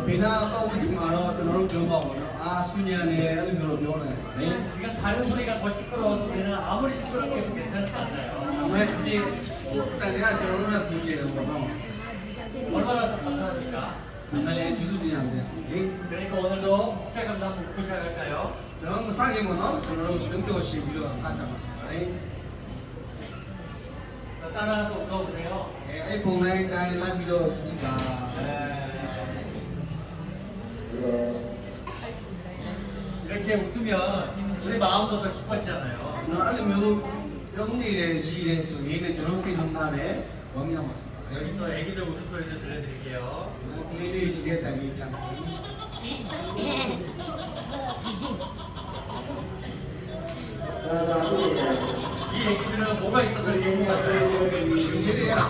비나 까오지 마로 저런 경험은 수년에 이런 경우는 지금 다른 소리가 더 시끄러워서 우리는 아무리 시끄럽게 해도 괜찮지 않나요? 왜 이제 내가 저런 문제는 뭐 얼마나 더 감사합니까? 아무래 주주지 않대. 그러니까 오늘도 시작하면서 한번 웃고 시작할까요? 저런 사기면은 저런 능도시 비로 사자. 따라서 웃어보세요. 아이폰에 가이드 비로 지가. 이렇게 웃으면 우리 마음도 더 기뻐지잖아요. 아니면 영리의 지혜에서 얘네 저런 생각나네. 뭐냐 여기 또 애기들 웃음소리도 들려드릴게요. 얘네 지혜다 얘기하면. 이 애기들은 뭐가 있어서 이런 것 같아요?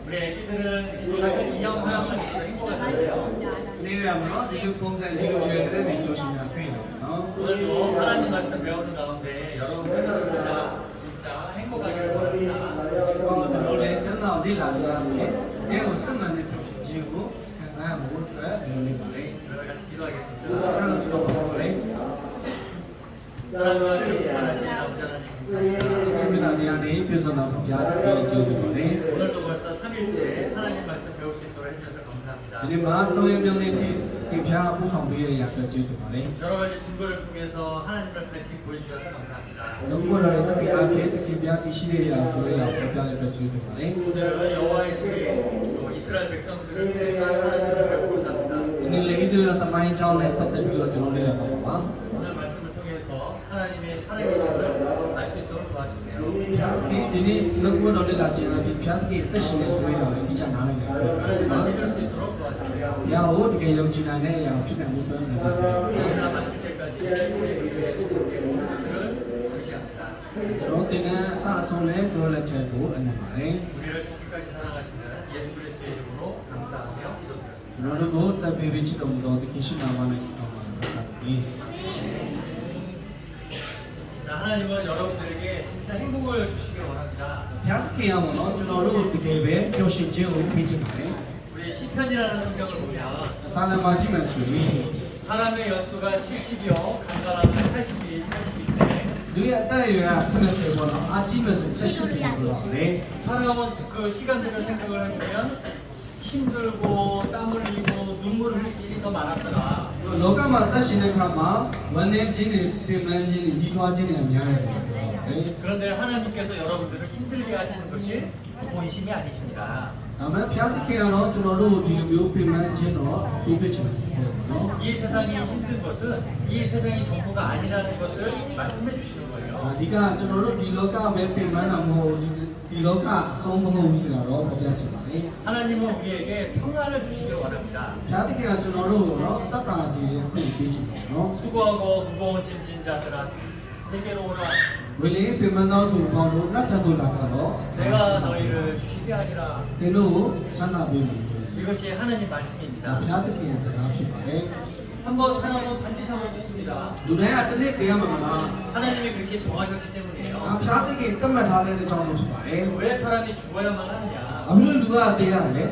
우리 애기들은 작은 인형 하나만 있어도 행복하잖아요. 내려면 지금 공장 지금 유해를 맹조심이나 돼요. 오늘도 하나님 말씀 배우는 가운데 여러분들이 진짜 행복하기를 바랍니다. 원래 전화 어디 나서는데 내가 쓰면 지고 그래서 먹을 거야 이러는 거래. 여러분 같이 기도하겠습니다. 하나는 수도 먹을래. 사랑하는 하나님 아버지 하나님 감사합니다. 좋습니다. 미안해 입혀서 나쁜 야를 지어주네. 오늘도 벌써 3일째 하나님 말씀 배울 수 있도록 해주셔서 감사합니다. 지금만 또의 명령지 입혀 우성비의 약을 지어주네. 여러 가지 증거를 통해서 하나님을 밝히 보여주셔서 감사합니다. 영구를 특히 앞에 특히 비하기 시대의 약속의 약속을 지어주네. 오늘은 여호와의 증인 또 이스라엘 백성들을 통해서 하나님을 배우고자 합니다. 오늘 레기들과 많이 자원에 빠뜨리고 들어오려고 봐. 오늘 말씀을 통해서 하나님의 살아계심을 알 수 있도록 도와주세요. 이들이 너무 놀라지 않아 비편기 뜻이 소리가 기자 나는 하나님을 거야. 믿을 수 있도록 도와주세요. 야 어떻게 영진하네 야 피는 무슨 인사 마칠 때까지 우리 교회의 모든 감시합니다. 롯데는 사손에 돌려채고 있는 말에 우리를 죽기까지 사랑하시는 예수 그리스도의 이름으로 감사하며 기도드렸습니다. 너도 다 베비치도 어떻게 신나만은 있다고 자, 하나님은 여러분들에게 진짜 행복을 주시길 원합니다. 약해야면 너도 어떻게 배 교신지 비지 말에 우리 시편이라는 성경을 보면 사람 맞으면 소리 사람의 연수가 70이요, 간간하면 80이 80인데 누가 따위야 그래서 이거는 아침에서 세시는 거래 사람은 그 시간들을 생각을 해보면 힘들고 땀 흘리고 눈물 흘릴 일이 더 많았더라. 너가 만나시는 가마 원내지는 때문에지는 이도하지는 미안해. 그런데 하나님께서 여러분들을 힘들게 하시는 것이 본심이 아니십니다. 아마 피아티케아노 저노로 뒤로 비만지노 비비치는 이 세상이 힘든 것은 이 세상이 전부가 아니라는 것을 말씀해 주시는 거예요. 네가 저노로 뒤로가 몇 비만하고 뒤로가 성공하시라고 보자시니 하나님은 우리에게 평안을 주시길 원합니다. 피아티케아 저노로 따따지 비비치노 수고하고 무거운 짐진 자들아 내게로 오라. 원래 비만도 두고도 나차도 나가도 내가 너희를 쉬게 하리라. 때로 산나비 이것이 하나님 말씀입니다. 피아티케아서 나시네 한번 사람은 반드시 한번 죽습니다. 눈에 아픈데 그야말로 하나님이 그렇게 정하셨기 때문이에요. 피아티케 끝만 다르는 정도시 말해 왜 사람이 죽어야만 하느냐? 아무리 누가 돼야 해?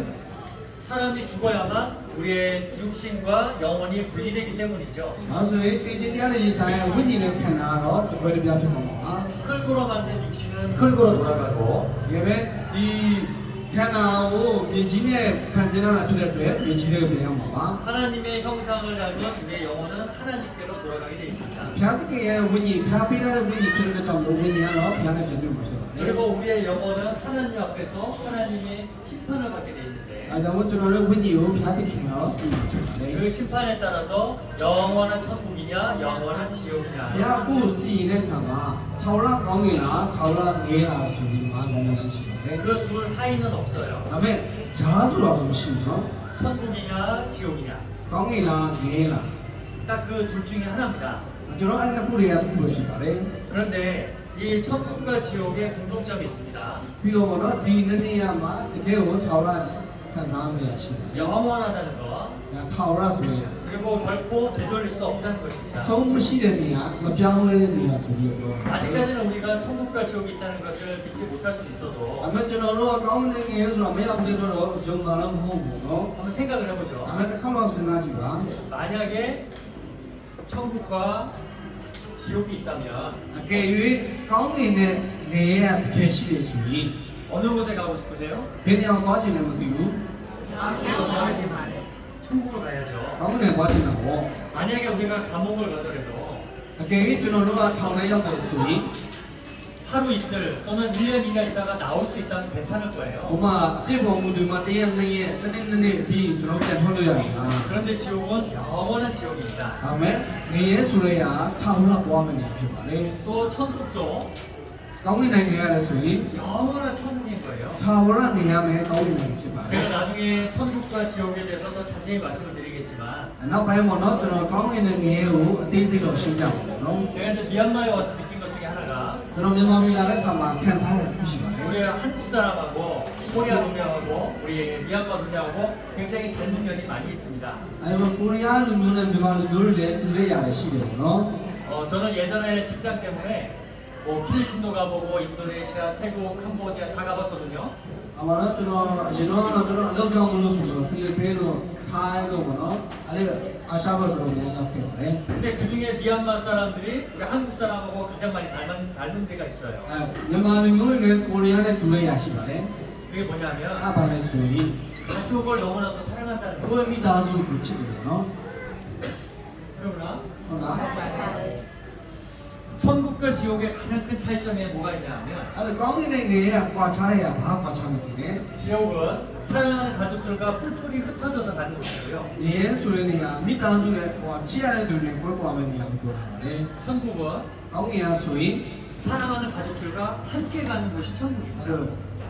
사람이 죽어야만 우리의 육신과 영혼이 분리되기 때문이죠. 아주 이제는 이사의 혼인의 편하로 그걸 비하는 거야. 흙으로 만든 육신은 흙으로 돌아가고 예배 지 편하고 미진의 판세나 필요해 미진의 그냥 뭐야. 하나님의 형상을 닮은 우리의 영혼은 하나님께로 돌아가게 되어 있습니다. 피아티케의 혼이 피아피라는 혼이 필요한 점 오분이야로 피아는 되는 거죠. 그리고 우리의 영혼은 하나님 앞에서 하나님의 심판을 받게 되어 있는데 아자모처럼 혼이요 피아티케요. 그 심판에 따라서 영원한 천국이냐 영원한 지옥이냐 야구 시는 가마 차올라 강이나 차올라 내라 소리 말하는 시간에 그 둘 사이는 없어요. 다음에 자주라고 신어 천국이냐 지옥이냐 강이나 내라 딱 그 둘 중에 하나입니다. ကျွန်တော်အဲ့နှစ်ခုတွေကတစ်ခုပဲရှိပါတယ် 그런데 이 천국과 지옥에 공통점이 있습니다. ပြီးတော့ပေါ့နော်ဒီနှစ်နေရာမှာတကယ်ကိုထာဝရဆန္ဒများရှိတယ် 영원하다는 것, ဒါထာဝရဆိုရင် 그리고 결코 되돌릴 수 없다는 것입니다. ဆုံးမရှိတဲ့နေရာမပြောင်းလဲတဲ့နေရာဆိုပြီးတော့ 아직까지는 우리가 천국과 지옥이 있다는 것을 믿지 못할 수도 있어도 အမေကျွန်တော်တို့အကောင်းတဲ့ငယ်ဆိုတော့မရောက်ဘူးဆိုတော့ဂျုံတာလည်းမဟုတ်ဘူးနော် 한번 생각을 အ 해보죠. မေတစ်ခါမှစဉ်းစားကြည့်ပါ 만약에 천국과 지옥이 있다면 အကယ်၍ကောင်းနေတဲ့နေရာတစ်ခဲရှိတယ်ဆိုရင် 어느 곳에 가고 싶으세요? ဘယ်နေရာသွားချင်လဲမသိဘူး 천국으로 가야죠. ကောင်းတဲ့သွားချင်တာပေါ့ 만약에 우리가 감옥을 가더라도 အကယ်၍ကျွန်တော်တို့ကထောင်ထဲရောက်တယ်ဆိုရင် 하루 이틀 또는 1년 이나 있다가 나올 수 있다면 괜찮을 ဟို 거예요. မှာပြည့်ပုံမူဒီမှာတရက်နှစ်ရက်တစ်နေ့ပြီးကျွန်တော်ပြန်ထွက်လို့ရတယ်ဟာ 그런데 지옥은 영원한 지옥입니다. ဒါမဲ့နေရဲဆိုရရာထာဝရပွားမယ်နေဖြစ်ပါလေ 또 천국도 ကောင်းကင်နိုင်ငံရတယ်ဆိုရင် 영원한 천국인 거예요. ထာဝရနေရမယ်ကောင်းကင်နိုင်ငံဖြစ်ပါလေ 제가 나중에 천국과 지옥에 대해서 더 자세히 말씀을 드리겠지만 နောက်ပိုင်းမှာတော့ကျွန်တော်ကောင်းကင်နိုင်ငံကိုအသေးစိတ်တော့ရှင်းပြပါမယ်နော် 제가 이제 미얀마에 와서 느낀 것 중에 하나가 ကျွန်တော်မြန်မာပြည်လာတဲ့အခါမှာခံစားရတာရှိပါတယ် 우리 한국 사람하고 코리아 동료하고 우리 미얀마 동료하고 굉장히 닮은 면이 많이 있습니다. အဲဒီမှာကိုရီးယားလူမျိုးနဲ့မြန်မာလူမျိုးတွေလည်းတူတဲ့ຢာတွေရှိတယ်ပေါ့နော် 저는 예전에 직장 때문에 뭐 필리핀도 가보고 인도네시아, 태국, 캄보디아 다 가봤거든요. အမှန်တော့ကျွန်တော်အရင်တော့ကျွန်တော်အလုပ်ကြောင့်မလို့ဆိုတော့ဖိလစ်ပိန်းတို့ထိုင်းတို့ပေါ့နော်အဲဒီအာရှဘက်တို့လည်းရောက်ခဲ့ပါတယ် 근데 그 중에 미얀마 사람들이 우리 한국 사람하고 가장 많이 닮은 데가 있어요. မြန်မာလူမျိုးတွေလည်းကိုရီးယားနဲ့တူတဲ့ຢာရှိပါတယ် 그게 뭐냐면 အဲ့ဘာလဲဆိုရင် 가족을 너무나도 사랑한다는 ကို 거예요. ယ့်မိသားစုကိုချစ်တယ်နော် 그러나 ဟုတ်လား 천국과 지옥의 가장 큰 차이점이 뭐가 있냐면 အဲ့ဒါကောင်းကင်နိုင်ငံရဲ့ကွာခြားတဲ့ຢာဘာကွာခြားမလဲ 지옥은 사랑하는 가족들과 뿔뿔이 흩어져서 가는 곳이고요. နေရဲဆိုတဲ့နေရာမိသားစုနဲ့ကွာချစ်ရတဲ့သူတွေကွဲကွာမယ့်နေရာကိုပြောတာပါလေ 천국은 ကောင်းကင်ကဆိုရင် 사랑하는 가족들과 함께 가는 곳이 အဲ့ 천국입니다. တော့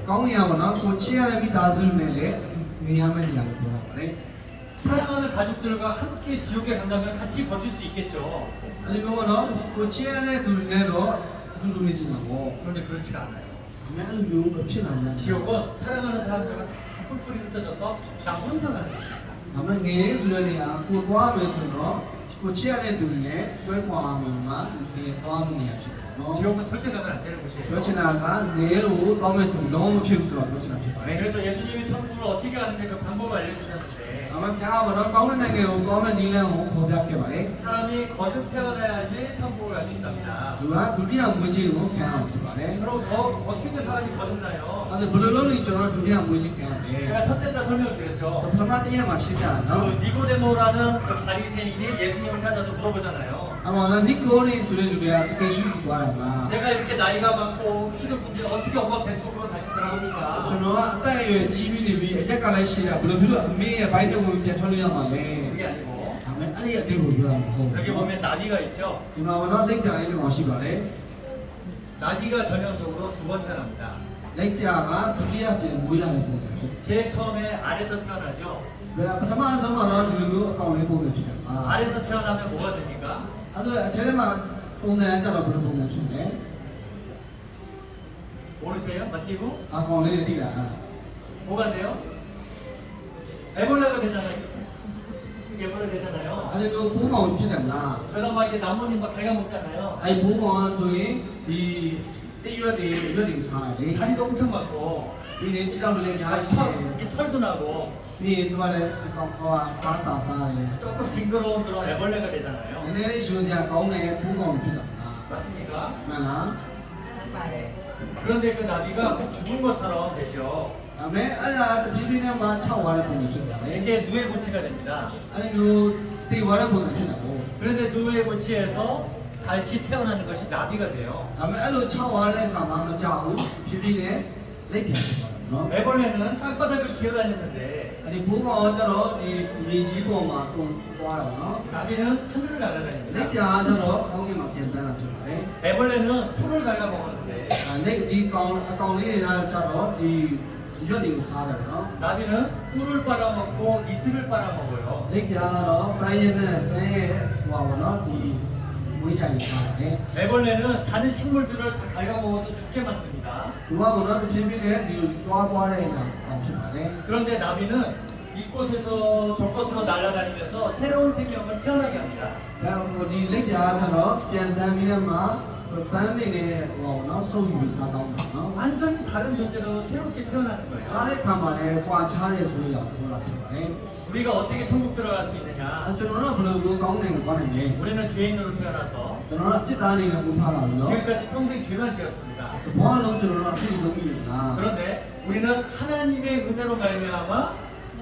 ကောင်းကင်ကပေါ့နော်ကိုချစ်ရတဲ့မိသားစုနဲ့လည်းနေရမယ့်နေရာကိုပြောတာပါလေ 사랑하는 가족들과 함께 지옥에 간다면 같이 버틸 수 있겠죠. အဲ့ဒီလိုပေါ့နော်ကိုချစ်ရတဲ့သူတွေနဲ့တော့အတူတူနေချင်တာပေါ့ 그런데 그렇지가 않아요. အမှန်အဲ့လိုမျိုးမဖြစ်နိုင်ဘူး 지옥은 사랑하는 사람들과 다 뿔뿔이 흩어져서 나 혼자 가는 곳입니다. ဒါပေမဲ့ငယ်ဆိုတဲ့နေရာကိုသွားမယ်ဆိုတော့ကိုချစ်ရတဲ့သူတွေနဲ့တွဲကွာမှာမှာဒီသွားမယ့်နေရာဖြစ်တယ်နော် 지옥은 절대 가면 안 되는 ပြော 곳이에요. ချင်တာကငယ်ကိုသွားမယ်ဆိုတော့မဖြစ်ဘူးဆိုတော့ပြောချင်တာဖြစ်ပါတယ် 그래서 예수님이 천국을 어떻게 가는지 그 방법을 알려주셨는데 အမှန်ကြားပါတော့ကောင်းတဲ့နိုင်ငံကိုသွားမယ့်နည်းလမ်းကိုပေါ်ပြခဲ့ပါတယ် 사람이 거듭 태어나야지 천국을 갈 수 있답니다. သူကဒုတိယမွေးခြင်းကိုခံရမှာဖြစ်ပါတယ် 그럼 어떻게 사람이 거듭나요? အဲ့ဒါဘယ်လိုလုပ်လို့ကျွန်တော်ဒုတိယမွေးခြင်းခံရလဲ 제가 첫째 날 설명을 드렸죠. ပထမတစ်ရက်မှာရှင်းပြတာနော် 그 니고데모라는 그 바리새인이 예수님을 찾아서 물어보잖아요. အမှန်ကနီကိုလေးဆိုတဲ့လူတွေကတကယ်ရှိပြီးသွားတယ်လား 내가 이렇게 나이가 많고 키도 큰데 어떻게 엄마 뱃속으로 다시 ကျွန် 들어갑니까? တော်ကအသက်အရွယ်ကြီးပြီးနေပြီးအရက်ကလည်းရှိတာဘယ်လိုဖြစ်လို့အမေရဲ့ဘိုင်းတဲ့ဝင်ပြန်ထွက်လို့ရမှာလဲ 그게 아니고 ဒါပေမဲ့အဲ့ဒီအတိတ်ကိုပြောတာမဟုတ်ဘူး 여기 보면 나디가 있죠. ဒီမှာကတော့လက်ပြလေးတွေရှိပါတယ် 나디가 전형적으로 두 번 태어납니다. လက်ပြကဒုတိယပြန်မွေးလာတဲ့ပုံစံဖြစ် 제일 처음에 아래서 태어나죠. တယ်ပထမဆုံးကတော့ဒီလိုမျိုးအကောင်လေးပုံစံဖြစ်တယ်အာ 아래서 태어나면 뭐가 됩니까? အဲ့ဒါအထဲမှာပုံစံကြတော့ဘယ်လိုပုံစံဖြစ်လဲ 모르세요? 맞히고 အကောင်လေးတွေသိလား 뭐가 돼요? 애벌레가 되잖아요. 애벌레 되잖아요. အဲ့ဒီလိုဘုံကောင်ဖြစ်တယ်မလား 그러다 막 이렇게 나뭇잎 막 갉아먹잖아요. အဲ့ဘုံကောင်ဆိုရင်ဒီတိရွက်တွေစားတယ်လေ 다리도 엄청 많고 ဒီနေ့ခြေထောက်တွေလည်းအများကြီးရှိတယ် 이렇게 털도 나고 ဒီသူကလည်းအကောင်ဟောစားတယ် 조금 징그러운 그런 애벌레가 န 되잖아요. ည်းနည်းလေးရှင်စရာကောင်းတဲ့ဘုံကောင်ဖြစ်တာမလား 맞습니까? မှန်လား 그런데 그 나비가 죽은 것처럼 되죠. ဒါပေမဲ့အဲ့ဒါတဖြည်းဖြည်းနဲ့မှ6ဝါတဲ့ပုံစံဖြစ်တာလေ 이게 누에 고치가 됩니다. အဲ့ဒီလိုတိဝါတဲ့ပုံစံဖြစ်တာပေါ့ 그런데 누에 고치에서 다시 태어나는 것이 나비가 돼요. ဒါပေမဲ့အဲ့လို6ဝါတဲ့အခါမှာမကြောက်ဘူးဖြည်းဖြည်းနဲ့လက်ပြန်ဖြစ်သွားတယ်နော် 애벌레는 땅바닥을 기어다녔는데 အဲ့ဒီဘုံကောင်ကျတော့ဒီမြေကြီးပေါ်မှာတုံသွားတယ်နော် 나비는 하늘을 လက် 날아다닙니다. ပြားကျတော့ကောင်းကင်မှာပြန်တန်းလာဖြစ်ပါတယ် 애벌레는 풀을 갉아먹었는데 လက်ဒီကောင်အကောင်လေးတွေကတော့ကျတော့ဒီရွက်တွေကိုစားတယ်နော် 나비는 꿀을 빨아먹고 이슬을 빨아먹어요. လက်ပြားကတော့ပိုင်းရနဲ့ပိုင်းရဲ့ဟိုပါဘောနော်ဒီမွ ဝိချာရေးထားတယ် 애벌레는 다른 식물들을 다 갉아먹어서 죽게 만듭니다. သူကကတော့တစ်ဖြည်းဖြည်းနဲ့ဒီတွားသွားတဲ့အရာဖြစ်ပါတယ် 그런데 나비는 이곳에서 저곳으로 날아다니면서 새로운 생명을 태어나게 합니다. ဒါဒီလက်ပြားဆိုတော့ပြန်တန်းပြီးတော့မှပန်းမိတဲ့ဟိုနော်စုပ်ယူစားတော့မှာနော် 완전히 다른 존재로 새롭게 태어나는 거예요. စားတဲ့ခံမှာလည်းကြွားချတဲ့ဆိုရအောင်ပြောတာဖြစ်ပါတယ် 우리가 어떻게 천국 들어갈 수 있느냐? ကျွန်တော်တို့ဘယ်လိုကိုကောင်းနိုင်သွားနိုင်လဲ 우리는 죄인으로 태어나서 ကျွန်တော်တို့အပြစ်သားနေနဲ့ဘုရားလာပြီးတော့ 지금까지 평생 죄만 지었습니다. ဘာလို့ကျွန်တော်တို့အပြစ်လုံးပြီလား 그런데 우리는 하나님의 은혜로 말미암아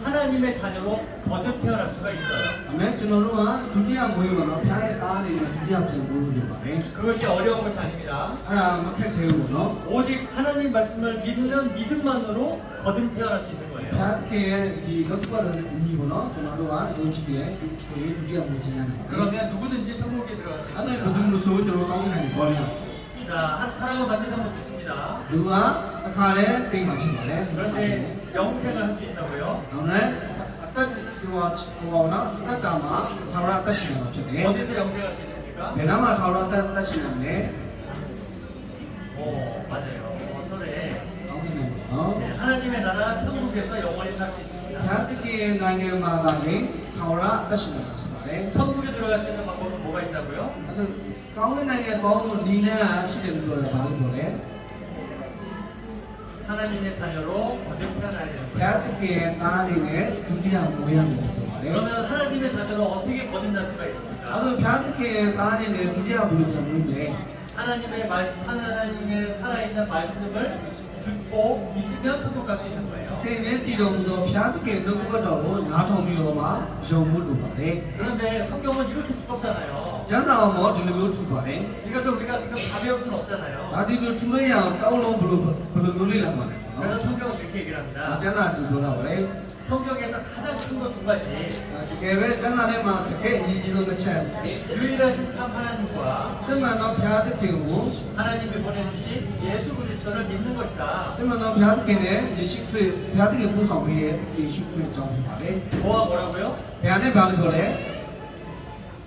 하나님의 자녀로 거듭 태어날 수가 있어요. အမေကျွန်တော်တို့ကဒုတိယမွေးပါတော့ဖျားတဲ့သားနေနဲ့ဒုတိယပြန်မွေးလို့ပါတယ် 그것이 어려운 것이 아닙니다. အဲ့ဒါမခက်ခဲဘူးနော် 오직 하나님 말씀을 믿는 믿음만으로 거듭 태어날 수 있는 ဖ 거예요. ျားတဲ့ဒီလောကရတဲ့အညီပေါ့နော်ကျွန်တော်တို့ကယုံကြည်ရဲ့ဒီဒုတိယမွေးခြင်းနဲ့ 그러면 누구든지 천국에 들어갈 수 အဲ့ဒါ 있습니다. ဘယ်လိုဆိုကျွန်တော်ကောင်းနိုင်ပါလဲ 자, 한 사람은 반드시 한번 죽습니다. သူကအခါလဲတိတ်မှဖြစ်ပါလေ 그런데 영생을 할 수 있다고요? ဟုတ်လဲအသက်ဒီဟိုနော်အသက်တာမှာထာဝရအသက်ရှင်တာဖြစ်တယ် 어디서 영생할 수 있습니까? ဘယ်တော့မှထာဝရအသက်ရှင်နိုင်လဲ 오, 맞아요. 노래. ကောင်းနေတယ်နော် 네, 하나님의 나라 천국에서 영원히 살 수 있습니다. ဘုရားတခင်နိုင်ငံမှာလည်းထာဝရအသက်ရှင်တာဖြစ်ပါတယ် 천국에 들어갈 수 있는 방법은 뭐가 있다고요? အဲ့ဒါကောင်းတဲ့နိုင်ငံပေါင်းလို့ဒီနဲ့ရှိတယ်လို့ပြောတာဘာလို့ပြောလဲ 하나님의 자녀로 거듭 태어나야 되는 ဘုရား 거예요. တခင်သားနေနဲ့ဒုတိယမွေးရမယ်ပြောပါတယ် 그러면 하나님의 자녀로 어떻게 거듭날 수가 အဲ့ 있습니까? တော့ဘုရားတခင်သားနေနဲ့ဒုတိယဘုရားပြန်မွေးတယ် 하나님의 말씀, 하나님의 살아있는 말씀을 듣고 믿으면 천국 갈 수 있는 거예요. ဆင်ရဲ့တည်တော်မူသောဘုရားတခင်နှုတ်ကပတ်တော်ကိုနားထောင်ပြီးတော့မှယုံမှုလိုပါတယ် 그런데 성경은 이렇게 두껍잖아요. ကျမ်းစာမှာဒီလိုမျိုးထူပါတယ် 이것을 우리가 지금 다 배울 수는 없잖아요. ဒါဒီလိုထူလို့ရအောင်တောင်းလို့ဘယ်လိုမျိုးလေးလာမှာလဲ 그래서 성경은 이렇게 얘기를 နော် 합니다. ကျမ်းစာဒီလိုလာပါလေ 성경에서 가장 큰 거 두 가지. တကယ်ပဲကျမ်းစာထဲမှာတကယ်အရေးကြီးဆုံးတစ်ချက် 유일하신 참 하나님과 စစ်မှန်သောဘုရားသခင်ကို 하나님이 보내주신 예수 그리스도를 믿는 것이다. စစ်မှန်သောဘုရားသခင်နဲ့ယေရှုခရစ်ဘုရားသခင်ပို့ဆောင်ပေးတဲ့ယေရှုခရစ်ကြောင့်ဖြစ်ပါတယ် 뭐와 뭐라고요? ။ဘုရားနဲ့ဘာလို့ပြောလဲ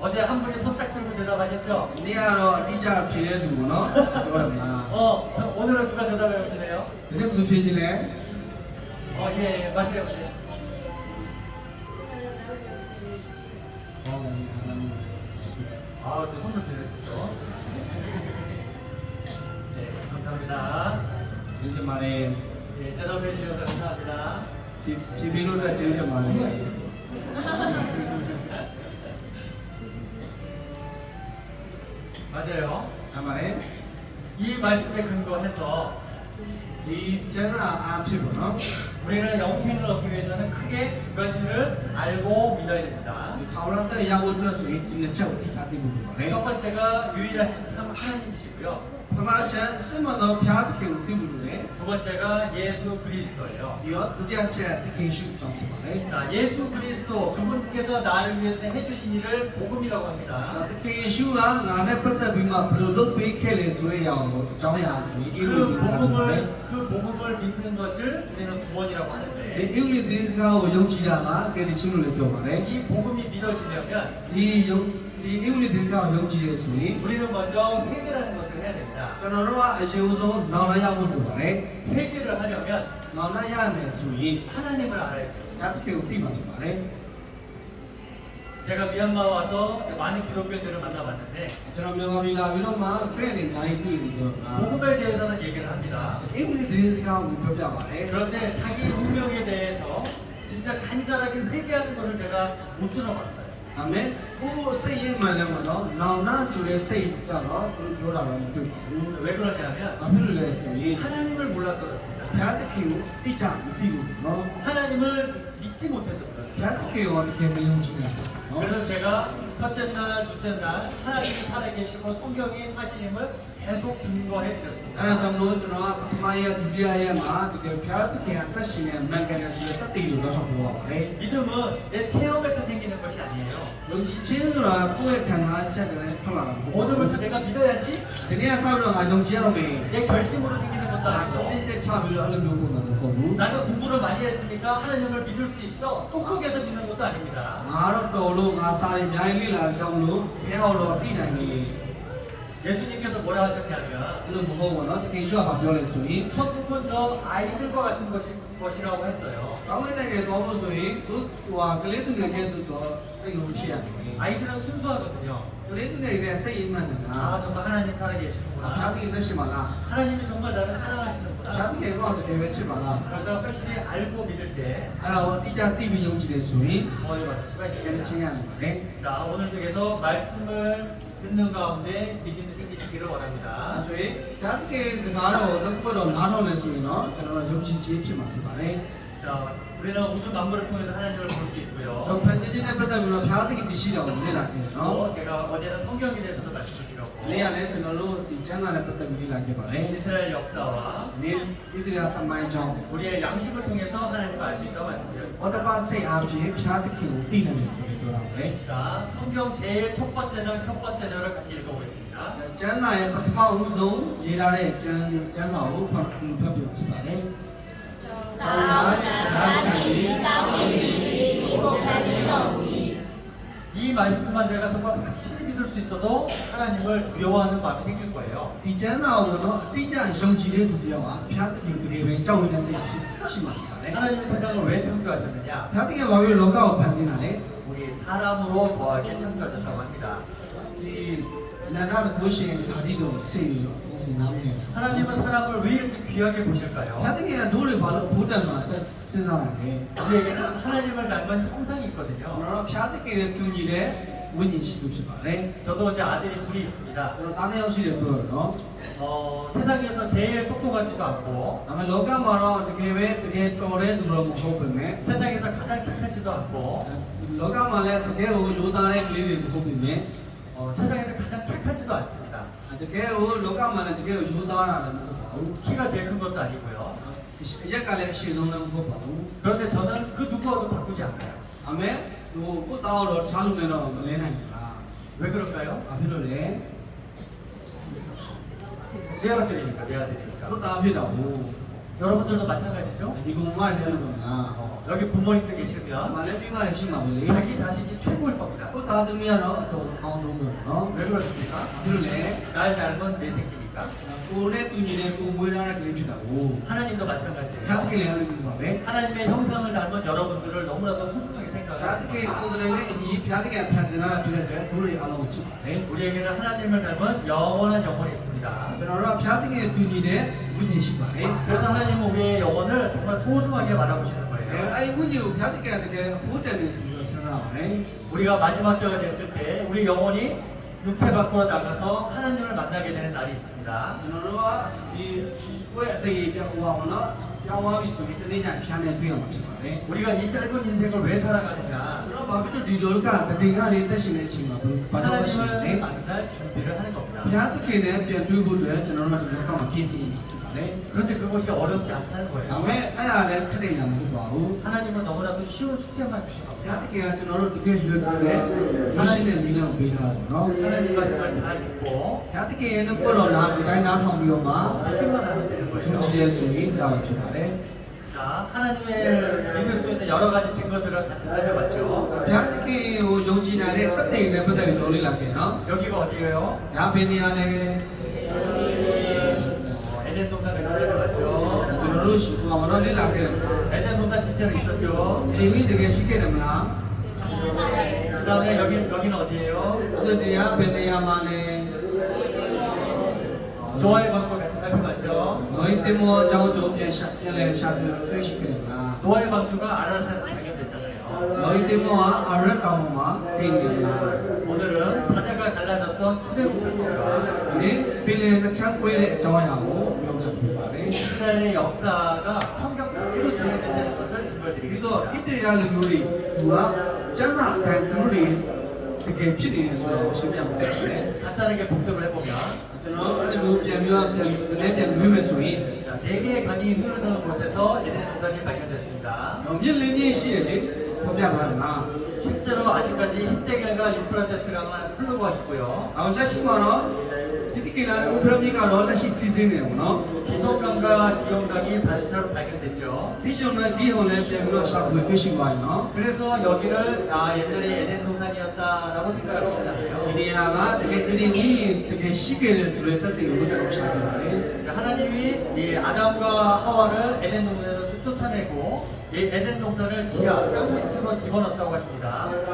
어제 한 분이 손 딱 들고 대답하셨죠? ။ဒီကတော့အတိအကျဖြေတဲ့သူပေါ့နော်။ပြောရမလား 오늘은 누가 대답해 보시네요? ။ဒီနေ့ဘယ်လိုဖြေချင်လဲ 예, 마세요. 마세요. ။ဟောတယ် 아, 또 선물 드렸죠. 네, 감사합니다. ကျေးဇူးပါတယ် 예, 대답해 주셔서 감사합니다. ။ဖြေလို့လည်းကျေးဇူးပါတယ် 맞아요. ။ဒါပါလေ 이 말씀에 근거해서 ။ဒီကျမ်းစာအားဖြင့်ပေါ့နော် 우리는 영생을 얻기 위해서는 크게 두 가지를 알고 믿어야 됩니다. ။ဒီထာဝရတဲ့ရောက်ဖို့အတွက်ဆိုရင်ဒီနှစ်ချက်ကိုသိစားသိဖို့လိုပါတယ် 첫 번째가 유일하신 참 하나님이시고요. ။ပထမတစ်ချက်စစ်မှန်သောဘုရားသခင်ကိုသိဖို့လိုတယ် 두 번째가 예수 그리스도예요. ။ဒီတော့ဒုတိယချက်သခင်ရှုကြောင့်ဖြစ်ပါတယ် 자, 예수 그리스도 그분께서 나를 위해서 해주신 일을 복음이라고 합니다. ။သခင်ယေရှုကငါနဲ့ပတ်သက်ပြီးမှဘယ်လိုလုပ်ပေးခဲ့လဲဆိုတဲ့အရာကိုအကြောင်းအရာဆိုရင်ဒီလို 그 복음을 믿는 것을 우리는 구원이라고 ဒီ 하는데 အင်္ဂလိပ်သင်္ကာကိုယုံကြည်တာကကယ်တင်ခြင်းလို့လည်းပြောပါတယ် 이 복음이 믿어지려면 ဒီအင်္ဂလိပ်သင်္ကာကိုယုံကြည်ရဆိုရင် 우리는 먼저 회개라는 것을 해야 됩니다. ကျွန်တော်တို့ကအရင်ဆုံးနောင်လာရဖို့လိုပါတယ် 회개를 하려면 နောင်လာရမယ်ဆိုရင် 하나님을 알아야 돼요. ဓာတ်ပြေကိုသိမှဖြစ်ပါတယ် 제가 미얀마 와서 많은 기독교인들을 만나봤는데 ကျွန်တော်မြန်မာပြည်လာပြီးတော့မှပြည့်နေနိုင်ပြီလို့ပြောတာ 복음에 대해서는 얘기를 합니다. အင်္ဂလိပ်သင်္ကာကိုပြောပြပါတယ် 그런데 자기 운명에 대해서 진짜 간절하게 회개하는 것을 제가 못 들어봤어요. ဒါပေမဲ့ကိုယ်စိတ်ရင်းမှန်တယ်မနော်နောင်နာဆိုတဲ့စိတ်ကြတော့သူပြောတာတော့မတွေ့ပါဘူး 왜 그러냐면 ဘာဖြစ်လို့လဲဆိုရင် 하나님을 몰라서 그렇습니다. ဘုရားသခင်ကိုသိကြမသိဘူးနော် 하나님을 믿지 못해서 ဘု 그래요. ရားသခင်ကိုတကယ်မယုံကြည်တာနော် 그래서 제가 첫째 날, 둘째 날 하나님이 살아계시고 성경이 사실임을 계속 증거해 အဲ 드렸습니다. ဒါကြောင့်မို့ကျွန်တော်ကပထမရက်ဒုတိယရက်မှာတကယ်ဘုရားသခင်အသက်ရှင်တဲ့မန်ကန်တဲ့ဆိုတဲ့တတိလို့တော့ဆောင်ပြောပါမယ် 믿음은 내 체험에서 생기는 것이 아니에요. ။ယုံကြည်ခြင်းဆိုတာကိုယ့်ရဲ့ခံစားချက်တွေထွက်လာတာမဟုတ်ဘူး 오늘부터 내가 믿어야지 ။ဒီနေ့ကစပြီးတော့ငါယုံကြည်ရတော့မယ် 내 결심으로 생기는 것도 ။ဆုံး 아니고 ဖြတ်ချက်ချပြီးတော့အဲ့လိုမျိုးပုံစံမဟုတ်ဘူး 나는 공부를 많이 했으니까 하나님을 믿을 수 있어 똑똑해서 믿는 것도 아닙니다. ။ငါတော့တော်လို့ငါစာရီအများကြီးလေ့လာကြောင်းလို့ဘုရားတော်သိနိုင်ပြီ 예수님께서 뭐라 하셨냐면 အဲ့လိုမဟုတ်ဘူးเนาะတကယ်ရှိကပြောလဲဆိုရင် 천국은 저 아이들과 같은 것이라고 했어요. ကောင်းတဲ့နိုင်ငံသွားဖို့ဆိုရင်သူဟိုကလေးသူငယ်ကဲဆိုတော့စိတ်လုံးဖြစ်ရတယ် 아이들은 순수하거든요. ကလေးသူငယ်ကစိတ်ရင်းမှန်တယ်လား 아 정말 하나님 ဖျား 살아계시는구나. တိကသက်ရှိပါလား 하나님이 정말 나를 ဖျား 사랑하시는구나. တိကတော့တကယ်ပဲချစ်ပါလား 그래서 확실히 알고 믿을 때 အဲ့တော့တိကျသိပြီးယုံကြည်တယ်ဆိုရင် 구원을 받을 수가 တကယ် 있습니다. ချင်းရတယ်လေ 자 오늘도 계속 말씀을 듣는 가운데 믿음이 생기시기를 အဲ့ 원합니다. ဆိုရင်ဖျားတိစကားတော်တော့ဘုတော့နားထောင်နေဆိုရင်တော့ကျွန်တော်တို့ယုံကြည်ခြင်းဖြစ်မှာဖြစ်ပါတယ် 자 우리는 우주 만물을 통해서 하나님을 볼 수 ကျွန် 있고요. တော်ဖန်တီးခြင်းနဲ့ပတ်သက်ပြီးတော့ဖျားတိတရှိတော်ကိုလေ့လာခဲ့တယ်နော် 또 제가 어제는 성경에 대해서도 말씀드렸고 နေ့ကလည်းကျွန်တော်တို့ဒီကျမ်းစာနဲ့ပတ်သက်ပြီးလေ့လာခဲ့ပါတယ် 이스라엘 역사와 နေ့ဣသရေလသမိုင်းကြောင်း 우리의 양식을 통해서 하나님을 알 수 있다고 ဘော 말씀드렸습니다. တပါစိတ်အားဖြင့်ဖျားတိကိုသိနိုင်တယ်ဆိုပြီးပြောတာပဲ 자 성경 제일 첫 번째 절을 같이 읽어보겠습니다. ကျမ်းစာရဲ့ပထမဦးဆုံးရေးထားတဲ့ကျမ်းစာကိုဖတ်ပြဖြစ်ပါတယ် 이 말씀만 내가 정말 확실히 믿을 수 있어도 하나님을 두려워하는 마음이 생길 거예요. ဒီကျမ်းစာကိုတော့အတိအကျယုံကြည်တဲ့သူတယောက်ကဖျားတိကိုတကယ်ပဲကြောက်နေတဲ့စိတ်ရှိမှာပါတယ် 하나님이 세상을 왜 창조하셨느냐? ဖျားတိကဘာလို့လောကကိုဖန်ဆင်းတာလဲ 우리 사람으로 더하게 창조하셨다고 합니다. ဒီနာနာကိုရှင်ဇာတိကိုစိတ်ရောဒီနာမည် 하나님은 사람을 왜 이렇게 귀하게 ဖျား 보실까요? တိကတို့တွေဘာလို့ဘုဒ္ဓမှာစဉ်းစားရလဲ 우리에게는 하나님을 닮은 형상이 ကျွန် 있거든요. တော်ဖျားတိကရဲ့တူညီတဲ့ဝိညာဉ်ရှိသူဖြစ်ပါတယ် 저도 이제 아들이 둘이 있습니다. ကျွန်တော်သားနှစ်ယောက်ရှိတယ်ပြောတော့နော် 세상에서 제일 똑똑하지도 않고 ဒါပေမဲ့လောကမှာတော့တကယ်ပဲတကယ်တော်တဲ့သူတော့မဟုတ်ပါနဲ့ 세상에서 가장 착하지도 않고 လောကမှာလည်းတကယ်ကိုရိုးသားတဲ့ကလေးတွေမဟုတ်ပါနဲ့ 세상에서 가장 착하지도 않습니다. တကယ်ကိုလောကမှာလည်းတကယ်ကိုရိုးသားတာလည်းမဟုတ်ပါဘူး 키가 제일 큰 것도 아니고요. အရက်ကလည်းအရှိဆုံးလည်းမဟုတ်ပါဘူး 그런데 저는 그 누구와도 바꾸지 않아요. ဒါပေမဲ့ဟိုကိုတောင်းတော့ချားလို့လည်းတော့မလဲနိုင်ဘူးလား 왜 그럴까요? ဘာဖြစ်လို့လဲ 내 아들이니까, 내 아들이니까. ကိုသားဖြစ်တော့ဘူး 여러분들도 마찬가지죠? ဒီကောင်မလည်းလို့က 여기 부모님들 မ 계시면 လည်းပြီးမှလည်းရှိမှာပဲလေ 자기 자식이 최고일 겁니다. ကိုသားသမီးကတော့အတော်အောင်းဆုံးပဲနော် 왜 그렇습니까? ဘာဖြစ်လို့လဲ 날 닮은 내 새끼니까. ကိုနဲ့တူညီတဲ့ကိုမွေးထားတဲ့ကလေးဖြစ်တာကို 하나님도 ဖျား 마찬가지예요. တိကလည်းအဲ့လိုမျိုးပါပဲ 하나님의 형상을 닮은 여러분들을 너무나도 소중하게 ဖျားတိက 생각하십니다. ကိုယ်တိုင်လည်းဒီဖျားတိကဖန်ဆင်းလာတဲ့အတွက်တို့တွေအားလုံးကိုချစ်ပါတယ် 우리에게는 하나님을 닮은 영원한 영혼이 있습니다. ကျွန်တော်တို့ဖျားတိကတူညီတဲ့ဝိညာဉ်ရှိပါတယ် 그래서 하나님은 우리의 영혼을 정말 소중하게 바라보시는 အဲ 거예요. အဲ့ဒီဝိညာဉ်ကိုဖျားတိကတကယ်အဖို့တန်နေဆိုပြီးတော့စဉ်းစားပါတယ် 우리가 마지막 때가 됐을 때 우리 영혼이 육체 밖으로 나가서 하나님을 만나게 되는 날이 있습니다. ကျွန်တော်တို့ကဒီကိုယ့်အသေးပြောင်းသွားအောင်နော်ပြောင်းသွားပြီဆိုရင်တနေ့ကျရင်ဖျားနေတွေ့ရမှာဖြစ်ပါတယ် 우리가 이 짧은 인생을 왜 살아가느냐? ကျွန်တော်ဘာဖြစ်လို့ဒီလောကတတိယလေးတက်ရှင်နေချိန်မှာဘာလို့ရှိလဲ 하나님을 만날 준비를 하는 ဘု 겁니다. ရားသခင်နဲ့ပြန်တွေ့ဖို့အတွက်ကျွန်တော်တို့ကဒီလောကမှာပြည့်စုံနေဖြစ်ပါတယ် 그런데 그것이 어렵지 않다는 ဒါပေ 거예요. မဲ့အဲ့ဒါလည်းခက်တယ်မဟုတ်ပါဘူး 하나님은 너무나도 쉬운 숙제만 주신 ဘုရား 겁니다. သခင်ကကျွန်တော်တို့တကယ်ရွယ်တယ်ရရှိတဲ့မိလုံးပေးတာပေါ့နော် 하나님 말씀을 잘 듣고 ဘုရားသခင်ရဲ့နှုတ်ပေါ်တော်လားဒီတိုင်းနားထောင်ပြီးတော့မှ 듣기만 하면 되는 ယုံ 거예요. ကြည်ရဆိုရင်ဒါပဲဖြစ်ပါတယ် 자, 하나님의 믿을 수 있는 여러 가지 증거들을 같이 살펴봤죠. ဘုရားသခင်ကိုယုံကြည်နိုင်တဲ့တသက်နဲ့ပတ်သက်ပြီးပြောလေ့လာခဲ့နော် 여기가 어디예요? ဒါဘယ်နေရာလဲ 에덴 동산을 살펴봤죠. ကျွန်တော်တို့ရှိမှာမလို့လေ့လာခဲ့တယ် 에덴 동산 진짜로 있었죠. ဒီဝိတကယ်ရှိခဲ့တယ်မလား 그 다음에 여기는 어디예요? အဲ့ဒီတရားဘယ်နေရာမှာလဲ 노아의 방도 같이 살펴봤죠. ငွေတင်မောအကြောင်းကျိုးပြန်လဲရှာတွေ့ရှိခဲ့တယ်လား 노아의 방주가 아라산에 발견됐잖아요. ငွေတင်မောကအာရတောင်မှာတည်နေလား 오늘은 바다가 갈라졌던 출애굽 사건과 ဒီပြည်လယ်တစ်ချမ်းကွဲတဲ့အကြောင်းအရာကိုပြောပြပေးပါတယ် 이스라엘의 역사가 성경 그대로 진행되는 것을 ပြီးတော့ 증거드리겠습니다. ဣတရီလူမျိုးတွေသူကကျမ်းစာခံသူတွေတကယ်ဖြစ်နေတယ်ဆိုတော့ရှင်းပြပါမယ် 간단하게 복습을 해보면 ကျွန်တော်အဲ့ဒီလိုပြန်ပြီးတော့ပြန်ပြီးမယ်ဆိုရင် 자, 4개의 강이 흐르는 곳에서 에덴 동산이 발견됐습니다. မြစ်လင်းကြီးရှိတယ်လေဖော်ပြပါလား 실제로 아직까지 히데겔과 유프라테스 강은 흐르고 있고요. လက်ရှိမှာတော့ ဒီကိလာနဲ့ဥပရမိကတော့လက်ရှိစီစဉ်နေပေါ့နော် 기성강과 기용강이 반사로 발견됐죠. ဒီရှုံနဲ့ဒီဟိုလည်းပြန်ပြီးတော့ရှာဖွေတွေ့ရှိသွားပြီနော် 그래서 여기를 옛날에 에덴 동산이었다라고 생각할 수 ဒီ 있잖아요. နေရာကတကယ်အရင်ကြီးတကယ်ရှိခဲ့တဲ့ဆိုတဲ့တက်တွေကိုကျွန်တော်ရှာပြပါတယ် 하나님이 이 아담과 하와를 에덴 동산에서 쫓아내고 이 에덴 동산을 지하 땅 밑으로 집어넣었다고 하십니다.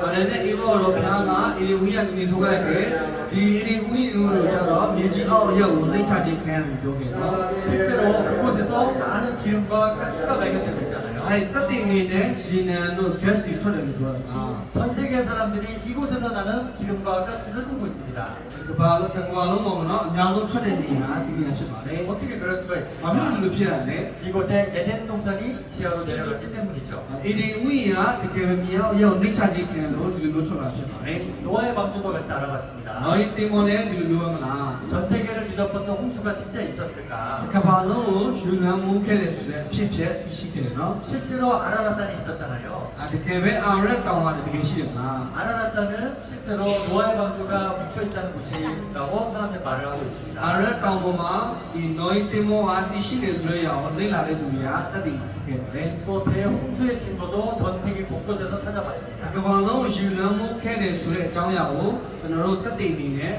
ဒါနဲ့အေဘောတော်ဘုရားကအေဝိယနေထုတ်ခဲ့တဲ့ဒီအေဝိယကိုကျတော့မြေကြီးအောက်အရောက်ကိုနှိမ့်ချခြင်းခံရတယ်ပြောခဲ့နော် 실제로 그곳에서 많은 기름과 가스가 발견됐잖아요. အဲဒီတက်တင်နေတဲ့ရေနံတို့ gas တွေထွက်တယ်လို့ပြောတာ 전 세계 사람들이 이곳에서 나는 기름과 가스를 쓰고 있습니다. ကဘာလို့တကွာလုံးပေါ့နော်အများဆုံးထွက်တဲ့နေရာဒီနေရာဖြစ်ပါတယ် 어떻게 그럴 수가 ဘာဖြစ်လို့ 있습니까? ဒီလိုဖြစ်ရလဲ 이곳에 에덴 동산이 지하로 내려갔기 때문이죠. အေဒီဝိယတကယ်မြေအောက်အရောက်နှိမ့်ချခြင်းခံလို့ဒီလိုထွက်တာဖြစ်ပါတယ် 노아의 방주도 같이 알아봤습니다. နော်ဒီတင်မော်နဲ့ဒီလိုပြောမလား 전 세계를 뒤덮었던 홍수가 진짜 있었을까? ကဘာလုံးကိုယူနံမှုခဲ့တဲ့ဆိုတဲ့အဖြစ်ဖြစ်ရှိတယ်နော် 실제로 아라라산이 있었잖아요. တကယ်ပဲအာရက်တောင်ကတကယ်ရှိတယ်လား 아라라산은 실제로 노아의 방주가 묻혀 있다는 곳이라고 사람들 말을 하고 있습니다. အာရက်တောင်ပေါ်မှာဒီနော်တင်မော်ဟာတရှိနေဆိုရအောင်လေ့လာတဲ့သူတွေကတက်တည်ခဲ့တယ် 또 대홍수의 증거도 전 세계 곳곳에서 찾아봤습니다. ကဘာလုံးကိုယူနံမှုခဲ့တဲ့ဆိုတဲ့အကြောင်းအရာကိုကျွန်တော်တို့တက်တည်နေနဲ့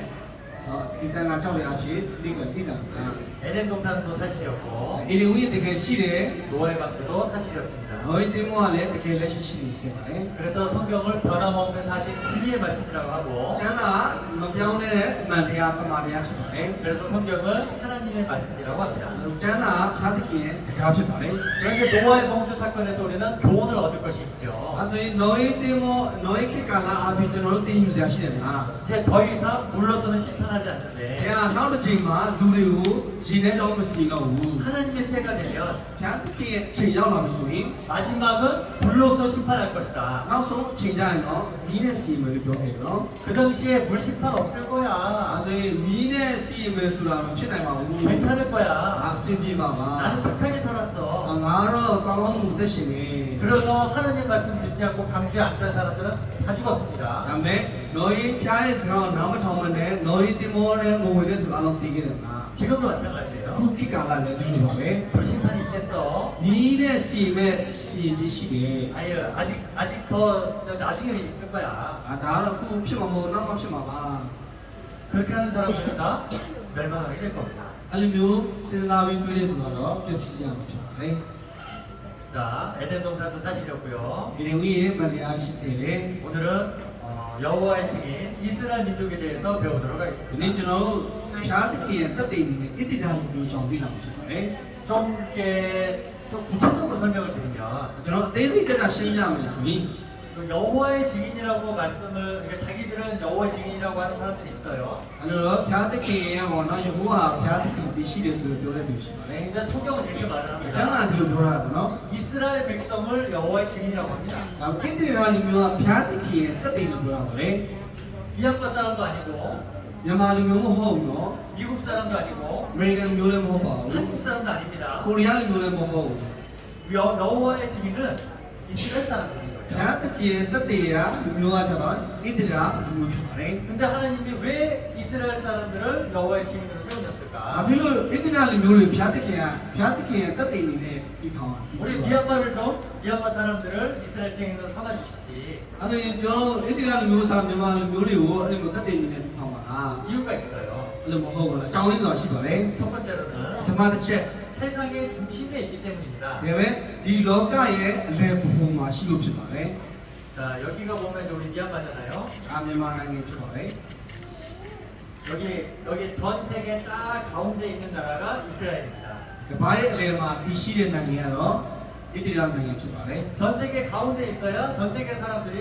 ဒီတန်ခါကြောက်ရအဖြစ်ဒီကတိတာ 에덴 동산도 사실이었고 အေဒီဝိယတကယ်ရှိတယ် 노아의 방주도 사실이었습니다. နော်တင်မော်ကလည်းတကယ်လက်ရှိရှိနေခဲ့ပါတယ် 그래서 성경을 변함없는 사실 진리의 말씀이라고 하고 ကျမ်းစာမပြောင်းတဲ့အမှန်တရားပမာတရားဖြစ်ပါတယ် 그래서 성경을 하나님의 말씀이라고 합니다. ကျမ်းစာဖြားသခင်ရဲ့စကားဖြစ်ပါတယ် 그런데 노아의 방주 사건에서 우리는 교훈을 얻을 것이 있죠. အဲဆိုရင်노예ခေတ်ကာလအပြင်ကျွန်တော်တို့သိယူစရာရှိတယ်လား 이제 더 이상 물러서는 심판하지 않는데 ကျန်နောက်တစ်ချိန်မှာလူတွေကိုရည်နဲ့တော့မရှိတော့ဘူး 하나님의 때가 되면 ဖြားသခင်ရဲ့ချိန်ရောက်လာပြီဆိုရင် 마지막은 불로서 심판할 것이다. နောက်ဆုံးချိန်ကြရင်တော့မီးနဲ့စီမယ်လို့ပြောခဲ့နော် 그 당시에 물 심판 없을 အဲ 거야. ဆိုရင်မီးနဲ့စီမယ်ဆိုတာမဖြစ်နိုင်ပါဘူး 괜찮을 거야. အဆင်ပြေပါပါ 나는 착하게 살았어. ငါတော့ကောင်းကောင်းမှုသက်ရှင်နေ 그래서 하나님 말씀 듣지 않고 방주에 앉은 사람들은 다 ဒါ 죽었습니다. ပေမဲ့노예ဖြားရဲ့စကားကိုနားမထောင်မနဲ့노예တင်မောတဲ့ငိုဝင်တဲ့သူအလုံးသိခဲ့တယ်လား 지금도 အခု 마찬가지예요. ခေတ်ကာလလည်းဒီလိုပါပဲ 불심판이 있겠어. မီးနဲ့စီမဲ့စီကြီးရှိတယ် 아유 아직 더 나중에 있을 거야. ဒါကတော့အခုဖြစ်မှာမဟုတ်နောက်မှဖြစ်မှာပါ 그렇게 하는 사람들은 다 멸망하게 될 겁니다. အဲ့လိုမျိုးစဉ်းစားပြီးတွေးတဲ့သူကတော့ပျက်စီးကြမှာဖြစ်ပါတယ် 자 에덴 동산도 사실이었고요. ဒီနေ့ဝိရဲ့မတရားရှိတယ်လေ 오늘은 여호와의 증인 이스라엘 민족에 대해서 배우도록 ဒီနေ့ 하겠습니다. ကျွန်တော်တို့ဖျားသခင်ရဲ့တက်တည်နေတဲ့ဣတိဒါလူမျိုးဆောင်ပြီးလာမှာဖြစ်ပါတယ် 좀 이렇게 좀 구체적으로 설명을 드리면 ကျွန်တော်အသေးစိတ်တက်တာရှင်းပြမယ်ဆိုရင် 그 여호와의 증인이라고 말씀을 그러니까 자기들은 여호와의 증인이라고 하는 사람들이 있어요. အဲ့တော့ဖျားသခင်ရဲ့ဟောနော်ယဟူဟာဖျားသခင်တည်ရှိတယ်ဆိုလို့ပြောတဲ့သူရှိပါတယ် 근데 성경은 이렇게 말을 ကျမ်း 합니다. စာဒီလိုပြောတာကနော် 이스라엘 백성을 여호와의 증인이라고 합니다. ဒါဣတိဒါလူမျိုးကဖျားသခင်ရဲ့တက်တည်လို့ပြောတာပဲ 미얀마 사람도 아니고 မြန်မာလူမျိုးမဟုတ်ဘူးနော် 미국 사람도 아니고 အမေရိကန်မျိုးလည်းမဟုတ်ပါဘူး 한국 사람도 아닙니다. ကိုရီးယားလူမျိုးလည်းမဟုတ်ဘူး 여호와의 증인은 이스라엘 사람들인 ဘုရား 거예요. သခင်တက်တည်ရာလူမျိုးကကျတော့ဣတိဒါလူမျိုးဖြစ်ပါတယ် 근데 하나님이 왜 이스라엘 사람들을 여호와의 증인으로 세우셨을까? ။ဘာဖြစ်လို့ဣတိဒါလူမျိုးတွေဘုရားသခင်ရဲ့တက်တည်နေတဲ့ဒီထောင် 우리 미얀마를 좀 미얀마 사람들을 이스라엘 증인으로 삼아주시지. အဲ့ဒါကျွန်တော်ဣတိဒါလူမျိုးစာမြန်မာလူမျိုးတွေကိုအဲ့လိုတက်တည်နေတဲ့ဒီထောင်ပါလား 이유가 있어요. ။အဲ့လိုမဟုတ်ဘူးလား။အကြောင်းရင်းဆိုတာရှိပါတယ် 첫 번째로는 ။ဓမ္မတစ်ချက် 세상의 중심에 있기 때문입니다. ဒါပေမဲ့ဒီလောကရဲ့အလယ်ပုံမှာရှိလို့ဖြစ်ပါတယ် 자 여기가 보면 이제 우리 미얀마잖아요. ။အာမြန်မာနိုင်ငံဖြစ်ပါတယ် 여기 전 세계 딱 가운데 있는 나라가 이스라엘입니다. ။ဒီဘာရဲ့အလယ်မှာတည်ရှိတဲ့နိုင်ငံကတော့ဣတိဒါနိုင်ငံဖြစ်ပါတယ် 전 세계 가운데 있어야 전 세계 사람들이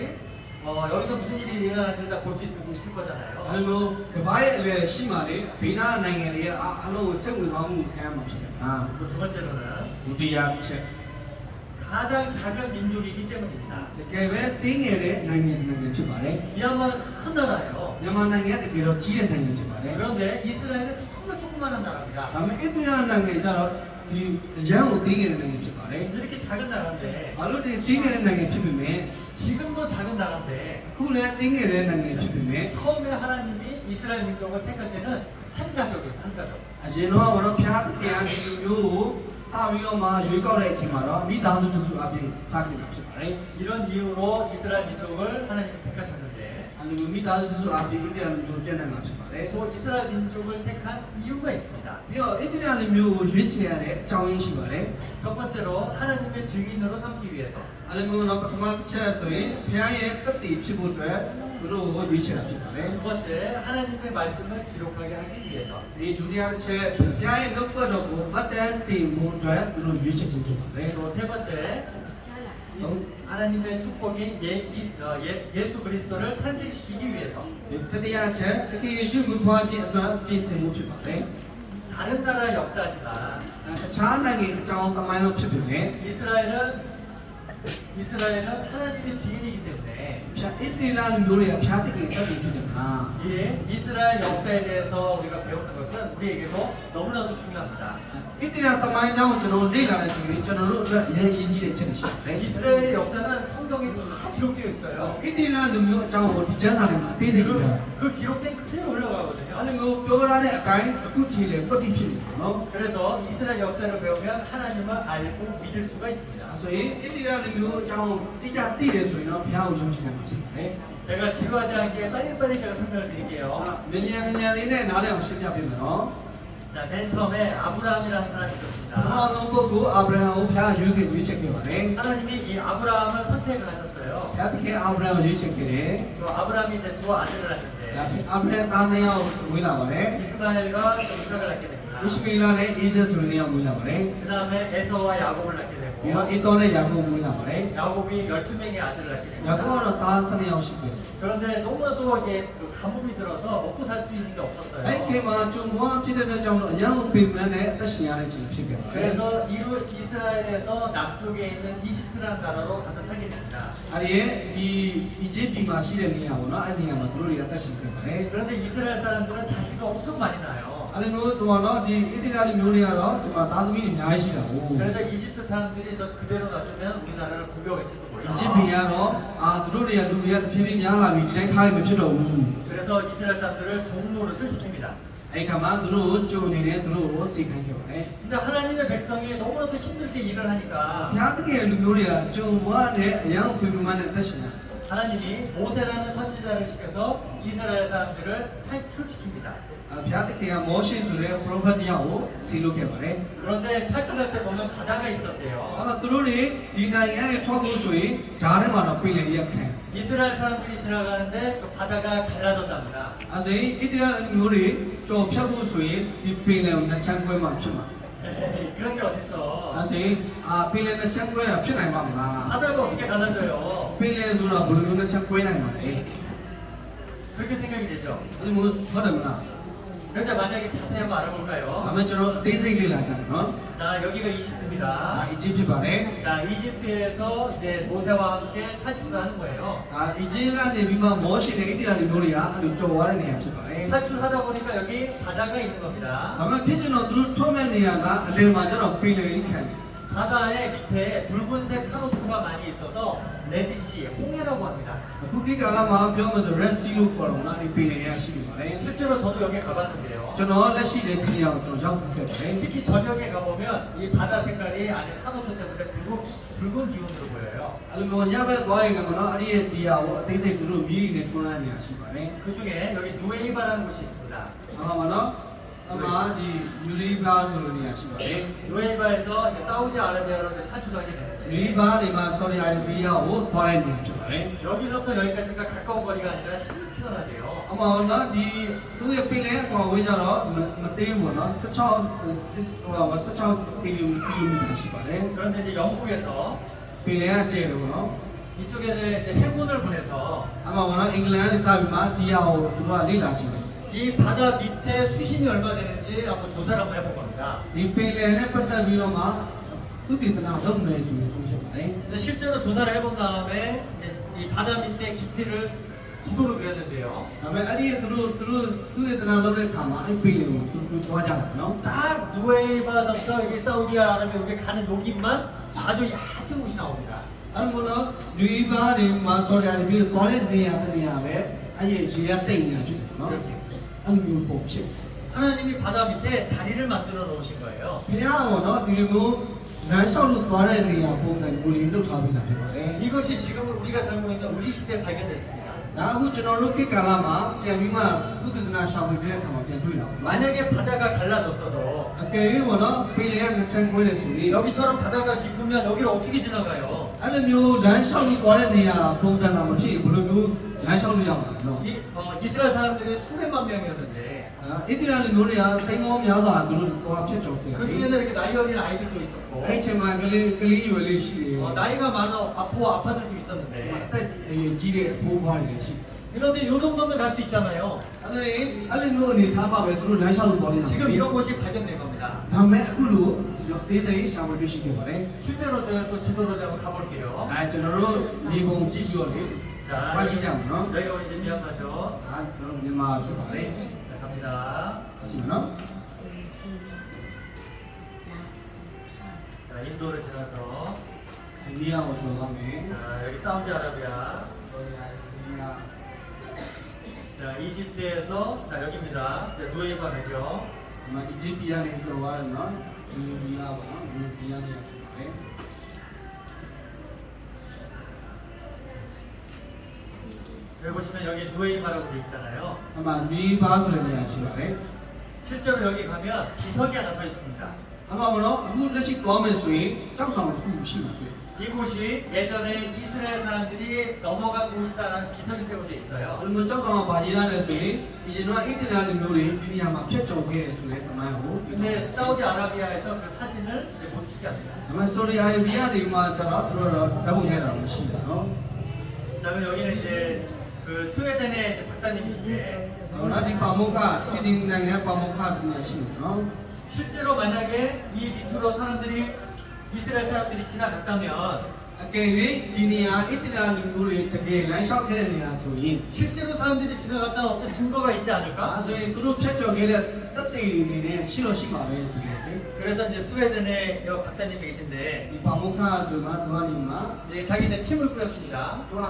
여기서 무슨 일이 일어나는지 다 볼 수 있을 ။အဲ့ 거잖아요. လိုမျိုးဒီဘာရဲ့အလယ်ရှိမှလေဘေးနားနိုင်ငံတွေကအလုံးစိတ်ဝင်စားမှုခံရမှာဖြစ်တယ်။ဟာ 그리고 두 번째로는 ဒုတိယတစ်ချက် 가장 작은 민족이기 때문입니다. တကယ်ပဲတင်းငယ်တဲ့နိုင်ငံဖြစ်ပါတယ် 미얀마는 큰 나라예요. ။မြန်မာနိုင်ငံတကယ်တော့ကြီးတဲ့နိုင်ငံဖြစ်ပါတယ်။ 그런데 이스라엘은 정말 조그마한 나라입니다. ဒါပေမဲ့ဣသရေလနိုင်ငံကျတော့ဒီရန်ကိုတင်းငယ်တဲ့နိုင်ငံဖြစ်ပါတယ် 이렇게 작은 나라인데 ။ဘာလို့ဒီတင်းငယ်တဲ့နိုင်ငံဖြစ်ပေမဲ့ 지금도 작은 나라인데 အခုလည်းတင်းငယ်တဲ့နိုင်ငံဖြစ်ပေမဲ့ 처음에 하나님이 이스라엘 민족을 택할 때는 한 가족이에요, 한 가족. အရင်တော့ကတော့ဖျားတရားဒီလူမျိုးကိုစပြီးတော့မှရွေးကောက်တဲ့အချိန်မှာတော့မိသားစုတစုအပြင်စတင်တာဖြစ်ပါတယ် 이런 이유로 이스라엘 민족을 하나님이 택하셨는데 အလူမိသားစုတစုအပြင်ဣသရေလမျိုးပြန်နိုင်မှာဖြစ်ပါတယ် 또 이스라엘 민족을 택한 이유가 있습니다. ပြီးတော့ဣသရေလမျိုးကိုရွေးချယ်ရတဲ့အကြောင်းရင်းရှိပါတယ် 첫 번째로 하나님의 증인으로 삼기 위해서 အလူမျိုးတော့ပထမတစ်ချက်ဆိုရင်ဖျားရဲ့တက်တည်ဖြစ်ဖို့အတွက်သူတို့ကိုရွေးချယ်တာဖြစ်ပါတယ် 두 번째 하나님의 말씀을 기록하게 하기 위해서 ဒီဒုတိယတစ်ချက်ဖျားရဲ့နှုတ်ပတ်တော်ကိုမှတ်တမ်းတင်ဖို့အတွက်သူတို့ရွေးချယ်ခြင်းဖြစ်ပါတယ် 그리고 세 번째 하나님의 축복인 예수 그리스도를 탄생시키기 위해서 တတိယအချက်တကယ်ယေရှုမူဖွားခြင်းအတွက်ပြင်ဆင်မှုဖြစ်ပါတယ် 다른 나라 역사지만 အခြားနိုင်ငံအကြောင်းသမိုင်းလို့ဖြစ်ပေမဲ့ 이스라엘은 하나님의 증인이기 때문에 ဖျားဣသရေလလူမျိုးတွေကဖျားတကယ်တက်တည်ဖြစ်တယ်မှာ 이 이스라엘 역사에 대해서 우리가 배우는 것은 우리에게도 너무나도 중요합니다. ဣသရေလသမိုင်းအကြောင်းကိုကျွန်တော်လေ့လာတဲ့ဆိုရင်ကျွန်တော်တို့အတွက်အရေးကြီးတဲ့အချက်တွေရှိတယ် 이스라엘의 역사는 성경에 다 기록되어 있어요. ဣသရေလလူမျိုးအကြောင်းကိုဒီကျမ်းစာထဲမှာသိစေပြီးတော့ 그 기록된 그대로 올라가거든요. အဲ့လိုမျိုးပြောရတဲ့အတိုင်းအခုချိန်လေပတ်တိဖြစ်နေတယ်နော် 그래서 이스라엘 역사를 배우면 하나님을 알고 믿을 수가 있습니다. ဆိုရင်ဣသရေလလူမျိုးအကြောင်းကိုတိကျသိတယ်ဆိုရင်တော့ဘုရားကိုယုံကြည်နိုင်မှာဖြစ်ပါတယ် 제가 지루하지 않게 빨리빨리 제가 설명을 드릴게요. မြင်မြန်လေးနဲ့နားလည်အောင်ရှင်းပြပေးမယ်နော် 자, 맨 처음에 아브라함이라는 사람이 ပထမ 있었습니다. ဆုံးပုဂ္ဂိုလ်အာဗြဟံကိုဘုရားရွေးချယ်ခဲ့ပါတယ် 하나님이 이 아브라함을 선택을 하셨어요. ဘုရားသခင်အာဗြဟံကိုရွေးချယ်ခဲ့တယ် 또 아브라함이 이제 두 아들을 ဒါ 낳는데 ဖြင့်အာဗြဟံသားနှစ်ယောက်ဝေးလာပါတယ် 이스마엘과 이삭을 낳게 됩니다. ဣရှမေလနဲ့ဣဇက်ဆိုတဲ့နှစ်ယောက်ဝေးလာပါတယ် 그 다음에 에서와 야곱을 낳게 ပြီးတော့ 되고 ဣသောနဲ့ယာကုပ်ဝေးလာပါတယ် 야곱이 12명의 아들을 낳게 ယာ 됩니다. ကုပ်ကတော့သား12ယောက်ရှိတယ် 그런데 너무나도 이게 그 가뭄이 들어서 먹고 살 수 있는 게 အဲ့ 없었어요. ဒီမှာဂျုံဘွားဖြစ်တဲ့အတွက်ကြောင့်အရန်ကိုပြင်ပန်းနဲ့အသက်ရှင်ရတဲ့ချိန်ဖြစ်ခဲ့ပါတယ် 그래서 이스라엘에서 남쪽에 있는 이집트라는 나라로 가서 살게 됩니다. အဲ့ဒီဒီအီဂျစ်ပြည်မှာရှိတဲ့နေရာပေါ့နော်အဲ့ဒီနေရာမှာသူတို့တွေအသက်ရှင်ခဲ့ပါတယ် 그런데 이스라엘 사람들은 자식이 엄청 많이 나요. အဲ့ဒီမျိုးတော့ဒီဣသရေလမျိုးတွေကတော့ဒီမှာသားသမီးတွေအများကြီးရှိတာကို 그래서 이집트 사람들이 저 그대로 놔두면 우리나라를 공격할지도 အီ 몰라. ဂျစ်ပြည်ကတော့သူတို့တွေကလူတွေကတဖြည်းဖြည်းများလာပြီးဒီတိုင်းထားရမဖြစ်တော့ဘူး 그래서 이스라엘 사람들을 종노릇을 시킵니다. အဲ့ခါမှာသူတို့ကိုကြုံနေတယ်သူတို့ကိုစိတ်ခိုင်းခဲ့ပါတယ် 근데 하나님의 백성이 너무나도 힘들게 일을 ဘု 하니까 ရားသခင်လူမျိုးတွေကကြုံဘွားနဲ့အရန်ကိုပြင်ပန်းနဲ့အသက်ရှင်တာ 하나님이 모세라는 선지자를 시켜서 이스라엘 사람들을 탈출시킵니다. ဘုရားသခင်ကမောရှေဆိုတဲ့ prophet တယောက်ကိုစီလို့ခဲ့ပါတယ် 그런데 탈출할 때 보면 바다가 အဲ့ 있었대요. မှာသူတို့တွေဒီနိုင်ငံနဲ့ဆောက်ဖို့ဆိုရင်ဂျားထဲမှာတော့ပြည်လည်ရက်ခံ 이스라엘 사람들이 지나가는데 그 바다가 갈라졌답니다. အဲ့ဒါဣသရေလလူမျိုးတွေကြော်ဖြတ်ဖို့ဆိုရင်ဒီပြည်လည်ကိုနှစ်ချမ်းခွဲမှဖြစ်မှာ 에이, 그런 게 어딨어. အဲ့ဒါပြည်လည်နှစ်ချမ်းခွဲတာဖြစ်နိုင်ပါမလား 바다가 어떻게 갈라져요? ပြည်လည်ဆိုတော့ဘယ်လိုမျိုးနှစ်ချမ်းခွဲနိုင်မှာလဲ 그렇게 생각이 되죠. အဲ့လိုမျိုးဟုတ်တယ်မလား 그런데 만약에 자세히 한번 ဒါ 알아볼까요? ပေမဲ့ကျွန်တော်အသေးစိတ်လေ့လာကြတယ်နော် 자, 여기가 이집트입니다. အီဂျစ်ဖြစ်ပါတယ် 자, 이집트에서 이제 모세와 함께 탈출을 하는 거예요. ဒါအီဂျစ်ကနေပြီးမှမောရှေနဲ့ဣသရေလလူမျိုးတွေကအဲ့လိုကြော်သွားတဲ့နေရာဖြစ်ပါတယ် 탈출하다 보니까 여기 바다가 있는 겁니다. ဒါပေမဲ့ဖြစ်ချင်တော့သူတို့ထွက်မဲ့နေရာကအလယ်မှာကျတော့ပြည်လည်ကြီးခံတယ် 바다의 밑에 붉은색 산호초가 많이 있어서 레드시, 홍해라고 합니다. အခုဒီကာလမှာပြောမှဆို Red Sea လို့ခေါ်တော့နော်ဒီပြည်လည်ရရှိနေပါတယ် 실제로 저도 여기 가봤는데요. ကျွန်တော်လက်ရှိတဲ့ခရီးအောင်ကျွန်တော်ရောက်ခဲ့ပါတယ် 특히 저녁에 가보면 이 바다 색깔이 안에 산호초 때문에 붉은 기운으로 보여요. အဲ့လိုမျိုးညဘက်သွားရင်လည်းမနော်အဲ့ဒီရဲ့ဒီဟာကိုအသေးစိတ်သူတို့မြည်နေထွန်းလာနေရရှိပါတယ် 그 중에 여기 누에이바라는 곳이 있습니다. ဟုတ်ပါမနော်အမှဒီယူရီဘာဆိုလိုနေရရှိပါတယ် 누에이바에서 이제 사우디아라비아로 이제 탈출하게 됩니다. ယူရီဘာတွေမှာဆော်ဒီအာရေဗီးယားကိုသွားတဲ့နေဖြစ်ပါတယ် 여기서부터 여기까지가 가까운 거리가 아니라 10km나 돼요. အမှနော်ဒီသူရဲ့ပြည်လည်ကွာဝေးကြတော့မသေးဘူးနော်16ကီလိုမီတာရှိပါတယ် 그런데 이제 영국에서 ပြည်လည်ကကျဲလို့နော် 이쪽에는 이제 해군을 보내서 အမှနော်အင်္ဂလန်ကနေစပြီးမှဒီဟာကိုသူကလေ့လာကြည့်တယ် 이 바다 밑에 수심이 얼마 되는지 한번 조사를 한번 해볼 겁니다. ဒီပင်လယ်နဲ့ပတ်သက်ပြီးတော့မှသူတည်တနာလုပ်မယ်ဆိုပြီးဆုံးဖြတ်ပါတယ် 근데 실제로 조사를 해본 다음에 이제 이 바다 밑에 깊이를 지도로 그렸는데요. ။ဒါပေမဲ့အဲ့ဒီသူတည်တနာလုပ်တဲ့အခါမှာအဲ့ပင်လယ်ကိုသူသွားကြတယ်နော် 딱 누에이바서부터 여기 사우디아라비아 여기 가는 여기만 아주 얕은 곳이 나옵니다. ။အဲ့လိုနော်လူဘာတွေမှာဆော်ဒီအာရေဗီးသွားတဲ့နေရာပဲအဲ့ဒီရေရတိတ်နေတာဖြစ်တယ်နော်။အဲ့လိုမျိုးပုံဖြစ် 그 하나님이 바다 밑에 다리를 만들어 놓으신 거예요. ဘုရားကနော်ဒီလိုမျိုးလမ်းလျှောက်လို့သွားတဲ့နေရာပုံစံမျိုးလေးလုပ်ထားပေးတာဖြစ်ပါတယ် 이것이 지금 우리가 살고 있는 우리 시대에 발견됐습니다. ဒါအခုကျွန်တော်တို့ခေတ်ကာလမှာပြန်ပြီးမှဥဒနာရှောင်ပြီးတဲ့အခါမှာပြန်တွေ့လာပါ 만약에 바다가 갈라졌어도 အကယ်၍ပေါ့နော်ပင်လယ်ကငချမ်းခွဲတယ်ဆိုရင် 여기처럼 바다가 깊으면 여기를 어떻게 지나가요? အဲ့လိုမျိုးလမ်းလျှောက်လို့သွားတဲ့နေရာပုံစံတာမဖြစ်ဘူးဘယ်လိုမျိုးလမ်းလျှောက်လို့ရမှာလဲနော် 이스라엘 사람들이 수백만 명이었는데 ဣသရေလလူမျိုးတွေကသိန်းပေါင်းများစွာသူတို့သွားဖြစ်ကြခဲ့တယ် 그 중에는 이렇게 나이 어린 아이들도 있었고 အဲ့ချိန်မှာကလေးရွယ်လေးရှိတယ် 나이가 많은 아빠들도 အ 있었는데 သက်ကြီးတဲ့အဖိုးဖွားတွေလည်းရှိတယ် 그런데 요 정도면 갈 수 있잖아요. အဲ့လိုမျိုးအနေထားပါပဲသူတို့လမ်းလျှောက်လို့သွားနေတာ 지금 이런 곳이 발견된 겁니다. ဒါပေမဲ့အခုလိုဒေသကြီးရှာဖွေတွေ့ရှိခဲ့ပါတယ် 실제로 제가 또 지도를 한번 가볼게요. ကျွန်တော်တို့ဒီပုံကြည့်ပြီးတော့လေ 자, ဝါကြည့်ကြမယ်နော် 여기가 이제 미얀마죠. ကျွန်တော်မြန်မာဖြစ်ပါတယ် 자, 갑니다. ကြည့်မယ်နော် 자, 인도를 지나서 အိန္ဒိယကိုကျော်သွားမယ် 자, 여기 사우디아라비아. ဆော်ဒီအာရေဗျ 자, 이집트에서 자, 여기입니다. 자, 누에바 가죠. ဒီမှာအီဂျစ်ပြည်ကနေကျော်သွားတယ်နော်ဒီပြည်ကပေါ့နော်ဒီပြည်ကနေဖြစ်ပါတယ် 여기 보시면 여기 누에바라고 되어 있잖아요. အမှဒီပါဆိုတဲ့နေရာရှိပါတယ် 실제로 여기 가면 기석이 하나 서 있습니다. အမှပေါ့နော်အခုလက်ရှိသွားမယ်ဆိုရင်ကြောက်ဆောင်တစ်ခုရှိမှာဖြစ် 이곳이 예전에 이스라엘 사람들이 넘어간 곳이다라는 기석이 세워져 있어요. အဲ့လိုကြောက်ဆောင်ကဘာရေးရတယ်ဆိုရင်ဒီကျွန်တော်ဣသရေလလူမျိုးတွေဒီနေရာမှာဖျက်ကျော်ခဲ့တယ်ဆိုတဲ့တမိုင်းကို 근데 사우디아라비아에서 그 사진을 이제 못 찍게 합니다. အမှဆော်ဒီအာရေဗျတွေမှာကျတော့သူတို့တော့ဓာတ်ပုံရိုက်တာမရှိတာနော် 자, 그럼 여기는 이제 그 스웨덴의 이제 박사님이신데 ဟောနော်ဒီပါမုခစီတင်နိုင်ငံပါမုခတူနေရှိတယ်နော် 실제로 만약에 이 밑으로 사람들이 이스라엘 사람들이 지나갔다면 အကယ်၍ဒီနေရာဣသရေလလူမျိုးတွေတကယ်လမ်းလျှောက်ခဲ့တဲ့နေရာဆိုရင် 실제로 사람들이 지나갔다는 어떤 증거가 있지 ဒါ 않을까? ဆိုရင်သူတို့ဖျက်ကျော်ခဲ့တဲ့တက်သေးတွေအနေနဲ့ရှိလို့ရှိပါပဲဆိုတဲ့ 그래서 이제 스웨덴의 여 박사님이 계신데 ဒီပါမုခဆိုမှသူကနေမှာ 이제 자기네 팀을 꾸렸습니다. သူက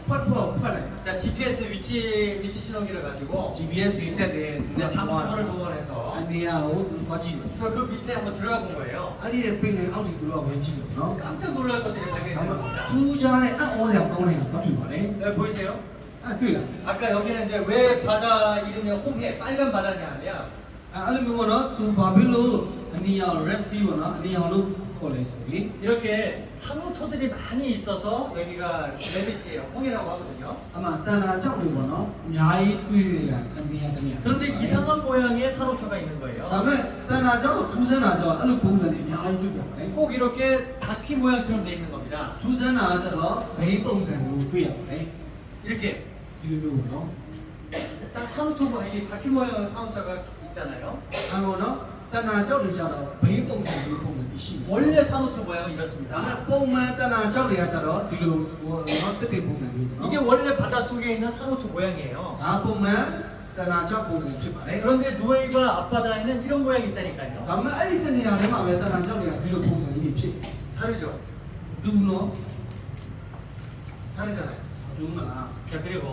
ဖတ်ဖို့ဖတ်လိုက် 자, GPS 위치 신호기를 가지고 GPS တွေတက်တယ် 이제 잠수선을 동원해서 အနေရာကိုသူသွားကြည့်တယ် 그래서 그 밑에 한번 들어가 본 거예요. အဲ့ဒီရဲ့ပိနေအောက်ထိသူတို့ကဝင်ကြည့်တယ်နော် 깜짝 놀랄 것들이 발견된 ဒါမှ 겁니다. ထူးခြားတဲ့အံ့ဩစရာကောင်းနေတာတော့တွေ့ပါလေ 네, 보이세요? အဲ့တွေ့လား 아까 여기는 이제 왜 바다 이름이 홍해 빨간 바다냐 하냐? အဲ့လိုမျိုးပေါ့နော်သူဘာဖြစ်လို့အနီရောင် Red Sea ပေါ့နော်အနီရောင်လို့ခေါ်လဲဆိုရင် 이렇게 산호초들이 많이 있어서 여기가 레드시예요. 홍해라고 하거든요. အမှတန်တာကြောက်တွေပေါ့နော်အများကြီးတွေ့ရတာအနီရောင်တနေရာ 그런데 이상한 모양의 산호초가 있는 거예요. ဒါပေမဲ့တန်တာကြောက်ထူးဆန်းတာကြောင့်အဲ့လိုပုံစံတွေအများကြီးတွေ့ပါတယ် 꼭 이렇게 바퀴 모양처럼 돼 있는 겁니다. ထူးဆန်းတာကကျတော့ဘိန်းပုံစံကိုတွေ့ရပါတယ် 이렇게 ဒီလိုမျိုးပေါ့နော် 딱 산호초 모양, 이 바퀴 모양의 산호초가 있잖아요. အဲ့တော့နော်တန်တာကြောက်တွေကြတော့ဘိန်းပုံစံမျိုးပုံစံတည်ရှိတယ် 원래 산호초 모양은 ဒါပေမဲ့ 이렇습니다. ပုံမှန်တန်တာကြောက်တွေကကြတော့ဒီလိုဟိုနော်တက်တဲ့ပုံစံမျိုးပေါ့ 이게 နော် 원래 바다 속에 있는 산호초 모양이에요. ဒါပုံမှန်တန်တာကြောက်ပုံစံဖြစ်ပါတယ် 그런데 누에이바 앞바다에는 이런 모양이 있다니까요. ဒါပေမဲ့အဲ့ဒီတနေရာထဲမှာပဲတန်တာကြောက်တွေကဒီလိုပုံစံကြီးဖြစ် 다르죠? ဒူနော် 다르잖아요. ဒူမလား 자, 그리고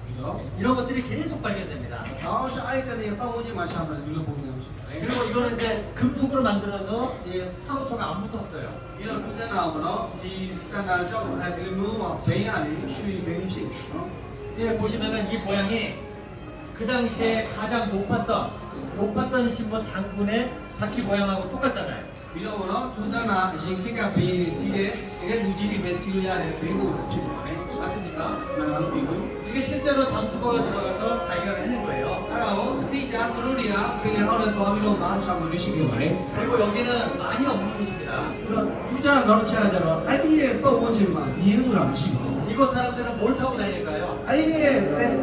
ပြီးတော့ 이런 것들이 계속 발견됩니다. အော်အဲ့ဒီတနေရာပတ်ဝန်းကျင်မှာရှာမှဒီလိုပုံစံဖြစ်ပါတယ် 그리고 이거는 이제 금속으로 만들어서 이 산호초가 안 붙었어요. ဒီလိုထူးဆန်းတာပေါ့နော်ဒီတန်တာကြောက်အဲဒီလိုမျိုးမှာဘိန်းကနေရွှေဘိန်းဖြစ်တယ်နော် 예, 보시면은 이 모양이 그 당시에 가장 높았던 신분 장군의 바퀴 모양하고 똑같잖아요. ပြီးတော့ပေါ့နော်ထူးဆန်းတာအရင်ခေတ်ကဘိန်းတွေစီးတဲ့တကယ်လူကြီးတွေပဲစီးလို့ရတဲ့ဘိန်းပုံစံဖြစ်ပါတယ် 맞습니까? မှန်လားလို့ပြီးလို့ 이게 실제로 잠수거가 들어가서 발견을 해낸 거예요. အဲ့ဒါကိုအတိအကျသူတို့တွေကပင်လယ်အောက်ထဲသွားပြီးတော့မှရှာဖွေလို့ရှိခဲ့ပါတယ် 그리고 여기는 많이 없는 곳입니다. ပြီးတော့ထူးခြားတာနောက်တစ်ချက်ကျတော့အဲ့ဒီရဲ့ပတ်ဝန်းကျင်မှာမြင်းဆိုတာမရှိပါဘူး 이곳 사람들은 뭘 타고 다닐까요? အဲ့ဒီရဲ့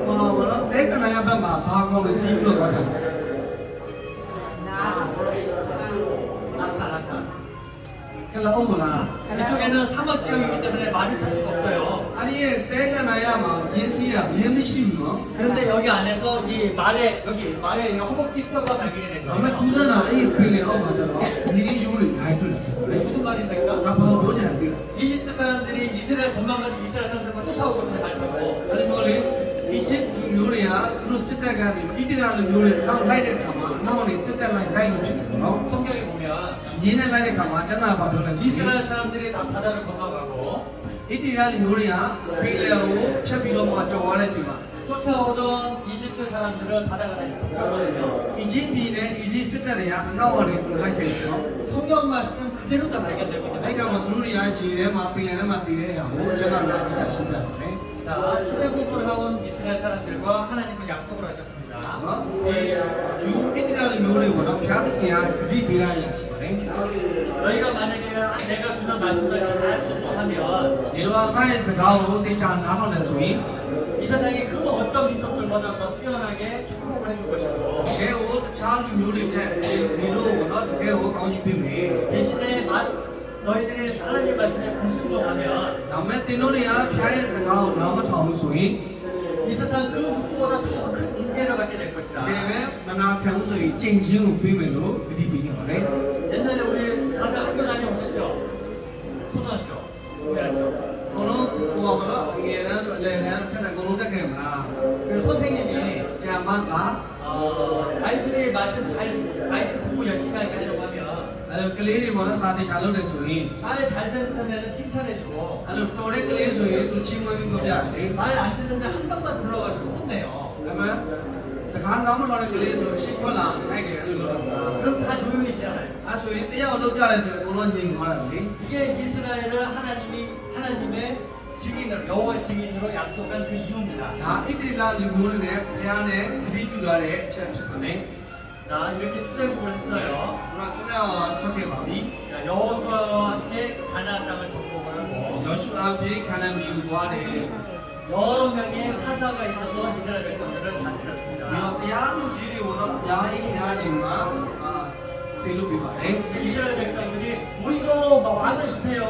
ဟောဘောနော်တဲကနာရဘက်မှာဘာကောင်းလဲစီးပြီးတော့သွားကြတယ် 낙타. ကဲလားအောင်မလား 이쪽에는 사막 지역이기 때문에 말을 탈 수가 없어요. အဲ့ဒီရဲ့တဲကနာရမှာမြင်းစီးတာမြင်းမရှိဘူးနော် 그런데 여기 안에서 이 말에 허벅지 뼈가 발견이 된 ဒါပေမဲ့ထူး 거예요. ဆန်းတာအဲ့ဒီပင်လယ်အောက်မှာကျတော့ဒီရိုးတွေနိုင်တွေ့တယ်ဖြစ်တယ် 무슨 ဒါ 말인데요? ဘာလို့ကြတယ်ပြီ 이집트 사람들이 이스라엘 도망가서 이스라엘 사람들만 쫓아오거든요, 말고. အဲ့ဒီမျိုးလေး 이집မျိုးတွေကသူတို့စစ်တပ်ကနေဣတိရလူမျိုးတွေနောက်လိုက်တဲ့အခါမှာနောက်ကနေစစ်တပ်လိုက်လို့ဖြစ်တယ်နော် 성경에 보면 ရင်းနဲ့လိုက်တဲ့အခါမှာကျွန်တော်ဘာပြောလဲ 이스라엘 사람들이 다 바다를 건너가고 ဣတိရလူမျိုးတွေကဖေးလေကိုဖြတ်ပြီးတော့မှကြော်သွားတဲ့အချိန်မှာ 쫓아오던 이집트 사람들을 바다가 다시 덮쳤거든요. အီဂျစ်ပြည်နဲ့အီဂျစ်စစ်တပ်တွေကနောက်ကနေသူလိုက်ခဲ့တယ်နော် 성경 말씀 그대로 다 발견되고 အဲ့ 있는 ကမှသူတို့တွေကရှည်ထဲမှာပင်လယ်ထဲမှာတည်တဲ့အရာကိုကျွန်တော်လည်းအချက်ရှင်းပြတယ် 자, 출애굽을 하온 이스라엘 사람들과 하나님은 약속을 하셨습니다. နော်ဒီဂျူးဣတိရလူမျိုးတွေကိုတော့ဘုရားသခင်ကဂတိပေးရရချင်ပါတယ် 너희가 만약에 내가 주는 말씀을 잘 순종하면 ဒီလိုအပိုင်းစကားကိုသိချာနားထောင်တယ်ဆိုရင် 이 세상의 그 어떤 민족들보다 더 뛰어나게 축복을 해줄 것이고 တကယ်ကိုတခြားလူမျိုးတွေချက်ဒီလိုကတော့တကယ်ကိုကောင်းကြီးပေးမယ် 대신에 너희들이 하나님 말씀에 불순종하면 ဒါမဲ့တင်တို့တွေကဘုရားရဲ့စကားကိုနားမထောင်လို့ဆိုရင် 이 세상 그 누구보다 더 큰 징계를 받게 될 ဒီ 것이다. မဲ့မနာခံလို့ဆိုရင်ကျင့်ချင်းကိုပေးမယ်လို့ဂတိပေးခဲ့ပါတယ် 옛날에 우리 다들 학교 다녀오셨죠? 초등학교, 고등학교. ဘုလုံးဟိုကတော့ငယ်တန်းလေတန်းဆက်တဲ့ဘုလုံးတက်ခဲ့မလား 그 선생님이 ဆရာမက 아이들이 말씀 아이들 공부 열심히 하게 하려고 하면 အဲ့လိုကလေးတွေပေါ်တော့စာတင်ချလုပ်တယ်ဆိုရင် 말 잘 듣는 애는 칭찬해주고 အဲ့လိုတော်တဲ့ကလေးဆိုရင်သူချီးမွမ်းပြီးပြပြတယ် 말 안 듣는데 한 방만 들어가지고 혼내요. ဒါမဲ့စကားနားမတော်တဲ့ကလေးဆိုရှင်းခွက်လာနိုင်တယ်အဲ့လိုလုပ်တာ 그럼 다 조용히 시작해요. အဲ့ဆိုရင်တရားလုပ်ပြတယ်ဆိုရင်အကုန်လုံးငြိမ်သွားတယ်လေ 이게 이스라엘을 하나님의 증인으로 여호와의 증인으로 약속한 그 이유입니다. ဒါဣတိလလူမျိုးတွေနဲ့ဘုရားနဲ့ဂတိပြုထားတဲ့အချက်ဖြစ်ပါတယ် 자 이렇게 출애굽을 했어요. ဘုရားကျွန်တော်ထွက်ခဲ့ပါပြီ 자 여호수아와 함께 가나안 땅을 정복을 하고 ယောရှုအပြေခန္ဓာမြူသွားတယ်ပြီး 여러 명의 사사가 있어서 이스라엘 백성들을 တော့ 다스렸습니다. တရားလူကြီးတွေကိုတော့အများကြီးဘုရားရှင်ကဆေးလုပ်ပြပါတယ် 이스라엘 백성들이 우리도 막 왕을 주세요.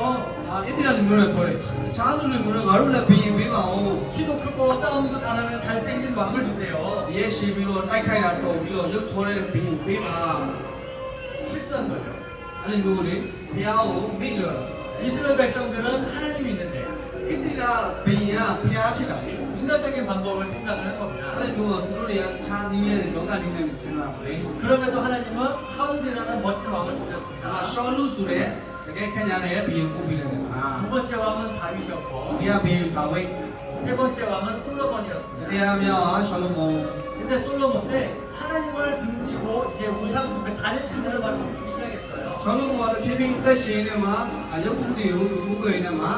ဣတိလလူမျိုးတွေပြောတယ်တခြားလူတွေမျိုးတွေငါတို့လည်းဘီရင်ပေးပါဦး 키도 크고 싸움도 잘하는 잘생긴 왕을 주세요. ရဲရှိပြီးတော့တိုက်ခိုက်တာတော့ပြီးတော့ရုပ်ချောတဲ့ဘီရင်ပေးပါ 실수한 거죠. အဲ့လိုမျိုးလေဘုရားကိုမိလို့ 이스라엘 백성들은 하나님이 있는데 ဣတိလဘီရင်ကဘုရားဖြစ်တာလေ 인간적인 방법을 생각을 한 အဲ့ 겁니다. လိုမျိုးသူတို့တွေကတခြားနည်းနဲ့လောကနည်းနဲ့စဉ်းစားပါလေ 그럼에도 하나님은 사울이라는 멋진 왕을 ဒါ 주셨습니다. ရှောလူဆိုတဲ့တကယ်ခံရတဲ့ဘီရင်ပို့ပြီးတယ်ကွာ 두 번째 왕은 ဒီ 다윗이었고 ကဘီရင်ပါဝိတ် 세 번째 왕은 솔로몬이었습니다. တရားမြောက်ရှောလူမုန် 근데 솔로몬은 하나님을 등지고 이제 우상 숭배 다른 신들을 막 섬기기 시작했어요. ရှောလူမုန်ကဖြည်းဖြည်းသက်ရှင်နေမှာရုပ်ထုတွေကိုသူ့ကိုယ်နဲ့မှာ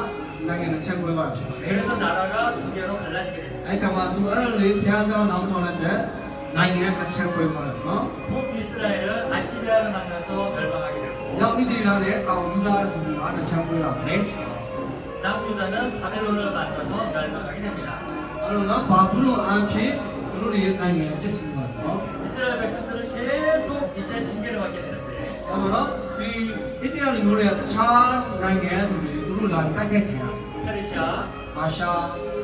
နိုင်ငံနဲ့ချက်ပွဲပါဖြစ်ပါတယ် 그래서 나라가 두 개로 갈라지게 됩니다. အဲ့ကမှာသူအဲ့လိုလေးဘုရားကြောင့်နောက်ထောင်တဲ့နိုင်ငံနဲ့ချက်ပွဲပါနော် 북이스라엘은 아시리아를 만나서 멸망하게 되고 ရောက်ပြီးတည်လာတဲ့အောင်ယူလာဆိုတာတစ်ချက်ပွဲပါပဲ 남유다는 바벨론을 만나서 멸망하게 됩니다. အဲ့လိုနော်ဘာဘူးလို့အဖြစ်သူတို့ရဲ့နိုင်ငံပြည့်စုံပါနော် 이스라엘 백성들은 계속 이제 징계를 받게 되는데 အဲ့တော့ဒီဣတိယလူမျိုးတွေကတခြားနိုင်ငံတွေသူတို့လာတိုက်ခိုက်ကြတာ 페르시아, မာရှာ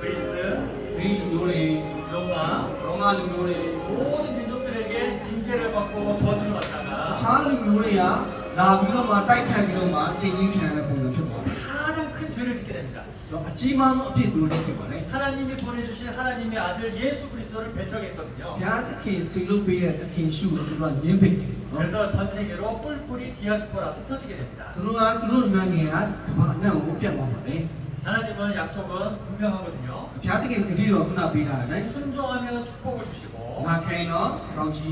그리스, ဒီလူမျိုးတွေ 로마 ရောမလူမျိုးတွေ 모든 민족들에게 징계를 받고 저주를 တ 받다가 ခြားလူမျိုးတွေကလာပြီးတော့မှတိုက်ခိုက်ပြီးတော့မှချိန်ကြီးခံရတဲ့ပုံစံဖြစ်သွားတယ် 가장 큰 죄를 짓게 됩니다. တော့အကြီးမားဆုံးအဖြစ်သူတို့ဖြစ်ပါတယ် 하나님이 보내주신 하나님의 아들 예수 그리스도를 ဘု 배척했거든요. ရားသခင်ဆီလို့ပေးတဲ့သခင်ရှုကိုသူတို့ကညှင်းပစ်တယ်နော် 그래서 전 세계로 뿔뿔이 디아스포라 흩어지게 됩니다. သူတို့ကသူတို့နိုင်ငံကဘာနဲ့ကိုပြတ်သွားပါတယ် 하나님은 약속은 분명하거든요. ဘုရားသခင်ကတိတော်ခုနပေးတာလေ 순종하면 축복을 주시고 ငါခိုင်တော့ကောင်းချီ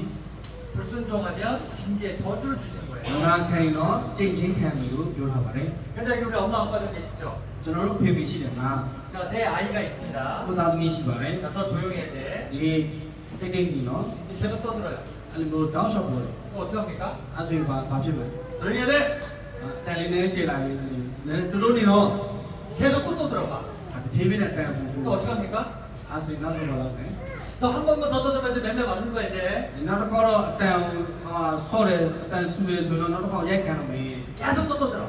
불순종하면 징계 저주를 주시는 거예요. ငါခိုင်တော့ကြင်ချင်းခံမယ်လို့ပြောထားပါတယ် 근데 여기 우리 엄마 아빠들 계시죠? ကျွန်တော်တို့ဖေဖေရှိတယ်ငါ 자, 내 아이가 있습니다. ကိုသားသမီးရှိပါတယ် 자, 더 조용히 해야 돼. ဒီတိတ်တိတ်ကြီးနော် 계속 떠들어요. အဲ့လိုတောင်းလျှောက်ပေါ်တယ် 그럼 어떻게 합니까? အဲ့ဆိုရင်ဘာဖြစ်မလဲ 조용히 해야 돼. တိုင်လေးနဲ့ခြေလိုက်လေးသူတို့နေတော့ 계속 또 떠들어봐. ဖေဖေနဲ့တိုင်ပူပူ 또 어떻게 합니까? အဲ့ဆိုရင်နောက်ဆုံးတော့လောက်မယ် 너 한 번만 더 쳐주면 이제 맴매 맞는 거야 이제. နောက်တစ်ခါတော့အတန်ဆော့တယ်အတန်ဆူတယ်ဆိုတော့နောက်တစ်ခါရိုက်ခံရမယ် 계속 또 떠들어.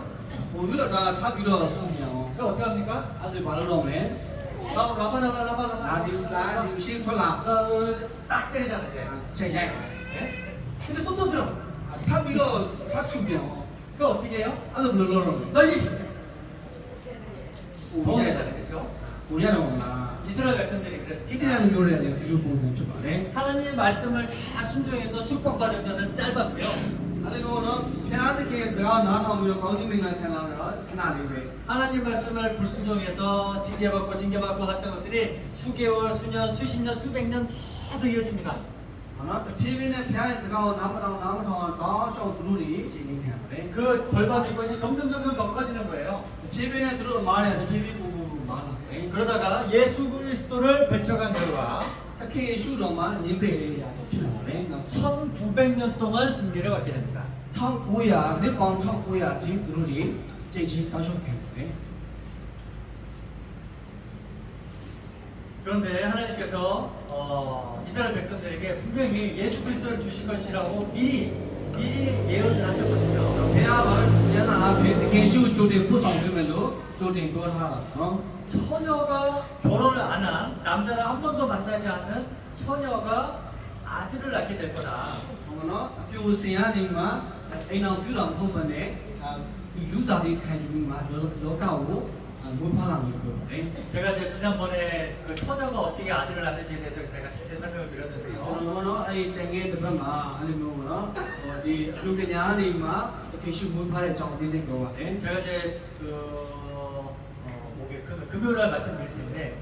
ဟိုပြီးတော့ဒါထပ်ပြီးတော့ဆူပြန်အောင် 그럼 어떻게 합니까? အဲ့ဆိုဘာလုပ်တော့မလဲ 라바. ဒါဒီရှင်းထွက်လာ 딱 때리잖아 이제. ချက်ရိုက် 예? 근데 또 떠들어. ထပ်ပြီးတော့ထပ်ဆူပြန်အောင် 그럼 어떻게 해요? အဲ့လိုဘယ်လိုလုပ်တော့လဲ 너 이. ဟို 더 ရိုက် 내잖아요, 그렇죠? ဟိုရတော့မလား 이스라엘 백성들이 ဣသရေ 그랬습니다. လမျိုးတွေကလည်းဒီလိုပုံစံဖြစ်ပါတယ် 하나님의 말씀을 잘 순종해서 축복받은 자는 짧았고요. အဲ့လိုတော့ဖျားသခင်စကားနားထောင်ပြီးတော့ကောင်းကြီးမင်္ဂလာခံလာတော့ခဏလေးပဲ 하나님 말씀을 불순종해서 징계받고 했던 것들이 수개월, 수년, 수십 년, 수백 년 계속 이어집니다. နော်တဖြည်းဖြည်းနဲ့ဖျားရဲ့စကားကိုနားမထောင်တောင်းလျှောက်သူတို့တွေချိန်နေခံပါတယ် 그 벌받는 것이 점점 더 커지는 거예요. တဖြည်းဖြည်းနဲ့သူတို့မားတယ်တဖြည်းဖြည်းပိုမားလာတယ် 그러다가 예수 그리스도를 배척한 결과 တခင်ယေရှုတော်မှာညင်ပေရရဖြစ်လာတယ်နော် 1900년 동안 징계를 받게 됩니다. 1900နှစ်ပေါင်း1900ချင်းသူတို့တွေချိန်ချင်းတောင်းလျှောက်ခံတယ် 그런데 하나님께서 이스라엘 백성들에게 분명히 예수 그리스도를 주실 것이라고 미리 예언을 하셨거든요. ဘုရားကကျမ်းစာအဖြစ်တခင်ယေရှုကြိုတင်ပို့ဆောင်ပေးမယ်လို့ကြိုတင်ပြောထားတာနော် 처녀가 결혼을 안 한 남자를 한 번도 만나지 않는 처녀가 아들을 낳게 될 거다. ဟုတ်နော်အပြိုစင်ရနေမှာအိမ်အောင်ပြုတော်မဟုတ်ပါနဲ့ဒီလူသားတွေခံယူမှာလောကကိုမွေးဖွားလာမယ်ပြောတယ် 제가 이제 지난번에 그 처녀가 어떻게 아들을 낳는지에 대해서 제가 자세히 설명을 ကျွန် 드렸는데요. တော်တော့အဲ့ဒီတန်ငယ်တစ်ပတ်မှာအဲ့လိုမျိုးနော်ဒီလူကညာနေမှာတခင်ယေရှုမွေးဖွားတဲ့အကြောင်းအသေးစိတ်ပြောပါတယ် 제가 이제 금요일 날 말씀드릴 텐데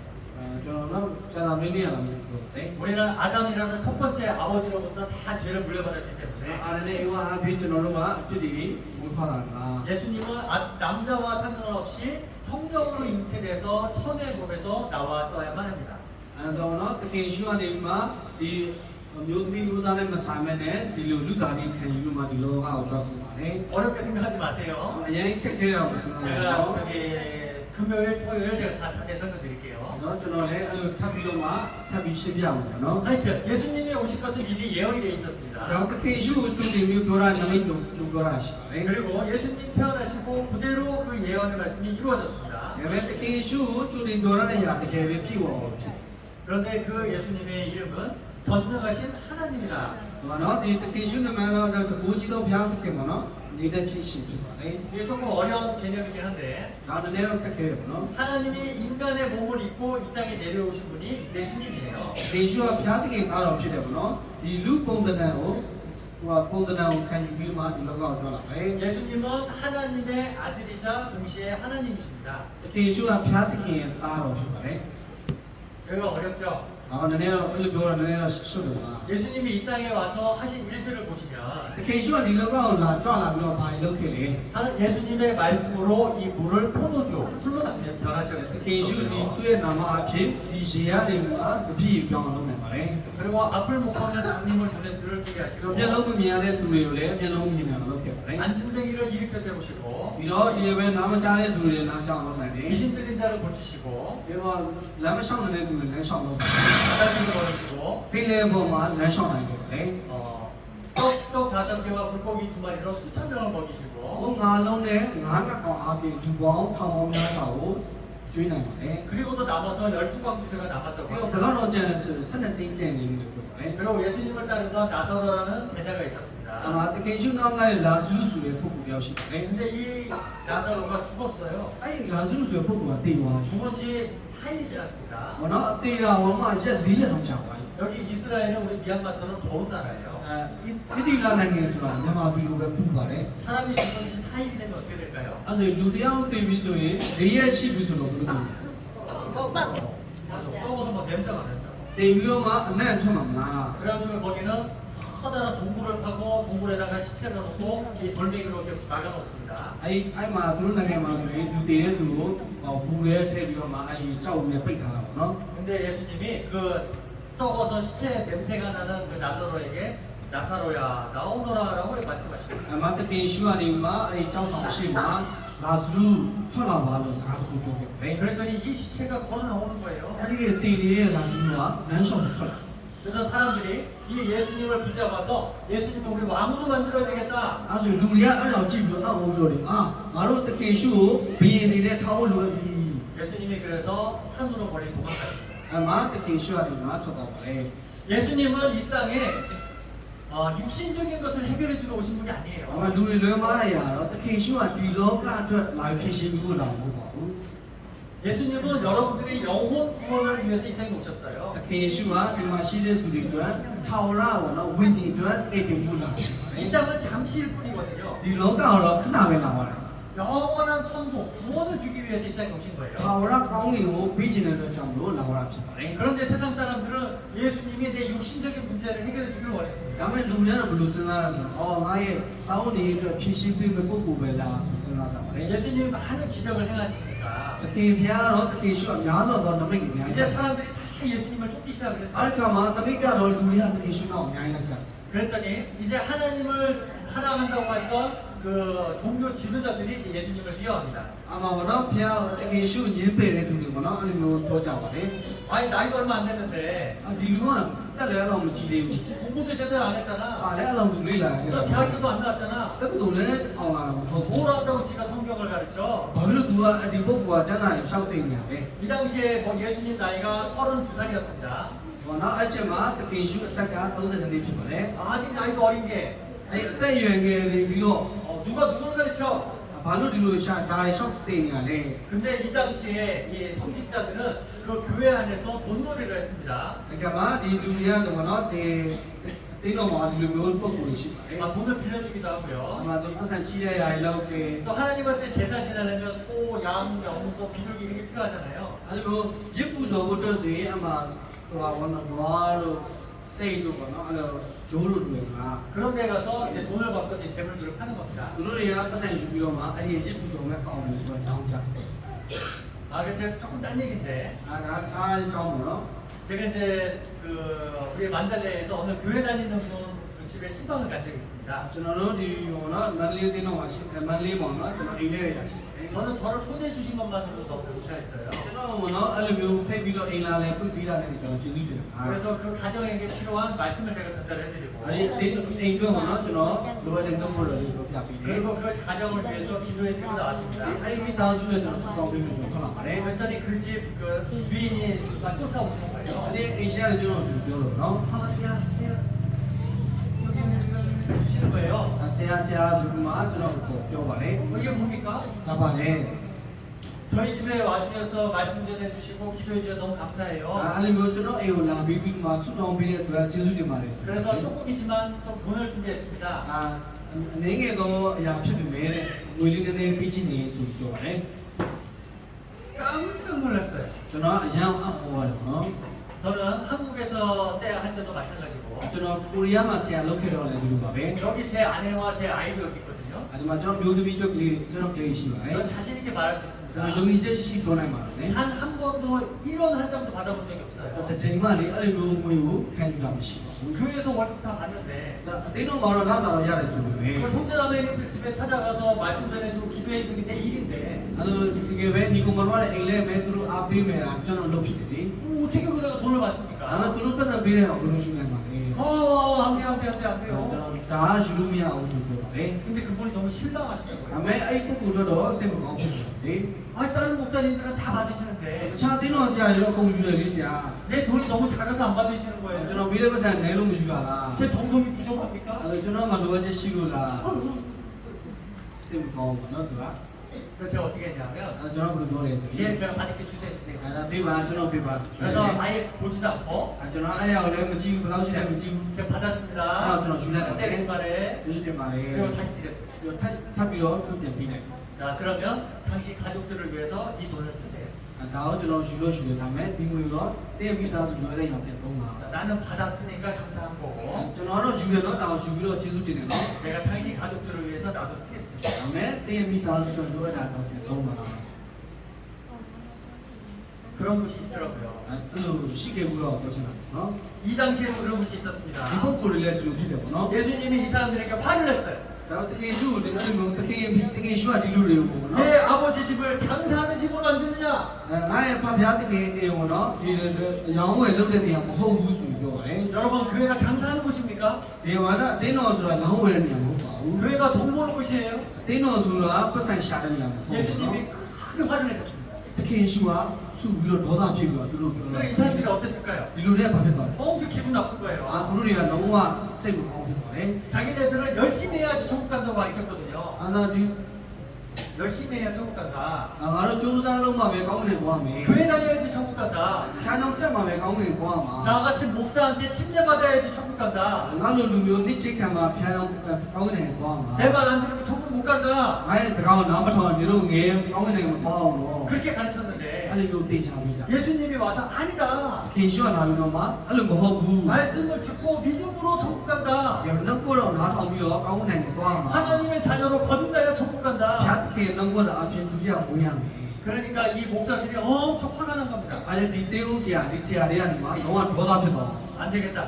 ကျွန်တော်တော့ဆရာမင်းလေးရမှာပြောတယ် 우리는 아담이라는 첫 번째 아버지로부터 다 죄를 물려받았기 때문에 အားလည်းအိမ်ဝါအဖြစ်ကျွန်တော်တို့ကအဖြစ်ဒီမွေးဖွားလာတာ 예수님은 남자와 상관없이 성령으로 잉태돼서 천의 몸에서 나왔어야만 합니다. အဲ့တော့နော်တခင်ယေရှုကနေမှာဒီမျိုးသမီးလူသားနဲ့မဆိုင်မဲ့နဲ့ဒီလိုလူသားတွေခံယူလို့မှဒီလောကကိုကြောက်နေပါတယ် 어렵게 생각하지 마세요. အရင်ခက်ခဲတော့မစမ်းဘူး 제가 저기 금요일, 토요일 제가 다 자세히 설명드릴게요. နော်ကျွန်တော်လည်းအဲ့လိုထပ်ပြီးတော့မှထပ်ပြီးရှင်းပြအောင်နော် 하여튼 예수님이 오실 것은 미리 예언이 되어 ဒါ 있었습니다. တခင်ယေရှုကိုကြိုတင်ပြီးပြောတာနမိတ်ကိုပြောတာရှိပါတယ် 그리고 예수님 태어나시고 그대로 그 예언의 말씀이 이루어졌습니다. ဒါပေမဲ့တခင်ယေရှုကိုကြိုတင်ပြောရတဲ့အရာတကယ်ပဲပြည့်ဝအောင်ဖြစ် 그런데 그 예수님의 이름은 전능하신 하나님이다. တယ်နော်ဒီတခင်ယေရှုနာမည်တော့ဘိုးကြီးတော်ဘုရားသခင်ပါနော်နေတဲ့ချင်းရှိဖြစ်ပါတယ် 이게 조금 어려운 개념이긴 한데 ဒါတည်းတော့ခက်ခဲတယ်ပေါ့နော် 하나님이 인간의 몸을 입고 이 땅에 내려오신 분이 예수님이에요. ယေရှုကဘုရားသခင်သားတော်ဖြစ်တယ်ပေါ့နော်ဒီလူပုံသဏ္ဍာန်ကိုပုံသဏ္ဍာန်ကိုခံယူပြီးမှဒီလောကကိုကြောက်လာတယ် 예수님은 하나님의 아들이자 동시에 하나님이십니다. တခင်ယေရှုကဘုရားသခင်ရဲ့သားတော်ဖြစ်ပါတယ် 여기가 어렵죠? အော်နည်းနည်းတော့အဲ့လိုပြောတာနည်းနည်းတော့ရှုပ်တယ်ပါ 예수님이 이 땅에 와서 하신 일들을 보시면 တခင်ယေရှုကဒီလောကကိုလာကြွလာပြီးတော့ဘာလုပ်ခဲ့လဲ 예수님의 말씀으로 이 물을 포도주, 술로တ 변하셨거든요. ခင်ယေရှုဒီသူ့ရဲ့နာမအဖြစ်ဒီရေရနေမှာသတိပြောင်းလုပ်နေပါတယ် 그리고 앞을 못 보는 장님을 눈에 들을 뜨게 하시고 မျက်လုံးမမြင်ရတဲ့သူတွေကိုလည်းမျက်လုံးမြင်အောင်လုပ်ခဲ့ပါတယ် 안진뱅이를 일으켜 세우시고 ပြီးတော့ဒီပဲနားမကြားတဲ့သူတွေနားကြောင်လုပ်နိုင်တယ် 귀신 들린 자를 고치시고 ပြီးတော့လမ်းမလျှောက်နိုင်တဲ့သူတွေလမ်းလျှောက်လုပ်တယ် 바다비를 걸으시고 ဖိလေပေါ်မှာလမ်းလျှောက်နိုင်တယ် 떡 5개와 물고기 2마리로 수천 명을 먹이시고 ဟိုငါလုံးနဲ့ငါးနှစ်ကောင်အပြင်လူပေါင်းထောင်ပေါင်းများစွာကိုကျွေးနိုင်ပါတယ် 그리고 또 남아서 12광주대가 남았다고 ပြီးတော့ဘ 합니다. လောက်တော့ကျန်လဲဆို12သိန်းကျန်နေလို့ပြောပါတယ် 그리고 예수님을 따르던 나사로라는 제자가 있었습니다. အမှတကယ်ရှုနောက်ကလာဇုဆိုတဲ့ပုဂ္ဂိုလ်ရောက်ရှိတယ် 근데 이 나사로가 죽었어요. အဲ့ဒီလာဇုဆိုတဲ့ပုဂ္ဂိုလ်ကတည်သွား 죽은 지 4일이 지났습니다. ဘောနော်အသေးတာဘောမှာရက်4ရက်လောက်ကြာသွားပြီ 여기 이스라엘은 우리 미얀마처럼 더운 나라예요. ဒီတိလာနိုင်ငံဆိုတာမြန်မာပြည်လိုပဲပူပါတယ် 사람이 죽은 지 4일이 되면 어떻게 될까요? အဲ့ဒါလူတယောက်တည်ပြီဆိုရင်4ရက်ရှိပြီဆိုတော့ဘယ်လိုလဲ 썩어서 뭐 냄새가 나죠. တည်ပြီးတော့မှအနံ့ထွက်မှာမလား 그래가지고 거기는 커다란 동굴을 파고 동굴에다가 시체를 넣고 이 돌멩이로 이렇게 막아놓습니다. အဲ့မှာသူတို့နိုင်ငံမှာဆိုရင်လူတည်တဲ့သူကိုပူရဲထည့်ပြီးတော့မှအဲ့ဒီကြောက်နဲ့ပိတ်ထားတာပေါ့နော် 근데 예수님이 그 썩어서 시체 냄새가 나는 그 나사로에게 나사로야 나오너라라고 말씀하십니다. အမှတကယ်ရှုရနေမှာအဲ့ဒီကြောက်ဆောင်ရှိမှာလာဇုထွက်လာပါလို့စကားကိုပြောခဲ့တယ် 그랬더니 이 시체가 걸어 나오는 거예요. အဲ့ဒီတည်နေတဲ့လာဇုကနန်းဆောင်ထွက် 그래서 사람들이 이 예수님을 붙잡아서 예수님을 우리 왕으로 만들어야 되겠다. အဲ့ဆိုလူတွေကအဲ့တော့ကြည့်ပြီးတော့အော်ပြောတယ်ငါတို့တကယ်ရှုကိုဘီရင်နေတဲ့ထားဖို့လိုပြီ 예수님이 그래서 산으로 멀리 도망갔습니다. အမှတကယ်ရှုရနေမှာထွက်တော့ပါလေ 예수님은 이 땅에 육신적인 것을 해결해 주러 오신 분이 အ 아니에요. မှလူတွေလွဲမားရရတော့တကယ်ရှုကဒီလောကအတွက်လာဖြစ်ရှင်ပြီးတော့မဟုတ်ပါဘူး 하나님은 အ 예수님은 여러분들의 영혼 구원을 위해서 이 땅에 오셨어요. တခင်ယေရှုကဒီမှာရှိတဲ့သူတွေအတွက်ထာဝရဘောနော်ဝိညာဉ်အတွက်အိပ်ပင်မှုလာတယ် 이 땅은 잠시일 뿐이거든요. ဒီလောကကတော့ခဏပဲလာပါတယ် 영원한 천국, 구원을 주기 위해서 이 땅에 오신 ထာ 거예요. ဝရကောင်းကင်ကိုပြီးချင်တဲ့အတွက်ကြောင့်လို့လာတာဖြစ်ပါတယ် 그런데 세상 사람들은 예수님이 내 육신적인 문제를 해결해 주길 원했습니다. ဒါပေမဲ့လူများတော့ဘယ်လိုစဉ်းစားလဲဆိုတော့ငါရဲ့စောင်းနေအတွက်ဖြည့်ရှင်းပေးမယ့်ပုဂ္ဂိုလ်ပဲလားဆိုစဉ်းစားကြပါတယ် 예수님이 많은 기적을 행하시니까 တခင်ဘုရားကတော့တခင်ယေရှုအများတော်သောနမိတ်ကိုအများ 이제 ကြီး 사람들이 다 예수님을 쫓기 시작을 အဲ့ 했어요. ဒီကမှာနမိတ်ပြတော်လူတွေကတခင်ယေရှုကိုအများကြီးလိုက်ကြတယ် 그랬더니 이제 하나님을 사랑한다고 했던 그 종교 지도자들이 이제 예수님을 미워합니다. အမှန်ပါတော့ဘုရားတခင်ယေရှုကိုညှင်းပယ်တဲ့သူတွေပေါ့နော်အဲ့လိုမျိုးပြောကြပါတယ် 아니 나이도 얼마 안 됐는데 ဒီလူကတက်လည်းတော့မကြည့်သေးဘူး 공부도 제대로 안 했잖아. စာလည်းအလုံးလူလေးလာတယ် 너 대학교도 안 나왔잖아. တက္ကသိုလ်လည်းအောင်လာတော့မဟုတ်ဘူး 뭘 한다고 지가 성경을 가르쳐? ဘာလို့သူကဒီပုဂ္ဂိုလ်ကကျမ်းစာကိုရှောက်သိနေရလဲ 이 당시에 뭐 예수님 나이가 32살이었습니다. ဘောနော်အဲ့ချက်မှာတခင်ယေရှုအသက်က32နှစ်ဖြစ်ပါတယ် 아직 나이도 어린 게 အဲ့အသက်အရွယ်ငယ်နေပြီးတော့ 누가 누구를 가르쳐? ဘာလို့ဒီလိုရှာဒါတွေရှောက်သိနေရလဲ 근데 이 당시에 이 성직자들은 그 교회 안에서 돈놀이를 했습니다. အဲ့ကမှာဒီလူတွေကဆိုတော့တင်းတော်မှာဒီလိုမျိုးပုဂ္ဂိုလ်တွေရှိပါတယ် 아, 돈을 빌려주기도 하고요. အမှတော့ပတ်စံချီရရလောက်တယ် 또 하나님한테 제사 지내려면 소, 양, 염소, 비둘기 이렇게 필요하잖아요. အဲ့လိုရစ်ပူဇော်ဖို့အတွက်ဆိုရင်အမှဟိုဘောနော်နွားတို့စိတ်တို့ပေါ့နော်အဲ့လိုဂျိုးတို့တွေက 그런 데 가서 이제 돈을 받고 이제 재물들을 파는 겁니다. သူတို့တွေကပတ်စံယူပြီးတော့မှအဲ့ဒီရစ်ပူဇော်မဲ့ကောင်းတယ်ဆိုတော့တောင်းကြတယ် 아, 그 제가 조금 딴 얘기인데 အဲ့ဒါစားကြောင်းပေါ့နော် 제가 이제 그 우리 만달레에서 어느 교회 다니는 분 그 집에 신방을 간 적이 있습니다. ကျွန်တော်တို့ဒီဟိုနော်မန္တလေးတင်းတော်မှာရှိမန္တလေးပေါ့နော်ကျွန်တော်အိမ်ထဲရရှိတယ် 저는 저를 초대해 주신 것만으로도 너무 감사했어요. ကျွန်တော်ကနော်အဲ့လိုမျိုးဖိတ်ပြီးတော့အိမ်လာလဲဖွင့်ပြီးတာနဲ့ကျွန်တော်ကျေးဇူးတင်ပါတယ် 그래서 그 가정에게 필요한 말씀을 제가 전달해드리고 အဲ့ဒီအိမ်အတွက်ပေါ့နော်ကျွန်တော်လိုအပ်တဲ့နှုတ်ဖို့လို့ပြောပြပေးတယ် 그리고 그 가정을 위해서 기도해드리고 나왔습니다. အဲ့ဒီမိသားစုနဲ့ကျွန်တော်စောင့်ပြီးလို့ခေါ်လာပါတယ် 그랬더니 그 집 그 주인이 막 쫓아오시는 အဲ့ 거예요. ဒီအိမ်ရှာလည်းကျွန်တော်ပြောလို့နော် 주시는 거예요. ဆရာဆရာဆိုပြီးမှကျွန်တော်ပြောပါတယ် 이게 뭡니까? ဒါပါလေ 저희 집에 와주셔서 말씀 전해주시고 기도해 주셔서 너무 감사해요. အဲ့လိုမျိုးကျွန်တော်အိမ်ကိုလာပြီးပြီးမှဆုတောင်းပေးတဲ့အတွက်ကျေးဇူးတင်ပါတယ် 그래서 조금이지만 좀 돈을 준비했습니다. အနေငယ်တော့အရာဖြစ်ပေမဲ့ငွေလေးနည်းနည်းပြီးချင်းနေဆိုပြောပါတယ် 깜짝 놀랐어요. ကျွန်တော်အရန်အပ်ပေါ်တယ်နော် 저는 한국에서 때야 할 때도 마찬가지고 ကျွန်တော်ကိုရီးယားမှာဆရာလုပ်ခဲ့တော့လည်းဒီလိုပါပဲ 여기 제 아내와 제 아이도 여기 있거든요. အဲဒီမှာကျွန်တော်မျိုးသမီးချုပ်ကလေးကျွန်တော်ကလေးရှိပါတယ် 전 자신 있게 말할 수 ကျွန်တော် 있습니다. ယုံကြည်ချက်ရှိရှိပြောနိုင်ပါတယ် 단 한 번도 1원 한 장도 받아본 적이 တစ် 없어요. ချိန်မှလေအဲ့လိုမျိုးငွေကိုခံယူတာမရှိပါဘူး 교회에서 월급 다 받는데 ဒါအတင်းတော့မတော့လာတာတော့ရတယ်ဆိုပေမဲ့ 그걸 형제자매님들 집에 찾아가서 말씀 전해주고 기도해주는 게 내 일인데 အဲ့လိုဒီကပဲညီကောင်မတို့လည်းအိမ်လဲမဲသူတို့အားပေးမယ်ကျွန်တော်လုပ်ဖြစ်တယ်လေ 어떻게 그래가 돈을 ဒါပေမဲ့ 받습니까? သူတို့ပတ်စံပေးတဲ့အောင်ဘယ်လိုရှိနိုင်ပါလဲ 안 돼요, 안 돼요, 안 돼요, 안 ကျွန် 돼요. တော်ဒါယူလို့မရအောင်ဆိုပြောပါတယ် 근데 그분이 너무 실망하시는 ဒါပေ 거예요. မဲ့အဲ့ဒီပုဂ္ဂိုလ်တော့စိတ်မကောင်းဖြစ်တယ်လေ 아, 다른 목사님들은 다 받으시는데 တခြားတင်းတော်ဆရာတွေတော့အကုန်ယူတယ်လေဆရာ 내 돈이 너무 작아서 안 받으시는 ကျွန် 거예요. တော်ပေးတဲ့ပတ်စံနဲလို့မယူရလား 제 정성이 부족합니까? အဲ့ကျွန်တော်မှလိုအပ်ချက်ရှိလို့လားစိတ်မကောင်းဘူးနော်သူက 그래서 제가 어떻게 했냐면 အဲ့ကျွန်တော်ဘယ်လိုပြောလဲဆိုရင် 얘 제가 받을게 주세요, 주세요. အဲ့ဒါပေးပါကျွန်တော်ပေးပါ 그래서 아예 보지도 않고 အဲ့ကျွန်တော်အဲ့ရောက်လည်းမကြည့်ဘူးဘယ်လောက်ရှိလဲမကြည့်ဘူး 제가 받았습니다. 아, 저는 줄래. 때린 말에 ကျေးဇူးတင်ပါတယ် 그리고 다시 드렸어요. ပြီးတော့ထပ်ပြီးတော့ပြန်ပေးလိုက် 자, 그러면 당시 가족들을 위해서 이 돈을 쓰세요. ဒါကိုကျွန်တော်ယူလို့ရှိတယ်ဒါပေမဲ့ဒီငွေတော့တင်းမိသားစုလိုတဲ့ရောက်ပြန်သုံးပါ 자, 나는 받았으니까 감사한 거고 ကျွန်တော်တော့ယူရတော့ဒါကိုယူပြီးတော့ကျေးဇူးတင်တယ်နော် 내가 당시 가족들을 위해서 나도 쓰겠습니다. ဒါပေမဲ့တင်းမိသားစုတို့လိုတဲ့ဒါတော့ပြန်သုံးပါ 그런 곳이 있더라고요. အဲ့လိုရှိခဲ့ဘူးတော့ပြောချင်တာနော် 이 당시에도 그런 곳이 ဒီ 있었습니다. ပုဂ္ဂိုလ်တွေလည်းဒီလိုဖြစ်တယ်ပေါ့နော် 예수님이 이 사람들에게 화를 냈어요. ဒါတော့တကယ်ရှိကိုဒီလိုမျိုးတကယ်ရှိကဒီလိုတွေကိုပေါ့နော် 내 아버지 집을 장사하는 집으로 만드느냐? ငါရဲ့ဖဖျားတကယ်အေကိုနော်ဒီရောင်းဝယ်လုပ်တဲ့နေရာမဟုတ်ဘူးဆိုပြီးပြောပါတယ် 여러분, 교회가 장사하는 곳입니까? ဒီမှာကတင်းတော်ဆိုတာရောင်းဝယ်တဲ့နေရာမဟုတ်ပါဘူး 교회가 돈 모으는 곳이에요. တင်းတော်ဆိုတာပတ်စံရှာတဲ့နေရာမဟုတ်ဘူး 예수님이 နော် 크게 화를 내셨습니다. တကယ်ရှိကစုပြီးတော့ဒေါသဖြစ်ပြီးတော့သူတို့ပြော 그럼 이 사람들이 어땠을까요? ဒီလိုနဲ့ဘာဖြစ်သွားလဲ 엄청 기분 나쁜 အာ 거예요. သူတို့တွေကလုံးဝစိတ်မကောင်းဖြစ်သွားတယ် 자기네들은 열심히 해야지 천국 간다고 가르쳤거든요. အာသာဒီ 열심히 해야 천국 간다. ငါတို့ကြိုးစားလို့မှပဲကောင်းတယ်သွားမယ် 교회 다녀야지 천국 간다. ခါကြောင့်တက်မှပဲကောင်းတယ်သွားမှာ 나같이 목사한테 침례받아야지 천국 간다. ငါတို့လူမျိုးနှစ်ချစ်ခံမှာဖျားအောင်ကောင်းတယ်သွားမှာ 내 말 안 들으면 천국 못 간다. ငါရဲ့စကားကိုနားမထောင်နေလို့ငယ်ကောင်းတယ်မပေါ့အောင်တော့ 그렇게 အဲ့ 가르쳤는데 လိုမျိုးသိချပြီးကြ 예수님이 와서 아니다. ခင်ရှုလာပြီးတော့မှအဲ့လိုမဟုတ်ဘူး 말씀을 듣고 믿음으로 천국 간다. ဒီနောက်ကိုတော့နားထောင်ပြီးတော့ကောင်းတယ်သွားမှာ 하나님의 자녀로 거듭나야 천국 ဘုရား 간다. ခင်နောက်ကိုတော့အပြင်သူကြဝင်ရမယ် 그러니까 이 목사들이 엄청 화가 난 겁니다. အဲ့ဒီတေးဦးဆရာဒီဆရာတွေကနေမှတော့ဒေါသဖြစ်တော့ 안 되겠다.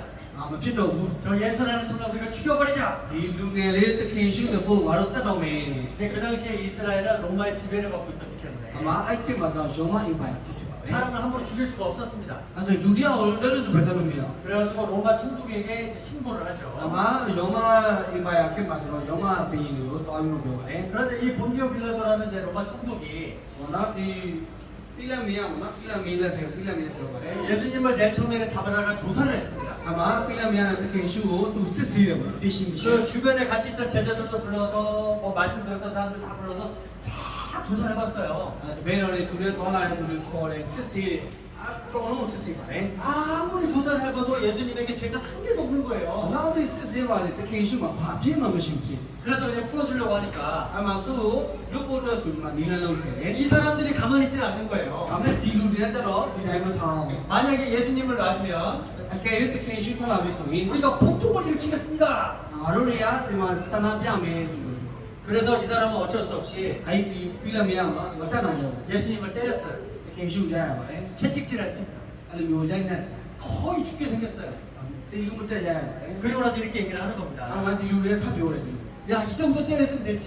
မဖြစ်တော့ဘူး 저 예수라는 청년 우리가 죽여버리자. ဒီလူငယ်လေးတခင်ရှုတဲ့ဖို့ငါတို့တတ်တော့မယ် 근데 그 당시에 이스라엘은 로마의 지배를 받고 있었기 အ 때문에 မအဲ့ခေတ်မှာတော့ရောမအိမ်ပိုင်ဖြစ်ဖြစ်ပါပဲ 사람을 함부로 죽일 수가 없었습니다. အဲ့ဒါလူတယောက်ကိုလည်းဆိုပဲတတ်လို့မရ 그래가지고 로마 총독에게 신고를 အ 하죠. မရောမအိမ်ပိုင်ခေတ်မှာဆိုတော့ရောမဘီရင်ကိုတောင်းလို့ပြောတယ် 그런데 이 본디오 빌라도라는 이제 로마 총독이 ဟောနော်ဒီပြလက်မရဘူးနော်ပြလက်မင်းလက်ပြလက်မင်းပြောပါတယ် 예수님을 낸 청년을 잡아다가 조사를 했습니다. အမပြလက်မရတဲ့တခင်ရှုကိုသူစစ်ဆေးတယ်ပေါ့သိရှိမရှိ 그 주변에 같이 있던 제자들도 불러서 뭐 말씀 들었던 사람들 다 불러서 다 조사를 해봤어요. ဘယ်တော့လဲသူလည်းသွားလာတဲ့သူတွေခေါ်တယ်စစ်ဆေးတယ်အကုန်လုံးစစ်ဆေးပါတယ် 아무리 조사를 해봐도 예수님에게 죄가 한 개도 없는 거예요. နောက်ပြီးစစ်ဆေးပါလေတခင်ရှုမှာဘာပြင်းမှမရှိဘူး 그래서 그냥 풀어주려고 하니까 အမသူ့ကိုလွတ်ဖို့အတွက်ဆိုပြီးမှနီလန်းလုံးခဲ့တယ် 이 사람들이 가만히 있지는 않는 거예요. ဒါပေမဲ့ဒီလူတွေကကြတော့ဒီတိုင်းမထားအောင် 만약에 예수님을 놔주면 အကယ်၍တခင်ရှုထွက်လာပြီဆိုရင် 우리가 폭동을 일으키겠습니다. ငါတို့တွေကဒီမှာဆန္ဒပြမယ်ဆိုလို့ 그래서 이 사람은 어쩔 수 없이 အဲ့ဒီပြလက်မရမှာမတတ်နိုင်ဘူး 예수님을 때렸어요. တခင်ရှုကြရပါတယ် 채찍질 했습니다. အဲ့လိုမျိုးရိုက်နေ 거의 죽게 생겼어요. ဒီလူမတက်ရရတယ် 그리고 나서 이렇게 얘기를 하는 အ 겁니다. မှဒီလူတွေထပ်ပြောတယ် 야, 이 정도 때렸으면 됐지.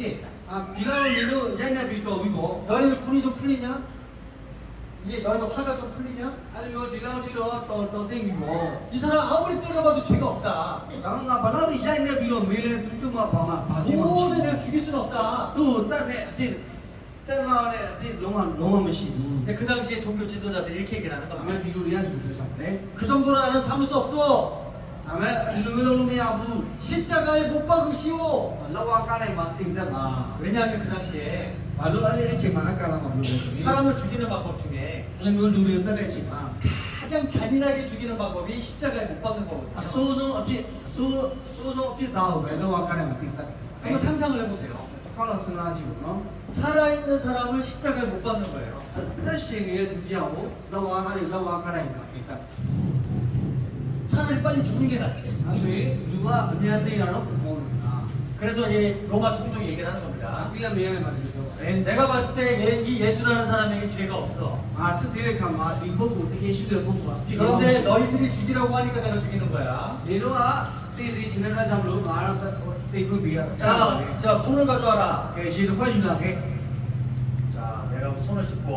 ဒီလောက်နေလို့ရိုက်နေပြီးတော့ပြီးပေါ့ 너희들 분이 좀 풀리냐? 이제 너희도 화가 좀 풀리냐? အဲ့လိုမျိုးဒီလောက်ကြည့်တော့တော်သိပြီပေါ့ 이 사람 아무리 때려봐도 죄가 없다. ဒါမှငါဘာလို့ဒီရိုက်နေပြီးတော့မေးလဲသူကဘာမှဘာဖြစ်မှမရှိ 도저히 내가 죽일 수는 없다. သူ့တတ်တဲ့အဖြစ်တက်လာတဲ့အဖြစ်လုံးဝမရှိဘူး 근데 그 당시에 종교 지도자들이 이렇게 얘기를 하는 ဒါပေ 겁니다. မဲ့ဒီလူတွေကဒီလိုပြောတယ် 그 정도는 나는 참을 수 없어. ဒါပေမဲ့ဒီလိုမျိုးလုံးမရဘူး 십자가에 못 박으시오. လောက်ဝကားလိုက်မှာတင်တတ်ပါ 왜냐하면 그 당시에 ဘာလို့အဲ့ဒီအချိန်မှာအကာလာမှာမလုပ်လဲ 사람을 죽이는 방법 중에 အဲ့လိုမျိုးလူတွေတက်တဲ့အချိန်မှာ 가장 잔인하게 죽이는 방법이 십자가에 못 박는 အ 거거든요. ဆိုးဆုံးအဖြစ်အဆိုးဆုံးအဖြစ်သားကိုပဲလောက်ဝကားလိုက်မှာတင်တတ် 한번 상상을 해보세요. ခေါင်းလောက်စဉ်းစားကြည့်ပေါ့နော် 살아있는 사람을 십자가에 못 박는 거예요. အသက်ရှင်နေတဲ့သူကြောင့်လောက်ဝကားလိုက်မှာတင်တတ် 차라리 빨리 죽는 게 낫지. အဲ့ဆိုရင်လူကအများသိတာတော့ပုံလို့လား 그래서 이 로마 총독이 얘기를 하는 겁니다. ပြီးလည်းမရမှာဒီလိုပြောတယ် 내가 봤을 때 이 예수라는 사람에게 죄가 없어. အာစစ်စေးတဲ့ခါမှာဒီပုဂ္ဂိုလ်တကယ်ရှိတဲ့ပုဂ္ဂိုလ်ကဖြစ်တော့ 그런데 너희들이 죽이라고 하니까 내가 죽이는 거야. ဒီလိုကသိစီချင်တဲ့ကြောင့်မလို့ငါတော့သိခွင့်ပြီးရတာ 자, 문을 가져와라. ကဲရှိတစ်ခွက်ယူလာခဲ့ 자, 내가 손을 씻고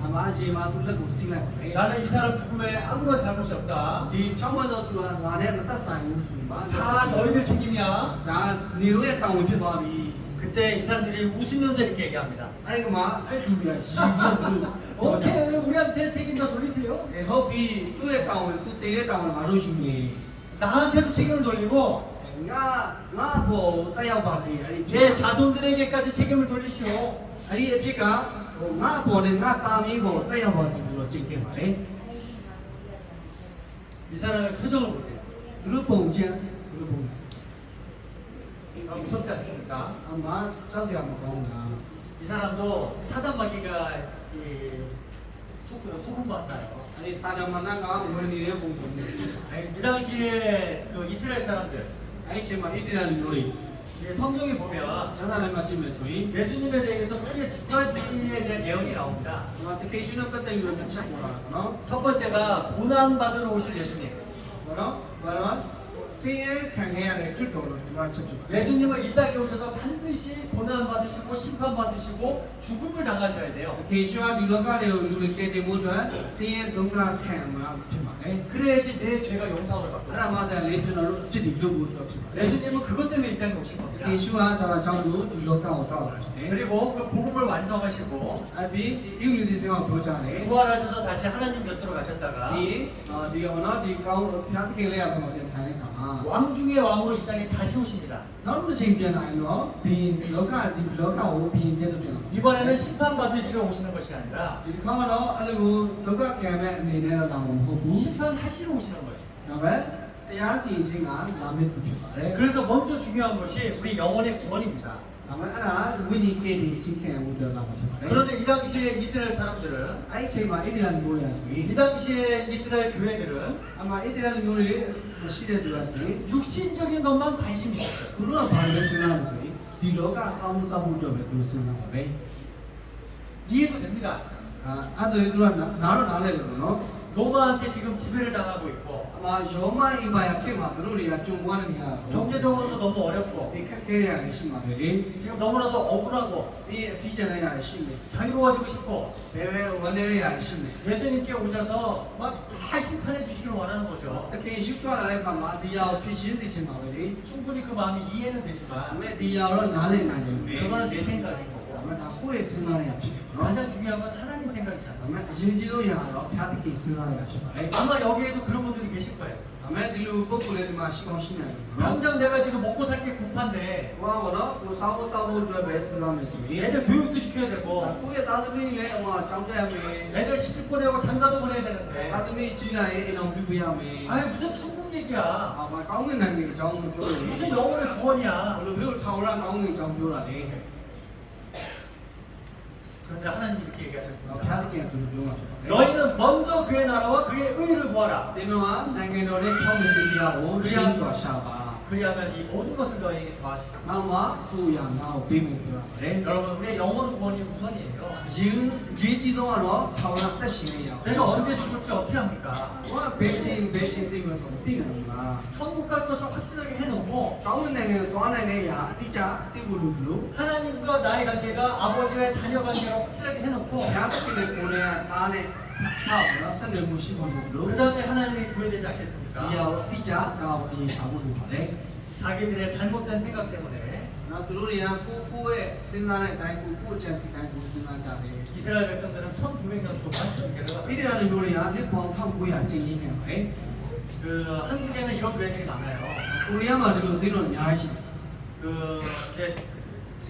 အမအရှင်မသူလက်ကိုစီးလိုက်တယ် 나는 이 사람 죽음에 아무런 잘못이 없다. ဒီဖြောင်းမတော့သူကငါနဲ့မသက်ဆိုင်ဘူးဆိုပါ 다 너희들 책임이야. ဒါနေလို့ရဲ့တောင်းဝင်ဖြစ်သွားပြီ 그때 이 사람들이 웃으면서 이렇게 얘기합니다. အဲ့ဒီမှာအဲ့လူတွေကရှိပြီးလို့ 오케이, 우리한테 책임 다 돌리세요. ဟုတ်ပြီသူ့ရဲ့တောင်းဝင်သူတည်တဲ့တောင်းဝင်ငါတို့ရှိနေ 나한테도 책임을 돌리고 ငါဘောတက်ရောက်ပါစေအဲ့ဒီ 내 자손들에게까지 책임을 돌리시오. အဲ့ဒီအဖြစ်ကငါဘောနဲ့ငါတာမီးဘောတက်ရောက်ပါစေလို့ကြင်ခဲ့ပါလေ 이 사람의 표정을 보세요. သူတို့ပုံချင်းသူတို့ပုံ 무섭지 않습니까? အမကြောက်ကြမကောင်းတာ 이 사람도 사단마귀가 이 소금 같아요. အဲ့ဒီစာဒမနာကဝင်နေတဲ့ပုံစံမျိုး 이 당시에 그 이스라엘 사람들 အဲ့ဒီအချိန်မှာဣသရေလလူတွေ 이 성경에 보면 ကျမ်းစာထဲမှာကြည့်မယ်ဆိုရင် 예수님에 대해서 크게 두 가지에 대한 예언이 나옵니다. ဒီမှာတကယ်ရှိတဲ့ပတ်သက်ပြီးတော့ချက်ပေါ်လာတာနော် 첫 번째가 고난 받으러 오실 예수님. ဘာလို့ဘာလို့ဆင်းရဲခံခဲ့ရတဲ့ခရစ်တော်လို့ဒီမှာချက်ပြ 예수님은 이 땅에 오셔서 반드시 고난 받으시고 심판 받으시고 죽음을 당하셔야 돼요. တကယ်ရှိတဲ့ဒီလောကတွေကိုလူတွေကတည်မှုဆိုဆင်းရဲဒုက္ခခံမှာဖြစ်ပါတယ် 그래야지 내 죄가 용서를 အဲ့ 받고. ဒါမှသာလေကျွန်တော်တို့ဖြစ်တည်လို့ဖို့တော့ဖြစ်ပါတယ် 예수님은 그것 때문에 이 땅에 오신 တ 겁니다. ကယ်ရှိတာဒါကြောင့်လို့ဒီလောကကိုကြောက်လာတယ် 그리고 그 복음을 완성하시고 အပြီးဒီလူတွေ생각ပြောကြတယ် 부활하셔서 다시 하나님 곁으로 가셨다가 ဒီကောနော်ဒီကောင်းဖျားခင်လေးရပုံပြန်ထိုင်တဲ့ခါမှာ 왕 중의 왕으로 이 땅에 다시 오십니다. နောက်တစ်ချိန်ပြန်လာရင်တော့ဘီလောကဒီလောကကိုဘီတဲ့လို့ပြန်လာ 이번에는 심판 받으시러 오시는 것이 아니라 ဒီတစ်ခါကတော့အဲ့လိုလောကကံမဲ့အနေနဲ့တော့လာမှာမဟုတ်ဘူး 심판하시러 오시는 거예요. ဒါပေမဲ့တရားစီရင်ခြင်းကလာမယ့်သူဖြစ်ပါတယ် 그래서 먼저 중요한 것이 우리 영혼의 구원입니다. ဒါပေမဲ့အဲ့ဒါဝိညာဉ်ကင်းပြီးချင်းခံမှုတော့လာမှာဖြစ်ပါတယ် 그런데 이 당시에 이스라엘 사람들은 အဲ့ဒီအချိန်မှာဣသရေလမျိုးတွေဆိုရင် 이 당시에 이스라엘 교회들은 အမှဣသရေလမျိုးတွေမရှိတဲ့သူကဆိုရင် 육신적인 것만 관심이 있었어요. သူတို့ကဘာလဲစဉ်းစားလို့ဆိုရင်ဒီလောကစောင်းမှုတောက်မှုတော့ပဲသူစဉ်းစားပါပဲ 이해도 됩니다. အဲ့ဒါသူကနားတော့နားလဲတယ်နော် 로마한테 지금 지배를 당하고 있고 အမှယောမအိမ်ပါရဖြစ်မှာသူတို့တွေကကြုံပွားနေကြတာ 경제적으로도 너무 어렵고 ဒီခက်ခဲရရရှိမှာပဲလေ 지금 너무나도 억울하고 ဒီအထီးကျန်တဲ့ရရှိမယ် 자유로워지고 싶고 ဘယ်ပဲဝန်နေရရှိမယ် 예수님께 오셔서 막 하심판해 주시길 원하는 거죠. တကယ်ရှုချလာတဲ့အခါမှာဒီရာကိုဖြစ်ရှင်းစေချင်ပါပဲလေ 충분히 그 마음이 이해는 ဒါပေ 되지만 မဲ့ဒီရာတော့နားလည်နိုင်တယ် 저거는 내 생각인 ဒါ 거고 ပေမဲ့ဒါကိုယ့်ရဲ့စဉ်းစားရဖြစ်တယ်နော် 가장 중요한 건 하나님 생각이잖아. ဒါပေမဲ့အရင်ကြီးလို့ရတော့ဘုရားသခင်စဉ်းစားရဖြစ်ပါတယ် 아마 여기에도 그런 분들이 계실 거예요. ဒါပေမဲ့ဒီလိုပုဂ္ဂိုလ်တွေဒီမှာရှိကောင်းရှိနိုင်တယ်နော် 당장 내가 지금 먹고 살 게 급한데 ဟောပါတော့ကိုစောင်းဖို့တောက်ဖို့အတွက်ပဲစဉ်းစားမယ်ဆိုရင် 애들 교육도 시켜야 되고 ကိုယ့်ရဲ့သားသမီးလည်းအကြောင်းပြရမယ် 애들 시집 보내고 장가도 보내야 되는데 သားသမီးကြီးလာရင်အိမ်အောင်ပြုပေးရမယ် 아니 무슨 천국 얘기야. မကောင်းတဲ့နိုင်ငံအကြောင်းကိုပြောတယ် 무슨 영혼의 구원이야. ဘယ်လိုမျိုးထောင်ရကောင်းတဲ့အကြောင်းပြောတာလဲ 그런데 하나님 이렇게 ဘု 얘기하셨습니다. ရားသခင်ကသူတို့ပြောမှာဖြစ်ပါတယ် 너희는 먼저 그의 나라와 그의 의를 구하라. ဒီမှာနိုင်ငံတော်ရဲ့ထောက်မခြင်းတရားကိုရှင်းစွာရှာပါ 그리하면 이 모든 것을 너희에게 더하시리라. နောက်မှသူ့ရာငါ့ကိုပေးမယ်ပြောပါတယ် 여러분 우리의 영혼 구원이 우선이에요. ရေးကြီးဆုံးကတော့ထောင်ရသက်ရှင်ရအောင် 내가 언제 죽을지 어떻게 합니까? ဟောဘယ်ချင်းသိမယ်ဆိုသိတယ်မှာ 천국 갈 것을 확실하게 해놓고 ကောင်းတဲ့နိုင်ငံသွားနိုင်တဲ့ရာအတိအကျသိဖို့လိုလို့ 하나님과 나의 관계가 아버지와 자녀 관계가 확실하게 해놓고 ဘုရားသခင်နဲ့ကိုယ်နဲ့အားနဲ့ဟောနော်ဆက်နွယ်မှုရှိဖို့လိုလို့ 그 다음에 하나님이 구해되지 ဒီ 않겠습니까? ရာကိုအတိအကျတော့အရေးရှာဖို့လိုပါတယ် 자기들의 잘못된 생각 때문에 နောက်သူတို့တွေကကိုယ့်ရဲ့စဉ်းစားတဲ့အတိုင်းကိုယ့်အချမ်းစီတိုင်းကိုစဉ်းစားကြတယ် 이스라엘 백성들은 1900년 동안 전개를 ဣ 하고 သရေလမျိုးတွေကနှစ်ပေါင်း1900ကျင့်ရင်းနေပါတယ် 그 한국에는 이런 교회들이 많아요. ကိုရီးယားမှာဒီလိုအသိတော်အများကြီးရှိတယ် 그 이제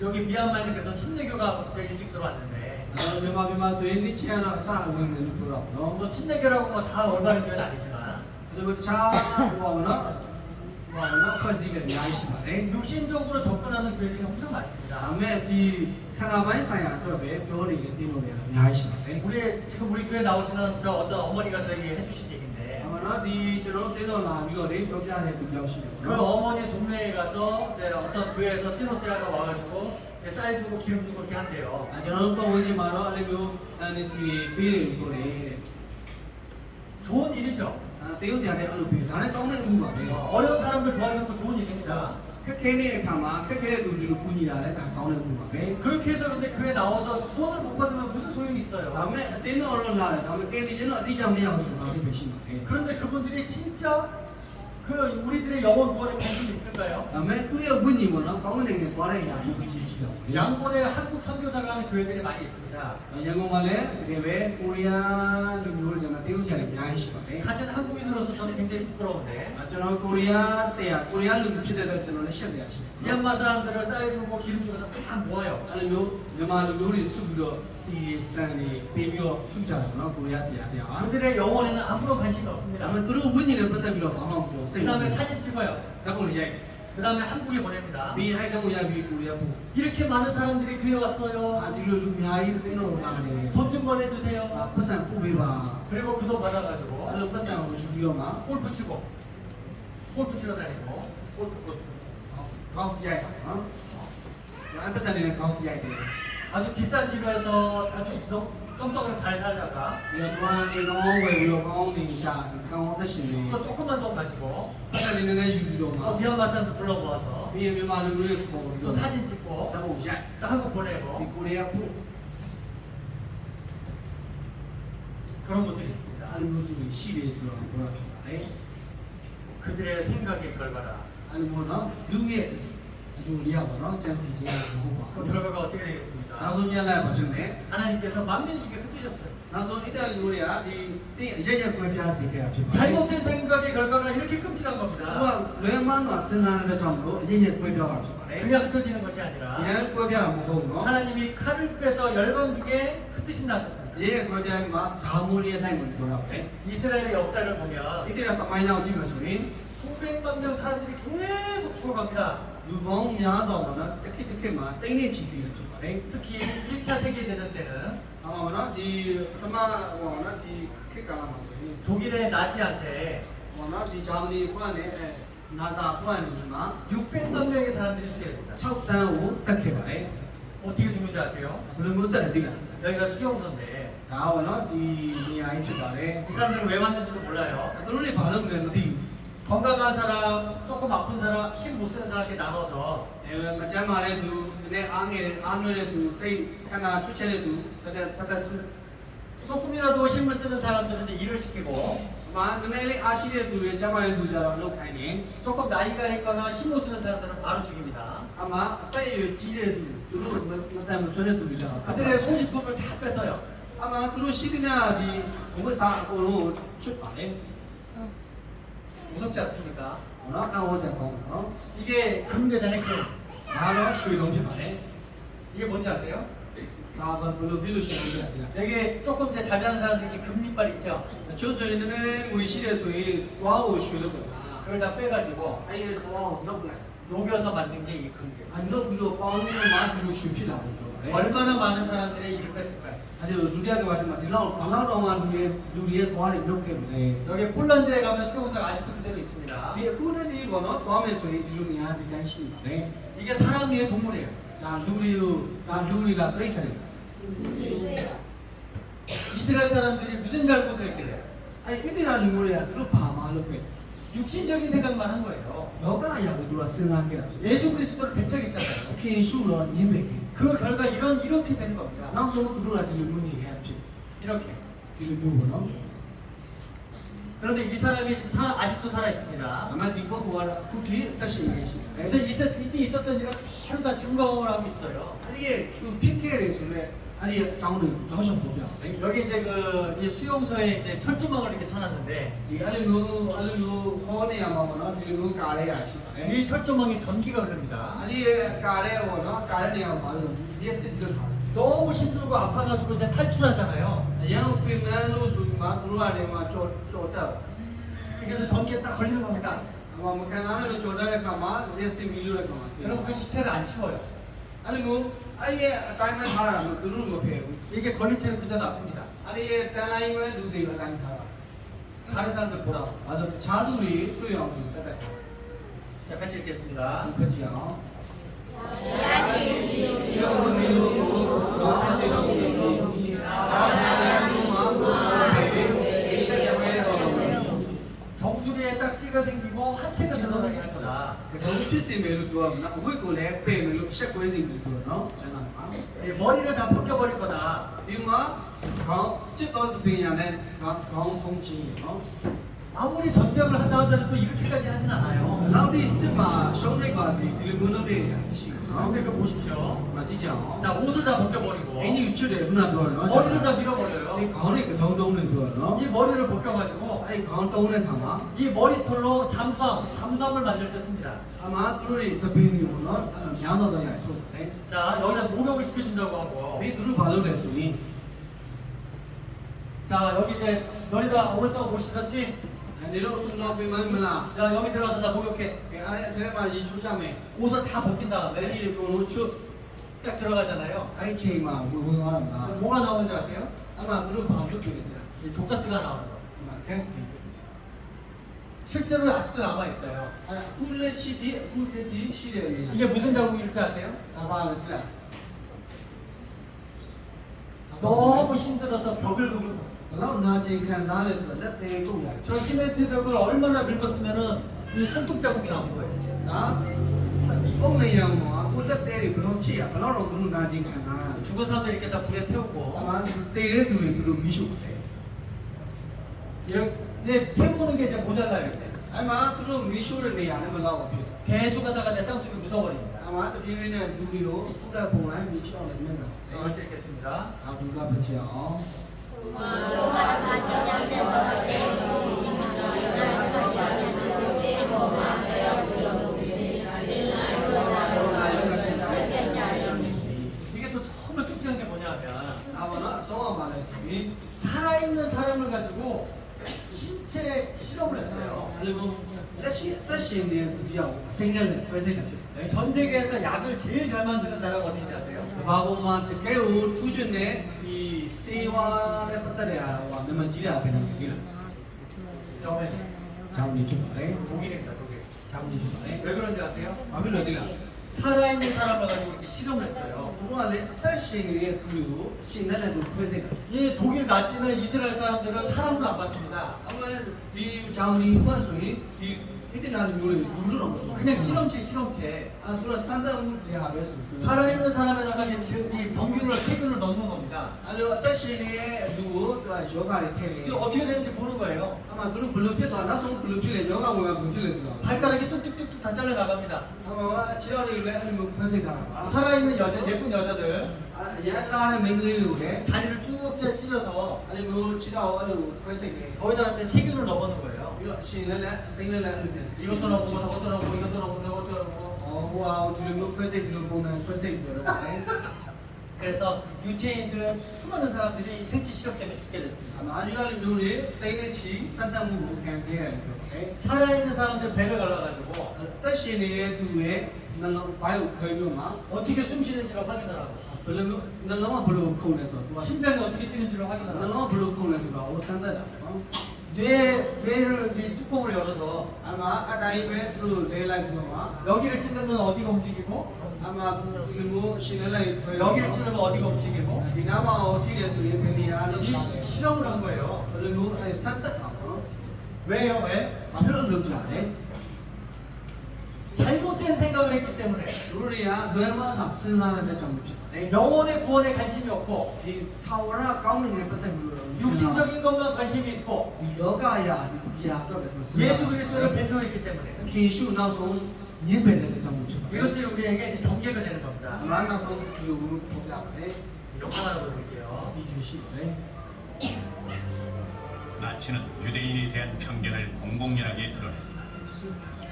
여기 미얀마에는 그래서 침례교가 제일 일찍 들어왔는데 မြန်မာဆိုရင်ဒီချမ်းတော့အစအဝင်တယ်လို့ပြောတော့နော် 뭐 침례교라고 뭐 다 올바른 교회는 아니지만 ဒါပေမဲ့တခြားဟောနော်ဖွဲ့စည်းလည်းအများကြီးရှိပါတယ် 육신적으로 접근하는 교회들이 엄청 ဒါ 많습니다. ပေမဲ့ဒီခန္ဓာပိုင်းဆိုင်ရာအတွက်ပဲပြောနေတယ်သိလို့လည်းအများကြီးရှိပါတယ် 우리 지금 우리 교회 나오시는 저 어떤 어머니가 저에게 해주신 얘기인데 အမှန်တော့ဒီကျွန်တော်သိတော့လာပြီးတော့လေပြောပြတဲ့သူပြောက်ရှိတယ် 그 နော် 어머니 동네에 가서 이제 어떤 교회에서 티노세아가 와가지고 이렇게 쌀 주고 기름 주고 이렇게 한대요. ကျွန်တော်တို့ပုံဝင်ချင်မှာတော့အဲ့လိုမျိုးစံနေစီပေးတယ်ပြောတယ်တဲ့ 좋은 일이죠. တေးဥစရာလည်းအဲ့လိုပေးဒါလည်းကောင်းတဲ့ဥပါပဲ 어려운 사람들 도와주는 거 좋은 일입니다. ခက်ခဲတဲ့အခါမှာခက်ခဲတဲ့သူတွေကိုကူညီတာလည်းဒါကောင်းတဲ့ဥပါပဲ 그렇게 해서 근데 교회 나와서 소원을 못 받으면 무슨 소용이 ဒါ 있어요. ပေမဲ့အတင်းတော်တော့လာတယ်ဒါပေမဲ့ condition တော့အတိအကျမရဘူးဆိုတာလည်းပဲရှိပါတယ် 그런데 그분들이 진짜 그 우리들의 영혼 구원에 관심이 있을까요? ဒါပေမဲ့သူ့ရဲ့ဝိညာဉ်ပေါ့နော်ကောင်းတဲ့နိုင်ငံသွားတဲ့နေရာကိုကြည့်ကြည့်တော့ 양곤에 한국 선교사가 하는 교회들이 많이 있습니다. ရန်ကုန်မှာလည်းဒီပဲကိုရီးယားလူမျိုးတွေကတေးဥစရာလည်းအများကြီးရှိပါတယ် 같은 한국인으로서 저는 굉장히 부끄러운데 ကျွန်တော်ကိုရီးယားဆရာကိုရီးယားလူဖြစ်တဲ့အတွက်ကျွန်တော်လည်းရှက်ပြရရှိတယ် 미얀마 사람들을 쌀 주고 기름 주고서 다 모아요. အဲ့လိုမျိုးမြန်မာလူမျိုးတွေစုပြီးတော့စီစံတွေပေးပြီးတော့စုကြတယ်နော်ကိုရီးယားဆရာတရား 그들의 영혼에는 아무런 관심이 ဒါ 없습니다. ပေမဲ့သူတို့ဝိညာဉ်နဲ့ပတ်သက်ပြီးတော့ဘာမှမပြောစိတ် 그 မ 다음에 ဝင် 사진 찍어요. ဓာတ်ပုံတွေရိုက် 그 다음에 한국에 보냅니다. ပြီးအဲ့တော့ရပြီးကိုရီးယားပို့ 이렇게 많은 사람들이 교회 왔어요. ဒီလိုလူအများကြီးတင်းတော်လာတယ် 돈 좀 보내주세요. ပတ်စံပို့ပေးပါ 그리고 그 돈 အဲ့ 받아가지고 လိုပတ်စံကိုယူပြီးတော့မှ 골프 치고 골프 치러 다니고 골프 ကောင်းရိုက်တာနော်အဲ့ပတ်စံတွေနဲ့ကောင်းရိုက်တယ် 아주 비싼 집에서 아주 떵떵으로 잘 살다가 ဒီတော့ဒီကောင်းဝယ်ပြီးတော့ကောင်းနေကြကောင်းသက်ရှင်နေ 또 조금만 돈 가지고 ပတ်စံတွေနဲ့ယူပြီးတော့မှ 또 미얀마 사람들 불러 모아서 ပြီးရင်မြန်မာလူမျိုးတွေပေါ်ပြီး 또 တော့ 사진 찍고 ဓာတ်ပုံရိုက် 또 한국 ဒီ 보내고 ကိုရီးယားပို့ 그런 분들이 있습니다. အဲ့လိုမျိုးတွေရှိတယ်ဆိုတော့ပြောတာဖြစ်ပါတယ် 그들의 생각의 결과라. အဲ့လိုမျိုးနော်လူရဲ့ လူလေးရပါတော့ကျန်စီခြင်းရဘူးပါ 그 결과가 어떻게 되겠습니까? နောက်ဆုံးညလိုက်ပါရှင်လေ 하나님께서 만민 중에 끝이셨어요. နောက်ဆုံးဣတလူတွေကဒီတင်းအရရက်ကွဲပြားစေခဲ့တာဖြစ်ပါတယ် 잘못된 생각의 결과가 이렇게 끔찍한 ဟို 겁니다. ကလွယ်မှန်းတော့စဉ်းစားတဲ့ကြောင့်မလို့အရရက်ကွဲပြားတာဖြစ်ပါတယ် 그냥 흩어지는 것이 အရ 아니라 န်ကွဲပြားတာမဟုတ်ဘူးနော် 하나님이 칼을 빼서 열방 중에 흩으신다 အ 하셨습니다. ရရက်ကွဲပြားပြီးမှဒါမိုးလေးအတိုင်းကိုပြောတာပဲ 이스라엘의 역사를 ဣ 보면 တရသမိုင်းကြောင့်ကြည့်မှဆိုရင် 수백만 명 사람들이 계속 죽어갑니다. လူပေါင်းများစွာပေါ့နော်တစ်ခေတ်တစ်ခေတ်မှာတိမ့်နေချီပြီးဖြစ်ပါတယ် 특히 1차 세계대전 때는 ဟောနော်ဒီပထမဟောနော်ဒီခေတ်ကာလမှာဆိုရင် 독일의 나치한테 ဟောနော်ဒီဂျာမနီဖွဲ့နဲ့နာဇာဖွဲ့နေမှာ 600만 명의 사람들이 죽습니다. 6တန်းကိုတက်ခဲ့ပါတယ် 어떻게 죽는지 아세요? ဘယ်လိုမျိုးတက်တယ်သိလား 여기가 수용소인데 ဒါဟောနော်ဒီနေရာကြီးဖြစ်ပါတယ် 이 사람들은 왜 왔는지도 몰라요. သူတို့တွေဘာလုပ်လဲမသိဘူး 건강한 사람, 조금 아픈 사람, 힘 못 쓰는 사람께 나눠서 မကျမ်းမာတဲ့သူနည်းအားငယ်အားနွယ်တဲ့သူသိခန္ဓာချွတ်ချဲတဲ့သူတက်ဆူ 조금이라도 힘을 쓰는 사람들은 이제 일을 시키고 မာနည်းနည်းလေးအားရှိတဲ့သူတွေကျမ်းမာတဲ့သူကြတော့လုပ်ခိုင်းတယ် 조금 나이가 있거나 힘 못 쓰는 사람들은 바로 죽입니다. အမှအသက်အရွယ်ကြီးတဲ့သူသူတို့မတန်မဆွဲတဲ့သူတွေကြတော့ 그들의 소지품을 다 뺏어요. အမှသူတို့ရှိတဲ့ညဒီဘုမစားအကုန်လုံးချွတ်ပါလေ 무섭지 않습니까? နော်အောင်းဝဆက်ကောင်းနော် 이게 금괴잖아요. 금. ဒါတော့ရွှေလုံးဖြစ်ပါလေ 이게 뭔지 아세요? ဒါဘယ်လိုဖြစ်လို့ရှိလဲဗျာ 여기 조금 이제 잘 자는 사람들 이렇게 금리빨 있죠? ချို့ဆိုရင်နည်းနည်းငွေရှိတယ်ဆိုရင်ဝါးကိုရွှေလုပ်တယ် 그걸 다 빼가지고 အဲ့ဒီသွားကိုလုပ်လိုက် 녹여서 만든 게 이 금괴. အလုပ်ပြီးတော့ပေါင်းပြီးမှဒီလိုရွှေဖြစ်လာတယ်ပြောတယ် 얼마나 많은 사람들의 일을 뺐을까요? အဲ့ဒီဒုတိယကဘာရှိမှဒီလောက်ဘာလောက်တော့မှလူတွေသွားတယ်လုပ်ခဲ့မလဲ 여기 폴란드에 가면 수용소가 아직도 그대로 있습니다. ဒီအခုနဲ့ဒီပေါ့နော်သွားမယ်ဆိုရင်ဒီလိုနေရာဒီတိုင်းရှိပါတယ် 이게 사람이에요, 동물이에요? ဒါလူတွေလားပြိဿတွေ 이스라엘 사람들이 무슨 잘못을 했길래? အဲ့ဒီဣတိရာလူမျိုးတွေကသူတို့ဘာမှလုပ်ခဲ့ 육신적인 생각만 한 거예요. လောကအရာကိုသူကစဉ်းစားခဲ့တာ 예수 그리스도를 배척했잖아요. ခင်ရှုတော့ညင်းပေခဲ့ 그 결과 이렇게 되는 겁니다. နောက်ဆုံးသူတို့ကဒီလိုမျိုးနေခဲ့ဖြစ် 이렇게. ဒီလိုမျိုးပေါ့နော် 그런데 이 사람이 지금 아직도 살아 있습니다. အမှဒီပုဂ္ဂိုလ်ကတော့အခုထိတက်ရှိနေရှိတယ် 그래서 이때 있었던 일을 하루 다 증거를 하고 있어요. အဲ့ဒီသူဖြစ်ခဲ့တယ်ဆိုတော့အဲ့ဒီအကြောင်းကိုတော့ရှင်းပြပြတယ် 여기 이제 이 수용소에 이제 철조망을 이렇게 쳐놨는데 ဒီအဲ့လိုမျိုးဟောနေရမှာပေါ့နော်ဒီလိုမျိုးကားရဲရရှိပါတယ် 이 철조망에 전기가 흐릅니다. အဲ့ဒီကားရဲပေါ့နော်ကားရဲနေရာမှာလို့ဒီစစ်တက်ထားတယ် 너무 힘들고 아파가지고 이제 탈출하잖아요. အရင်ကပြင်ပန်းလို့ဆိုပြီးမှသူတို့ကနေမှကြော်တက် 그래서 전기에 딱 걸리는 겁니다. ဟိုမကန်လာလို့ကြော်တက်တဲ့ခါမှာဒီစစ်မီလို့တဲ့ခါမှာ 그럼 그 시체를 안 치워요. အဲ့လိုမျိုးအဲ့ဒီအတိုင်းမှထားတာလို့သူတို့မဖယ်ဘူး 이게 걸린 채로 그대로 놔둡니다. အဲ့ဒီတန်လိုင်းပဲလူတွေအတိုင်းထားတာ 다른 사람들 보라고. အဲ့တော့တခြားသူတွေတွေ့အောင်ဆိုတက်တက် 자, 같이 읽겠습니다. ဒီဖက်ကြည့်အောင် 정수리에 딱지가 생기고 하체가 드러나게 할 거다. ကျွန်တော်ဖြစ်စီမယ်လို့ပြောရမှာအဝတ်ကိုလည်းပယ်မယ်လို့ရှက်ကွဲစီတယ်ပြောနော်ကျွန်တော်ပါ 이 머리를 다 벗겨버릴 거다. ဒီမှာခေါင်းစစ်တော်စပင်ရနဲ့ခေါင်းဖုံးချင်နော် 아무리 전쟁을 한다 하더라도 이렇게까지 하진 않아요. နောက်ဒီစစ်မှာရှုံးလိုက်ပါစီဒီလိုမျိုးလုပ်တဲ့နေရာရှိနော် 근데 그 보십시오. မကြည့်ကြအောင် 자, 옷을 다 벗겨버리고 အင်းကြီးချွတ်တယ်ခုနပြောနော် 머리를 다 ဒီ 밀어버려요. ခေါင်းလေးကတုံးတုံးနဲ့ပြောနော် 이 머리를 벗겨가지고 အဲ့ဒီခေါင်းတုံးတဲ့ခါမှာ 이 머리털로 잠수함을 만들 때 씁니다. အမှသူတို့တွေစပင်းတွေပေါ့နော်များတော့တယ်ထုတ်တယ် 자, 여기다 목욕을 시켜준다고 하고. ဒီသူတို့ဘာလုပ်လဲဆိုရင် 자, 여기 이제 너희가 오랫동안 못 씻었지? ဒီလိုသူတော့ပြင်မမလား 야, 여기 들어가서 나 목욕해. အဲ့ဒီထဲမှာရေချိုးကြမယ် 옷을 다 벗긴 အဲ့ 다음에 ဒီကိုလိုချွတ် 딱 들어가잖아요. အဲ့ဒီချိန်မှာဝင်သွားတာ 뭐가 나오는지 아세요? အမှသူတို့ဘာလုပ်ကြည့်လဲ 이 독가스가 나오는 거. ကက်စတီ 실제로 아직도 남아 있어요. အခုလက်ရှိဒီအခုတည်းရှိတယ်လေ 이게 무슨 자국일지 아세요? ဒါပါလေက 너무 힘들어서 벽을 긁는 거. ဘလောက်နာကျင်ခံစားလဲဆိုတော့လက်သေးကုန်လာ 저 시멘트 벽을 얼마나 긁었으면은 이 손톱 자국이 나온 거예요. ဒါပုံနေရမှာအခုလက်သေးတွေဘလို့ချိရဘလောက်တော့သူတို့နာကျင်ခံစားရ 죽은 사람들 이렇게 다 불에 အ 태우고 မှတေတဲ့သူတွေဘလို့မီးရှို့တယ် 이렇게 근데 태우는 게 이제 모자라요 이제. အဲ့မှာသူတို့မီးရှို့တဲ့နေရာနဲ့ဘလောက်ဖြစ် 대충 하다가 내 땅속에 묻어버립니다. 아마 또 비밀은 누구요? 수다 보면 미치 않으면 같이 읽겠습니다. 아 누가 붙여? 이게 또 정말 끔찍한 게 뭐냐면 아마나 성화 말했지. 살아있는 사람을 가지고 신체 실험을 했어요. 그리고 다시 누구야? 생년을 회생을. 전 세계에서 약을 제일 잘 만드는 나라가 어딘지 아세요? 바보만 깨우 투준의 이 세와의 빠따리야 와 너무 지려 되는 게 처음에 자문이 좀 그래. 독일입니다. 독일. 자문이 좀 그래. 왜 그런지 아세요? 아빌 어디가? 살아있는 사람을 가지고 이렇게 실험을 했어요. 그동안에 다시의 그리고 신나라도 회생을. 이 독일 나치는 이스라엘 사람들을 사람으로 안 봤습니다. 아무래도 이 자문이 관소이 이 히드나는 요리 누르는 그냥 실험체. 아 그럼 산다는 제가 왜 살아있는 사람에다가 지금 이 병균을 세균을 넣는 겁니다. 아니 다시의 누구 또 요가를 이게 테니 어떻게 되는지 보는 거예요. 아마 그런 블루피도 안 나서 블루피를 요가 뭐야 블루피를 발가락이 뚝뚝뚝뚝 다 잘려 나갑니다. 아마 지랄이 왜 하는 거 회생가 살아있는 여자, 예쁜 여자들 아 얘가는 맹글이로게 다리를 쭉 찢어서 아니 뭐 지랄하고 회생해 거기다 세균을 넣어보는 거예요. 이거 신나라 생나라 이것도 넣고 저것도 넣고 이것도 넣고 저것도 넣고. 와 지금 회생 보면 회생 여러분 그래서 유태인들은 수많은 사람들이 생체 실험 때문에 죽게 됐습니다. 아마 아니라는 요리 땡내치 산다무 강제해야 돼. 살아있는 사람들 배를 갈라가지고 다시의 두에 나는 바이오 거유마 어떻게 숨 쉬는지를 확인하라고. 별로 나는 별로 코네서 심장이 어떻게 뛰는지를 확인하라고. 나는 별로 코네서 어 산다다. 뇌를 이 뚜껑을 열어서 아마 아다이베 또 레라이브마 여기를 찌르면 어디가 움직이고 아마 그리고 신라이 여기를 찌르면 어디가 움직이고 디나마 어디에서 예배니야 이 실험을 한 거예요. 그리고 산다타 왜요? 왜? 앞으로 넣지 않네. 잘못된 생각을 했기 때문에 우리야 너만 쓰나는데 좀 영혼의 구원에 관심이 없고 이 타워라 가운데 때문에 육신적인 것만 관심이 있고 여가야 야 예수 그리스도를 배척했기 때문에 기수 나서 예배를 좀 이것들이 우리에게 이제 경계가 되는 겁니다. 만나서 그리고 보자 앞에 이거 하나 보여드릴게요. 이주시 나치는 유대인에 대한 편견을 공공연하게 드러냈다.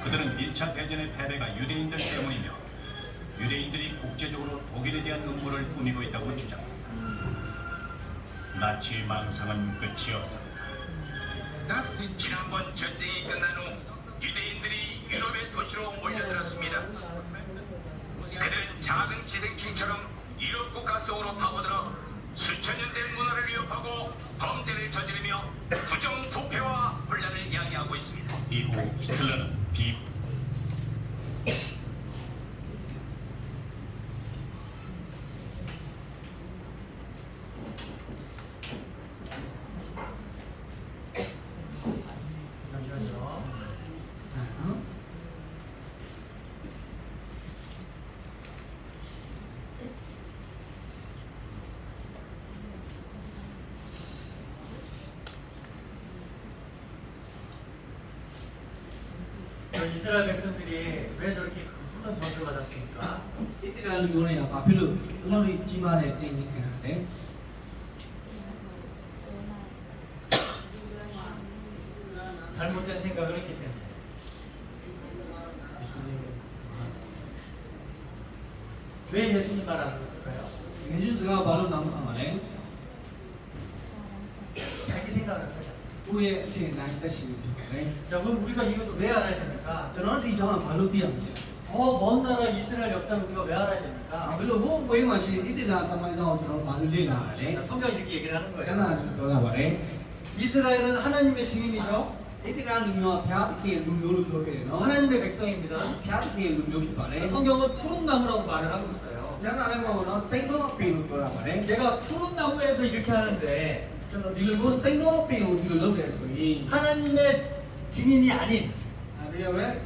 그들은 1차 대전의 패배가 유대인들 때문이며 유대인들이 국제적으로 독일에 대한 음모를 꾸미고 있다고 주장했다. 나치의 망상은 끝이 없었다. 지난번 전쟁이 끝난 후 유대인들이 유럽의 도시로 몰려들었습니다. 그들은 작은 기생충처럼 유럽 국가 속으로 파고들어 수천 년 된 문화를 위협하고 범죄를 저지르며 부정부패와 혼란을 야기하고 있습니다. 이후 히틀러는 잠시만요. 이스라엘 백성들이 왜 저렇게 큰 전투를 받았습니까? 이때라는 거는 앞으로 우리 집안에 쟁이는데 잘못된 생각을 했기 때문에. 왜 예수님 말 안 들었을까요? 예수가 바로 나무하네 자기 생각을 하자. 우리의 제 나이다시는 자, 그럼 우리가 이것을 왜 알아야 됩니까? 저는 이 점은 바로 비합니다. 먼 나라 이스라엘 역사를 우리가 왜 알아야 됩니까? 별로 뭐 왜마시 이때나 담아서 저런 바로 비나네. 자, 성경 이렇게 얘기를 하는 거예요. 저는 그러나 말해. 이스라엘은 하나님의 증인이죠. 이때라는 거 폐하게 눈으로 그렇게 너 하나님의 백성입니다. 폐하게 눈으로 말해. 성경은 푸른 나무라고 말을 하고 있어요. 저는 안 해보면 너 생각 비는 거라 말해. 내가 푸른 나무에도 이렇게 하는데 저는 지금 뭐 생각 비는 이거 넣으랬어요. 하나님의 증인이 아닌 아 그래 왜?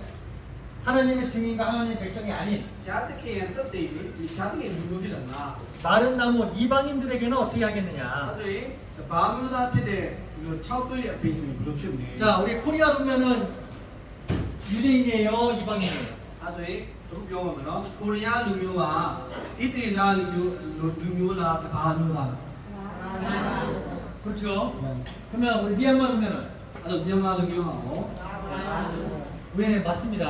하나님의 증인과 하나님의 백성이 아닌 폐하게 뜻대이 폐하게 눈으로잖아. 마른 나무 이방인들에게는 어떻게 하겠느냐? 사실 바뮤다 피데 이거 차도리 앞에 있으면 그렇겠네. 자, 우리 코리아 보면은 유대인이에요, 이방인이에요. 사실 အခုပြောမှာမယ်နော်ကိုရီးယားလူမျိုးကဣတိလာလူမျိုးလားဘာမျိုးလား 그렇죠. 그러면 우리 미얀마 그러면은 အဲ့လိုမြန်မာလူမျိုးဟာဟော 네 맞습니다.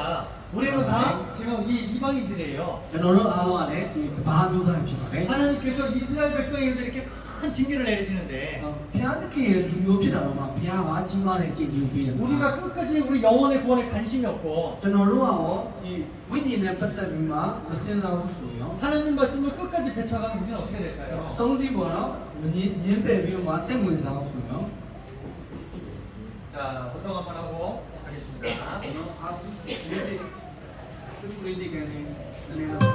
우리는 다 지금 이 이방인들이에요. ကျွန်တော်တို့အားလုံးကလည်းဒီဘာမျိုးသားတွေဖြစ်ပါတယ် 하나님께서 이스라엘 백성에게 이렇게 큰 징계를 내리시는데 ဘုရားသခင်ရဲ့လူမျိုးဖြစ်တာတော့မှဘုရားကကြီးမားတဲ့ကြည်ညိုပေးတယ် 우리가 끝까지 우리 영혼의 구원에 관심이 없고 ကျွန်တော်တို့ကဟောဒီဝိညာဉ်နဲ့ပတ်သက်ပြီးမှမစင်စားဘူးဆိုရင် 하나님 말씀을 끝까지 배쳐가면 우리는 어떻게 될까요? ဆုံးဖြတ်ပေါ်တော့ညင်းပယ်ပြီးမှစိတ်ဝင်စားဘူးဆိုရင် 자, 운동 한번 하고 가겠습니다. ကျွန်တော်အားဒီဒီကနေနေတော့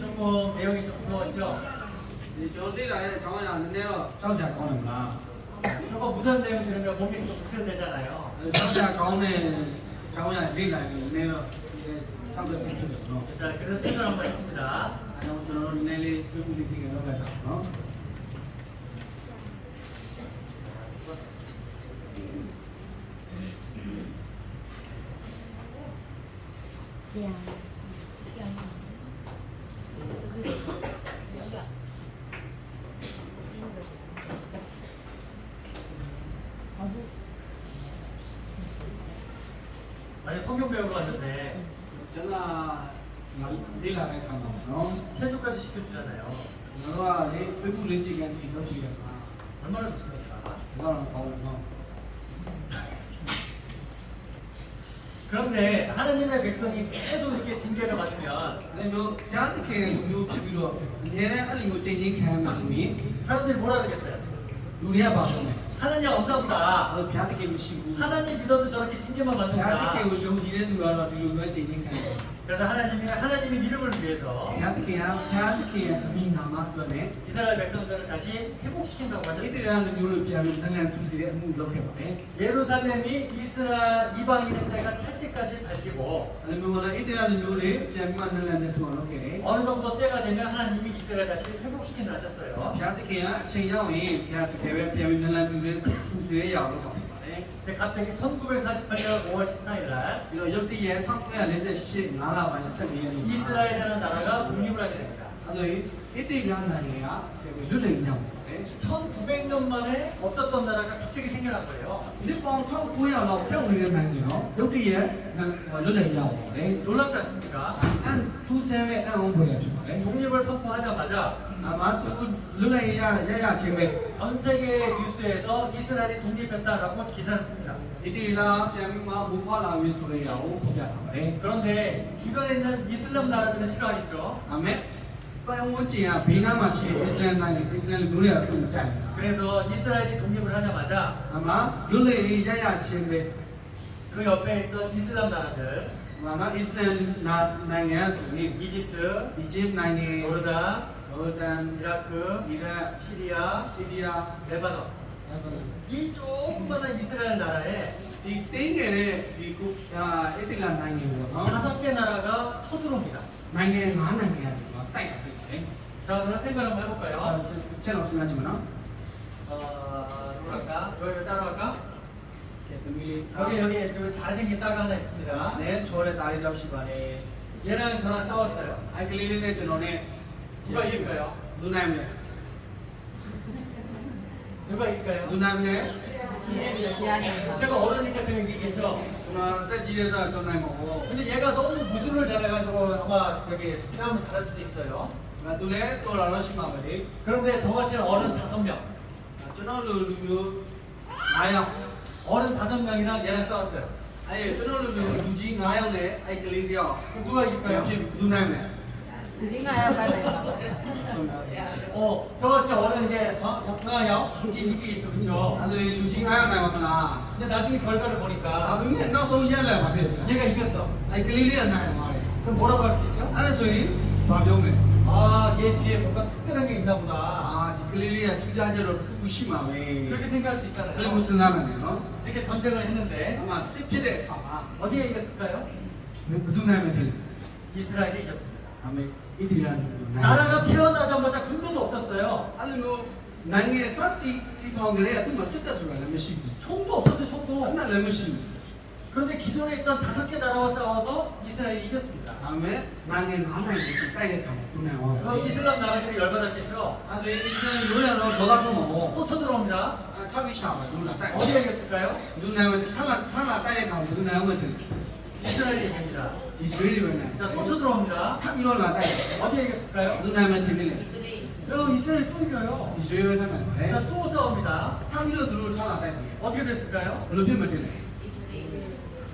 조금 내용이 좀 무서웠죠? ဒီကျွန်တော်သိလာတဲ့အကြောင်းအရာနည်းနည်းတော့ကြောက်ကြကောင်းတယ်မလား 조금 무서운 내용 들으면 몸이 좀 부스러되잖아요. ကြောက်ကြကောင်းတဲ့အကြောင်းအရာလေ့လာရင်နည်းနည်းတော့ကြောက်တဲ့စိတ်ဖြစ်တယ်နော် 자, 그래서 체크를 한번 했습니다. အဲတော့ကျွန်တော်တို့နည်းနည်းလေးပြုပြုလေးချင်းလောက်ကြတာနော် 아니 성경 배우러 왔는데 ကျွန်တော်လေ့လာတဲ့အခါမှာနော် 세조까지 시켜주잖아요. ကျွန်တော်ကလေပြုပြုလေးချင်းကနေလုပ်ကြည့်တယ်မှာ 얼마나 좋습니까? ဒါတော့ကောင်းတယ်နော် 그런데 하나님의 백성이 계속 이렇게 징계를 받으면 ဒါမျိုးဘုရားသခင်လူမျိုးဖြစ်ပြီးတော့အများနဲ့အဲ့လိုမျိုးချိန်ချင်းခံရမှာဆိုရင် 사람들이 뭐라 그러겠어요? လူတွေကပါလို့မယ် 하나님 없나 보다. အဲ့ဘုရားသခင်မရှိဘူး 하나님 믿어도 저렇게 징계만 ဘုရားသခင် 받는구나. ကိုယုံကြည်တဲ့သူကတော့ဒီလိုမျိုးချိန်ချင်းခံတယ် 그래서 하나님의 이름을 ဘု 위해서 ရားသခင်ကဘုရားသခင်ရဲ့အမိနာမအတွက်နဲ့ 이스라엘 백성들을 다시 회복시킨다고 ဣသ 하셨습니다. ရေလလူမျိုးတွေပြန်ပြီးနန်းနန်းထူစီတဲ့အမှုလုပ်ခဲ့ပါတယ် 예루살렘이 이스라엘 이방인의 때가 찰 때까지 달리고 အဲ့လိုမျိုးကဣသရေလလူမျိုးတွေပြန်ပြီးနန်းနန်းနဲ့ထူအောင်လုပ်ခဲ့တယ် 어느 정도 때가 되면 하나님이 이스라엘 다시 회복시킨다 하셨어요. ဘုရားသခင်ကအချိန်ရောက်ရင်ဘုရားသခင်ပဲပြန်ပြီးနန်းနန်းထူစီရအောင်လုပ်ပါတယ် 근데 갑자기 1948년 5월 14일 날 ပြီးတော့ရုတ်တရက်1948 9လပိုင်း12ရက်နေ့ 이스라엘이라는 나라가 독립을 하게 됩니다. အဲ့လိုဣသရေလနိုင်ငံကလွတ်လပ်ရောက်ပါတယ် 1900년 만에 없었던 나라가 갑자기 생겨난 거예요. ဒီပေါင်း1900လောက်ပြုတ်နေတဲ့နိုင်ငံရောရုတ်တရက်လွတ်လပ်ရောက်ပါတယ် 놀랍지 않습니까? အန်ထူးဆန်းတဲ့အံ့ဩဖွယ်ရဖြစ်ပါတယ် 독립을 선포하자마자 အမသူလွတ်လပ်ရချင်းပဲ 전 세계 뉴스에서 이스라엘이 독립했다라고 기사를 씁니다. ဣသရေလပြန်ပြီးမှမူဖွာလာပြီဆိုတဲ့အရာကိုဖော်ပြထားပါတယ် 그런데 주변에 있는 이슬람 나라들은 싫어하겠죠. ဒါမဲ့ပတ်ဝန်းကျင်ကဘေးနားမှာရှိတဲ့အစ္စလာမ်နိုင်ငံအစ္စလာမ်လူမျိုးတွေကသူ့ကိုကြိုက်တယ် 그래서 이스라엘이 독립을 하자마자 အမလွတ်လပ်ရချင်းပဲ 그 옆에 있던 이슬람 나라들 အမအစ္စလာမ်နိုင်ငံဆိုရင် 이집트, အီဂျစ်နိုင်ငံ 요르단, ယော်ဒန် 이라크, အီရတ် 시리아, ဆီးရီးယား 레바논 이 조그마한 이스라엘 나라에 ဒီတင်းငယ်တဲ့ဒီကုအစ္စလာမ်နိုင်ငံပေါ့နော် 5개 나라가 쳐들어옵니다. နိုင်ငံ9နိုင်ငံကတော့တိုက်တာဖြစ်တယ် 자, 그럼 생각 한번 해볼까요? ချက်တော့စဉ်းစားကြည့်မနော် 누굴까? 여기 따라갈까? ကဲသမီးလေး 여기 그 잘생긴 딸가 하나 있습니다. နဲ့ချောတဲ့တားလေးတော့ရှိပါတယ် 얘랑 저랑 싸웠어요. အဲ့ကလေးလေးနဲ့ကျွန်တော်နဲ့ 누가 이길까요? လူနိုင်မယ် 자, 누가 이길까요? 누나네. 제가 어르니까 제가 이기겠죠. 누나 떼지려다 전화해 먹어. 근데 얘가 너무 무술을 잘해가지고 아마 저기 싸움을 잘할 수도 있어요. 나 둘에 또 라로 심하거든. 그런데 저같이 어른 5명, 저는 루루 나요. 어른 5명이랑 얘랑 싸웠어요. 아니 저는 루루 루지 나요네. 아이 클리디요. 그럼 누가 이길까요? 누나네. 저같이 어른 이게 건강하요? 이기겠죠, 그렇죠? 아니 루지 나요 나요구나. 근데 나중에 결과를 아, 보니까 근데 나 소리야 봐. 얘가 이겼어. 아이 클리디야 나요 말해. 그럼 뭐라고 할 수 있죠? 아니 소리 바병네. 아, 얘 뒤에 뭔가 특별한 게 있나 보다. 아, 클리디야 투자제로 무심하네. 그렇게 생각할 수 그래 있잖아요. 무슨 나면요? 이렇게 전쟁을 했는데 아마 스피드에 가봐. 어디가 이겼을까요? 무슨 나면 들. 이스라엘이 이겼습니다. 아메 이들이라는 나라가 태어나자마자 군대도 없었어요. 아니 뭐 나게 사티 티통그래 또 멋있다 소리야 메시. 총도 없었어요, 총도. 하나 레무시. 그런데 기존에 있던 5개 나라와 싸워서 이스라엘이 이겼습니다. 다음에 나게 하나 이렇게 빨리 가. 그럼 그냥. 이슬람 나라들이 열받았겠죠? 아, 네, 이제 노래로 너가 또 먹어. 또 쳐들어옵니다. 아, 탑이 샤워 누나 딸. 어디가 이겼을까요? 누나 하나 딸에 가고 누나 하면 이스라엘이 이깁니다. 이스라엘이 왜냐? 자, 또 쳐들어옵니다. 탑 일어나 딸. 어디가 이겼을까요? 누나 하면 되네. 그럼 이스라엘이 또 이겨요. 이스라엘 하면 돼. 자, 또 싸웁니다. 탑 일어 들어올 하나 딸. 어떻게 됐을까요? 높이면 되네.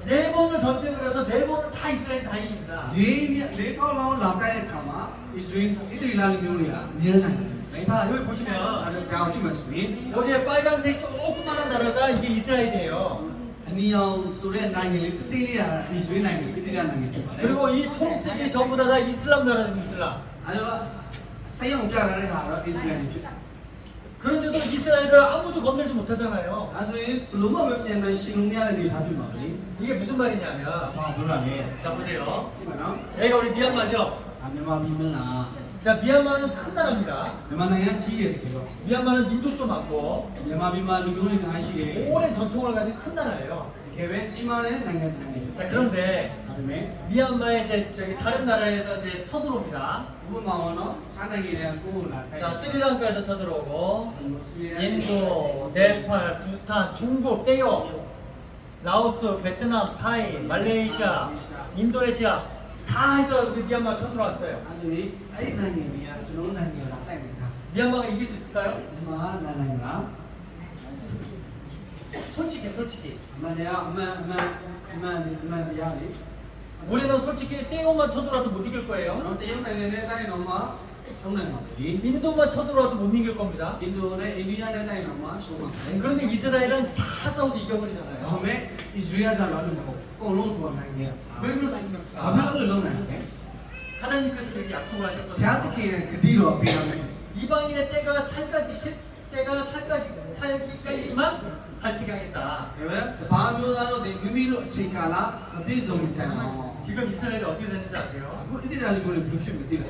4번을 전쟁을 해서 4번을 다 이스라엘이 다 이깁니다. 네 가운데 남자의 가마 이스라엘 이들이라는 경우야. 니는 자, 여기 보시면 아주 가오지 말씀이. 여기에 빨간색 조그만한 나라가 이게 이스라엘이에요. 니요 소리에 나게 그들이야 이스라엘 나게 그들이라는 게. 그리고 이 초록색이 전부 다 이슬람 나라입니다. 이슬람. 아니요 사용 자라를 하러 이스라엘. 그런데도 이스라엘을 아무도 건들지 못하잖아요. 아주 로마 몇년은 신용량을 답이 말이. 이게 무슨 말이냐면, 아 뭐라네. 자 보세요. 지금요. 여기가 우리 미얀마죠. 아메마 비면아. 자, 미얀마는 큰 나라입니다. 메마나야 지게 되고. 미얀마는 민족도 많고 메마 비만 누구는 하시게. 오랜 전통을 가진 큰 나라예요. 개회 지만에 나게. 자, 그런데 다음에 미얀마에 이제 저기 다른 나라에서 이제 쳐들어옵니다. 우마원어 산악이랑 꾸나. 자, 스리랑카에서 쳐들어오고, 인도, 네팔, 부탄, 중국, 떼요, 라오스, 베트남, 타이, 말레이시아, 인도네시아 다 해서 우리 미얀마 쳐들어왔어요. 아주 아이 나게미야 좋은 나게 나타입니다. 미얀마가 이길 수 있을까요? 엄마 나나가 솔직히 솔직히 엄마야 엄마 야리. 우리는 솔직히 떼요만 쳐들어와도 못 이길 거예요. 너 때문에 나이 엄마 정말 많이. 인도만 쳐들어와도 못 이길 겁니다. 인도네 인디아네 나이 엄마 정말. 그런데 이스라엘은 다 싸워서 이겨버리잖아요. 다음에 이스라엘 사람은 공론 도와나게. 왜 그러셨습니까? 아마를 넣나게. 하나님께서 그렇게 약속을 하셨거든요. 대한민국에 그 뒤로 앞이라네. 이방인의 때가 찰까지만 밝히게 하겠다. 왜? 바묘나로 내 의미로 체크하라. 비즈ομ이잖아. 지금 이스라엘이 어떻게 되는지 아세요? 그 이들이라는 거는 그렇게 믿으라.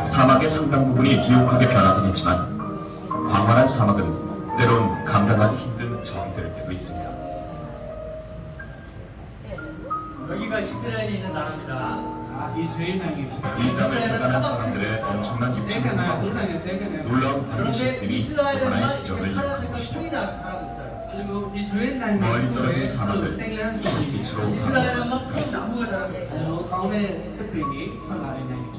사막의 상당 부분이 비옥하게 변하긴 했지만 광활한 사막은 때론 감당하기 힘든 적이 될 때도 있습니다. 여기가 이스라엘이 있는 나라입니다. 아, 이스라엘 나게. 이 땅을 떠나는 사람들의 엄청난 육체의 행동, 놀라운 방위 그런데 시스템이 하나의 이스라엘만 기적을 파란 색깔 이루고 총이 자라고 있어요. 아니면 이스라엘 나게. 멀리 떨어진 사막을 생략 빛으로 이스라엘만 큰 나무가 자라고 있어요. 아니면 가운데 햇빛이 천하에 나게.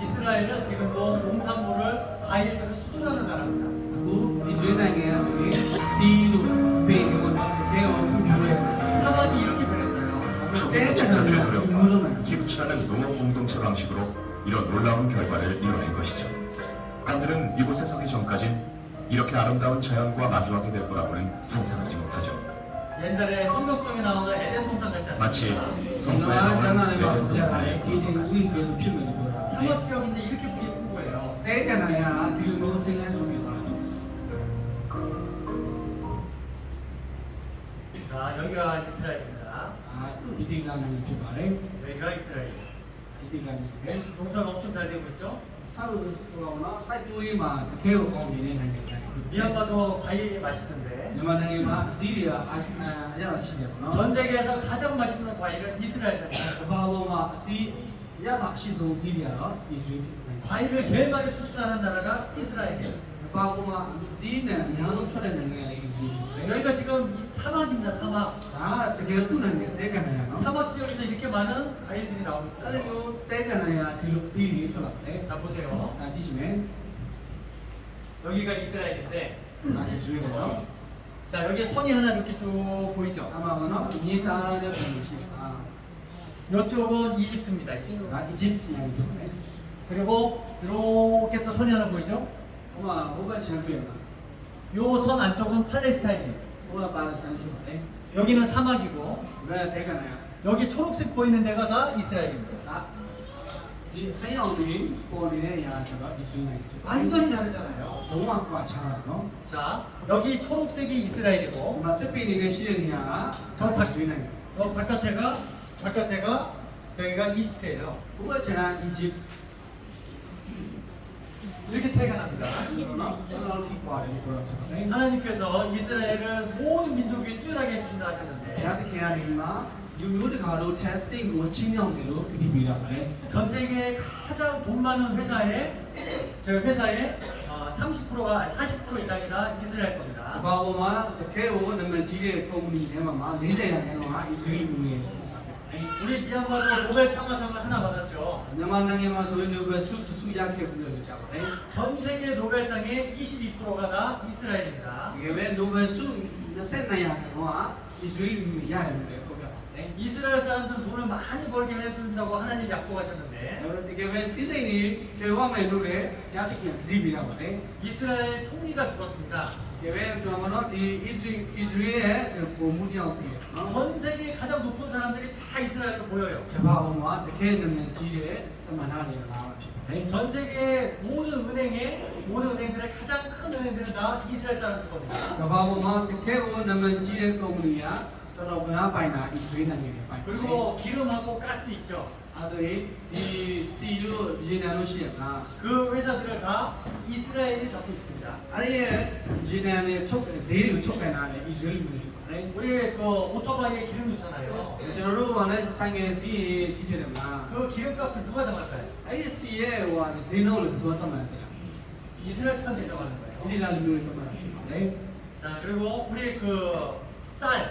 이스라엘은 지금도 농산물을 과일들을 수출하는 나라입니다. 그 이스라엘 나게 아주 뒤로 배경을 대어 교회. 사막이 이렇게 변했어요. 족속들을 노력과 기부치라는 농업 공동체 방식으로 이런 놀라운 결과를 이뤄낸 것이죠. 사람들은 이곳에 서기 전까진 이렇게 아름다운 자연과 마주하게 될 거라고는 상상하지 못하죠. 옛날에 성경성에 나오는 에덴 동산 같지 않습니까? 마치 성서에 나오는 에덴 동산의 이제 우리께서 필요한 거라. 사막 지역인데 이렇게 물이 큰 거예요. 때잖아요. 뒤로 생략 속에 자, 여기가 이스라엘입니다. 아, 이들이라는 게 말해. 여기가 이스라엘. 이들이라는 게 농사가 엄청 잘 되고 있죠? 사우스가 사이트웨이만 개요 거기는 하니까. 미얀마도 과일이 맛있던데 여만에만 디리아 아야라 시네구나. 전 세계에서 가장 맛있는 과일은 이스라엘이잖아요. 바보마 디 야다 시도 디리아 이스라엘. 과일을 제일 많이 수출하는 나라가 이스라엘이에요. 바보마 디는 야도 처리는 게 이스라엘. 여기가 지금 사막입니다. 사막. 아, 되게 또는 내가나요. 사막 지역에서 이렇게 많은 과일들이 나오고 있어요. 아니요, 때가나야 디리 처라대. 자 보세요. 아, 지지면 여기가 이스라엘인데 아, 이스라엘이죠. 자 여기 선이 하나 이렇게 쭉 보이죠? 아마는 이해가는 분이시. 아, 이쪽은 이집트입니다. 이집트. 이집트 이야기죠. 그리고 이렇게 또 선이 하나 보이죠? 엄마, 뭐가 챔피언아? 요 선 안쪽은 팔레스타인입니다. 뭐가 바르산시네. 여기는 사막이고 왜 때가나요? 여기 초록색 보이는 데가 다 이스라엘입니다. 아, 이 서양이 보리의 야자가 이스라엘. 완전히 다르잖아요. 동학과 차라노. 자 여기 초록색이 이스라엘이고 엄마 특별히 시행이야. 저 바- 바뀌는. 바깥에가 저기가 이집트예요. 뭐가 제가 이집 이렇게 차이가 납니다. 하나님께서 이스라엘을 모든 민족이 뛰어나게 해주신다 하셨는데 전 세계 가장 돈 많은 회사의 저 회사의 30%가 40% 이상이 다 이스라엘 겁니다. 우리 미얀마도 노벨 평화상을 하나 받았죠. 전 세계 노벨상의 22%가 다 이스라엘입니다. 이스라엘 사람들은 돈을 많이 벌게 해준다고 하나님 약속하셨는데 이스라엘 총리가 죽었습니다. 전 세계 가장 높은 사람들이 다 이스라엘로 모여요. 전 세계 모든 은행들의 가장 큰 은행들은 다 이스라엘 사람들 겁니다. 그리고 기름하고 가스 있죠. 그 회사들을 다 이스라엘이 잡고 있습니다. 우리 그 오토바이에 기름 넣잖아요. 그 기름값을 누가 정할까요? 이스라엘 사람들이 정하는 거예요. 자 그리고 우리 그 쌀,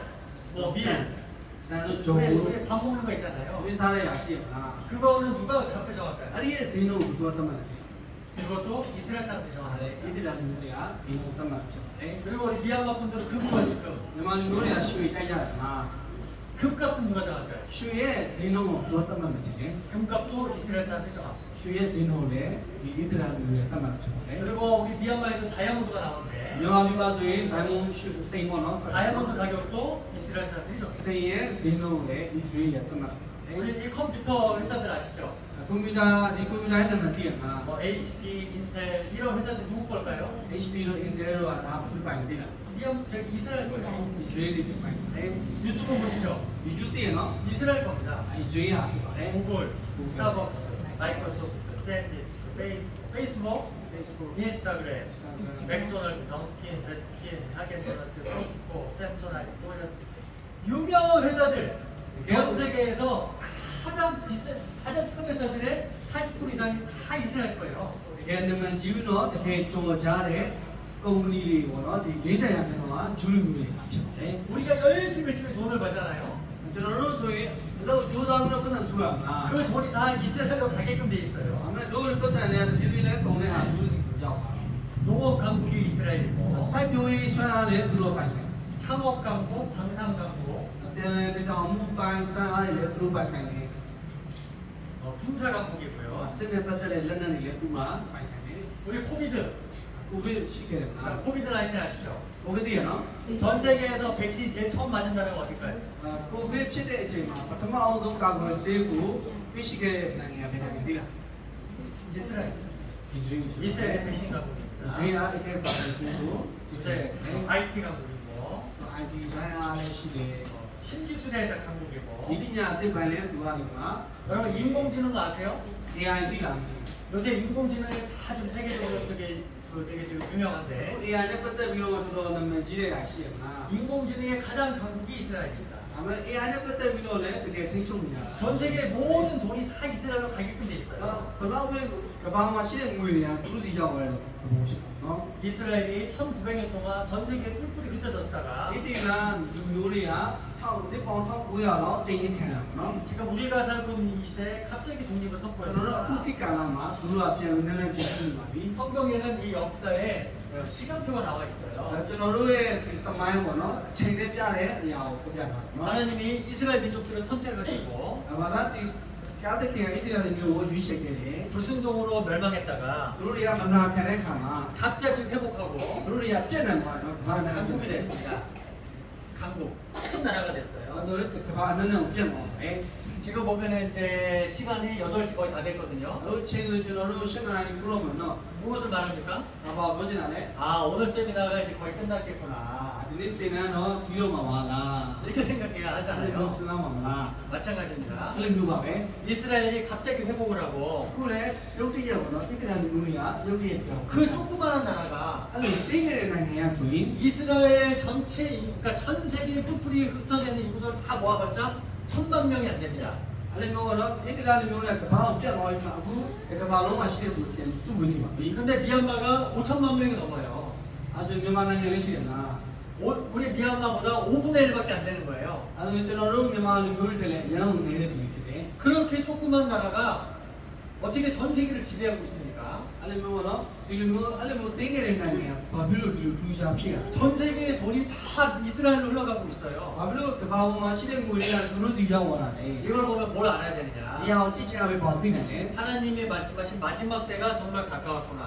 밀, 우리 밥 먹는 거 있잖아요. 그거는 누가 값을 정할까요? 이것도 이스라엘 사람들이 정하는 거예요. 그리고 우리 미얀마 분들은 금값이 금값은 누가 정할까요? 금값도 이스라엘 사람들이 정합니다. 그리고 우리 미얀마에도 다이아몬드가 나오는데 다이아몬드 가격도 이스라엘 사람들이 정합니다. 우리 이 컴퓨터 회사들 아시죠? 뭐 HP, 인텔 이런 회사들 누구 걸까요? 저기 이스라엘 거예요. 유튜브 보시죠. 이스라엘 겁니다. 구글, 스타벅스, 마이크로소프트, 샌디스크, 페이스북, 인스타그램, 맥도날드, 던킨, 베스킨, 하겐더너츠, 코스트코, 샘소나이트, 소저스 유명한 회사들 전 세계에서 가장 큰 회사들의 40% 이상이 다 이스라엘 거예요. 우리가 열심히 돈을 벌잖아요. 그 돈이 다 이스라엘로 가게끔 돼 있어요. 농업 강국이 이스라엘이고 창업 강국, 방산 강국, 군사 강국이고요. 우리 코비드 19 아시죠? 전 세계에서 백신 제일 처음 맞은 나라가 어딜까요? 이스라엘. 이스라엘 백신 강국입니다. 둘째 IT 강국이고 신기술에 대한 강국이고 ဒီပညာအသစ်ပိုင်းလည်းသူကနေမှာ 여러분 인공지능 아세요? AI သိလား 요새 인공지능이 다 지금 세계적으로 되게 지금 유명한데 AI နဲ့ပတ်သက်ပြီးတော့တော်တော်နာမည်ကြီးတဲ့အရာရှိရမလား 인공지능의 가장 강국이 이스라엘입니다. ဒါပေမဲ့ AI နဲ့ပတ်သက်ပြီးတော့လည်းတကယ်ထိန်းချုပ်နေတာ 전 세계 모든 돈이 다 이스라엘로 가게끔 돼 있어요. ဘယ်တော့ပဲကမ္ဘာမှာရှိတဲ့ငွေတွေကသူတို့စီရောက်သွားတယ်လို့ပြောဖြစ်နော် 이스라엘이 1900년 동안 전 세계에 뿔뿔이 흩어졌다가 ဒီတိကလူမျိုးတွေက1900လောက်ချိန်ရခံတာနော် 지금 우리가 살고 있는 이 시대에 갑자기 독립을 ကျွန်တော်တို့အခု 선포했습니다. ခေတ်ကာလမှာသူတို့ကပြန်ပြီးနည်းနည်းပြန်ပြီးပါပြီ 성경에는 이 역사에 시간표가 나와 있어요. ကျွန်တော်တို့ရဲ့ဒီတမိုင်းပေါ့နော်အချိန်နဲ့ပြတဲ့အရာကိုပြတာနော် 하나님이 이스라엘 민족들을 선택하시고 ဘာသာတိဖျားတဲ့ခင်ဣသရေလမျိုးကိုရွေးချယ်ခဲ့တယ် 불순종으로 멸망했다가 သူတို့တွေကမနာခံတဲ့ခါမှာ 갑자기 회복하고 သူတို့တွေကပြည့်နေမှာနော်ဘာသာ 강국이 됐습니다. 강국, 큰 나라가 အဲ့ 됐어요. တော့ကဘာအနည်းနဲ့ပြည့်သွားတယ် 지금 보면은 이제 시간이 8시 거의 다 됐거든요. အဲ့ချိန်ကိုကျွန်တော်တို့ရှင်းနိုင်ပြီလို့မယ်နော် 무엇을 말합니까? ဘာပြောချင်တာလဲ 아, 오늘 세미나가 이제 거의 끝났겠구나. ဒီနေ့သင်တန်းတော့ပြီးတော့မှာပါလား 이렇게 생각해야 အဲ့ဒါကို 하잖아요. စဉ်းစားမှာမလား 마찬가지입니다. အဲ့လိုမျိုးပါပဲ 이스라엘이 갑자기 회복을 하고 အခုလည်းရုပ်တရက်ပေါ့နော်ဣသရေလမျိုးတွေကရုပ်တရက်ပြောင်း 그 조그마한 나라가 အဲ့လိုတင်းနေတဲ့နိုင်ငံကဆိုရင် 이스라엘 전체, 그러니까 전 세계에 뿔뿔이 흩어져 있는 인구들 다 모아봤자 1000만 명이 안 됩니다. အဲ့လိုမျိုးကတော့ဣသရေလမျိုးတွေကကဘာကိုပြတ်သွားပြီမှာအခုကဘာလုံးမှာရှိတဲ့လူတွေစုဝင်နေပါပြီ 근데 미얀마가 5천만 명이 넘어요. အဲ့ဒါမြန်မာနိုင်ငံလေးရှိတယ်လား 우리 미얀마보다 5분의 1밖에 안 되는 거예요. အဲ့ဒါကျွန်တော်တို့မြန်မာလူမျိုးတွေလည်းအများဆုံးနေတဲ့ပြည်ဖြစ်တယ် 그렇게 조그만 나라가 어떻게 전 세계를 지배하고 있습니까? အဲ့လိုမျိုးကတော့ဒီလိုမျိုးအဲ့လိုမျိုးတင်းနေတဲ့နိုင်ငံကဘာဖြစ်လို့ဒီလိုထူးခြားဖြစ်ရ 전 세계의 돈이 다 이스라엘로 흘러가고 있어요. ဘာဖြစ်လို့ကဘာပေါ်မှာရှိတဲ့ငွေတွေကသူတို့စီရောက်လာတာလဲ 이걸 보면 뭘 알아야 ဒီ 되느냐? ဟာကိုကြည့်ချင်ရပဲဘာသိနိုင်လဲ 하나님이 말씀하신 마지막 때가 정말 ဒါ 가까웠구나.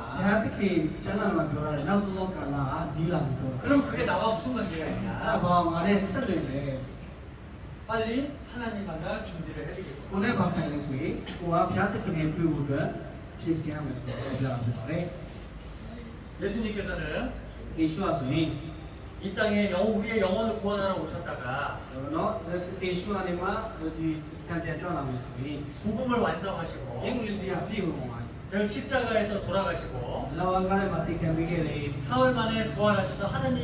တကယ်ကျမ်းစာမှာပြောတာနောက်ဆုံးကာလကဒီလာပြီးတော့ 그럼 그게 나와 무슨 관계가 အဲ့ဒါ 있냐? ဘာမှလည်းဆက်တယ်လေ 빨리 하나님 만날 준비를 ကို 해드리겠고 နဲ့ပါဆိုင်လို့ဆိုရင်ကိုကဘုရားသခင်နဲ့တွေ့ဖို့အတွက်ပြင်ဆင်ရမယ်ဆိုတော့ပြောတာဖြစ်ပါတယ် 예수님께서는 ယေရှုကဆိုရင် 이 땅에 우리의 영혼을 구원하러 오셨다가 နော်ယေရှုကနေမှဒီကံပြန်ကြွလာမယ်ဆိုရင် 복음을 완성하시고 အင်္ဂလိပ်တရားပြည့်ဝင်သွား 저 십자가에서 돌아가시고 လောကနဲ့မှာသိခံပေးခဲ့တယ် 사흘 만에 부활하셔서 하나님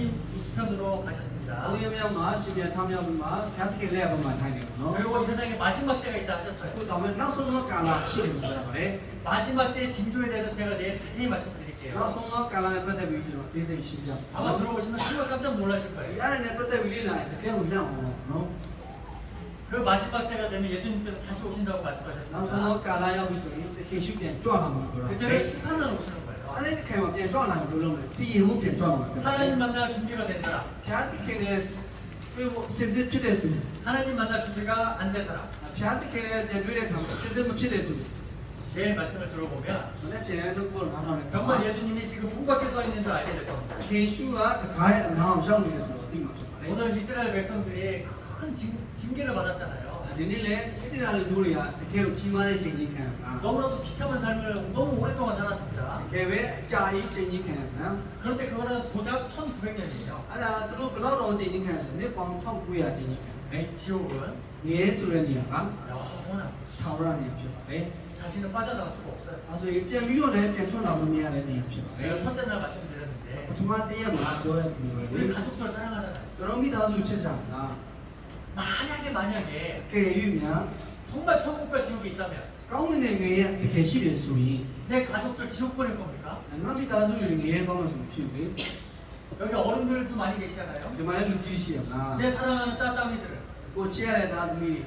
우편으로 가셨습니다. အလေးမြောက်မှာရှင်ပြန်ထောင်းမြောက်ပြီးမှဘုရားသခင်လက်အောက်မှာထိုင်တယ်နော် 그리고 이 세상에 마지막 때가 있다 အခု 하셨어요. တော့နောက်ဆုံးသောကာလရှိတယ်ဆိုတာပါလေ 마지막 때의 징조에 대해서 제가 내일 자세히 말씀드릴게요. နောက်ဆုံးသောကာလနဲ့ပတ်သက်ပြီးကျွန်တော်သိသိရှင်းပြ 아마 들어보시면 정말 깜짝 놀라실 ဒီ 거예요. အားနဲ့ပတ်သက်ပြီးလေ့လာရင်တကယ်ကိုရအောင်နော် 그 마지막 때가 되면 예수님께서 다시 오신다고 နောက်ဆုံးသော 말씀하셨습니다. ကာလရောက်ပြီဆိုရင်ယေရှုပြန်ကြွလာမှာပြောတာ 그때는 심판하러 오시는 거예요. အဲ့ဒီခိုင်မှာပြန်ကြွလာမှာဘယ်လိုလုပ်လဲစီရင်မှုပြန်ကြွလာမှာ 하나님 만날 준비가 된 사람, ဘုရားသခင်နဲ့တွေ့ဖို့စင်စစ်ဖြစ်တဲ့သူ 하나님 만날 준비가 안 된 사람. ဘုရားသခင်နဲ့တွေ့တဲ့အခါမှာစင်စစ်မဖြစ်တဲ့သူ 내일 말씀을 들어보면 မနေ့ပြန်လို့ကိုနားထောင်တယ် 정말 예수님이 지금 문 밖에 서 있는 줄 알게 될 겁니다. ယေရှုကတခါရဲ့အနာအောင်ရောက်နေတယ်ဆိုတော့သိမှာဖြစ်ပါတယ် 오늘 이스라엘 백성들이 큰 징계를 받았잖아요. ဒီနေ့လေဣသရေလလူမျိုးတွေကတကယ်ကိုကြီးမားတဲ့ချိန်ကြီးခံရတာ 너무나도 비참한 삶을 너무 오랫동안 살았습니다. တကယ်ပဲအကြာကြီးချိန်ကြီးခံရတာ 그런데 그거는 고작 1900년이에요. အဲ့ဒါသူတို့ဘယ်တော့တော့ချိန်ကြီးခံရတယ်နှစ်ပေါင်း1900ချိန်ကြီးခံတယ် 지옥은 ငရဲဆိုတဲ့နေရာက 영원한 ထာဝရနေရာဖြစ်ပါတယ် 자신은 빠져나갈 수가 없어요. အဲဆိုရင်ပြန်ပြီးတော့လည်းပြန်ထွက်လာလို့မရတဲ့နေရာဖြစ်ပါတယ် 제가 첫째 날 말씀드렸는데 ပထမတည့်ရက်မှာပြောတဲ့လူတွေ 우리 가족들 사랑하잖아요. ကျွန်တော်မိသားစုချစ်ကြတာ 만약에 ကဲ၍များ 정말 천국과 지옥이 있다면 ကောင်းတဲ့ငရေတကယ်ရှိတယ်ဆိုရင် 내 가족들 지옥 보낼 겁니까? ငါမိသားစုတွေငရေကောင်းလို့ဆိုဖြစ်ပြီ 여기 어른들도 많이 계시잖아요. ဒီမှာလည်းလူကြီးရှိရမလား 내 사랑하는 따따미들 ကိုချစ်ရတဲ့သားသမီး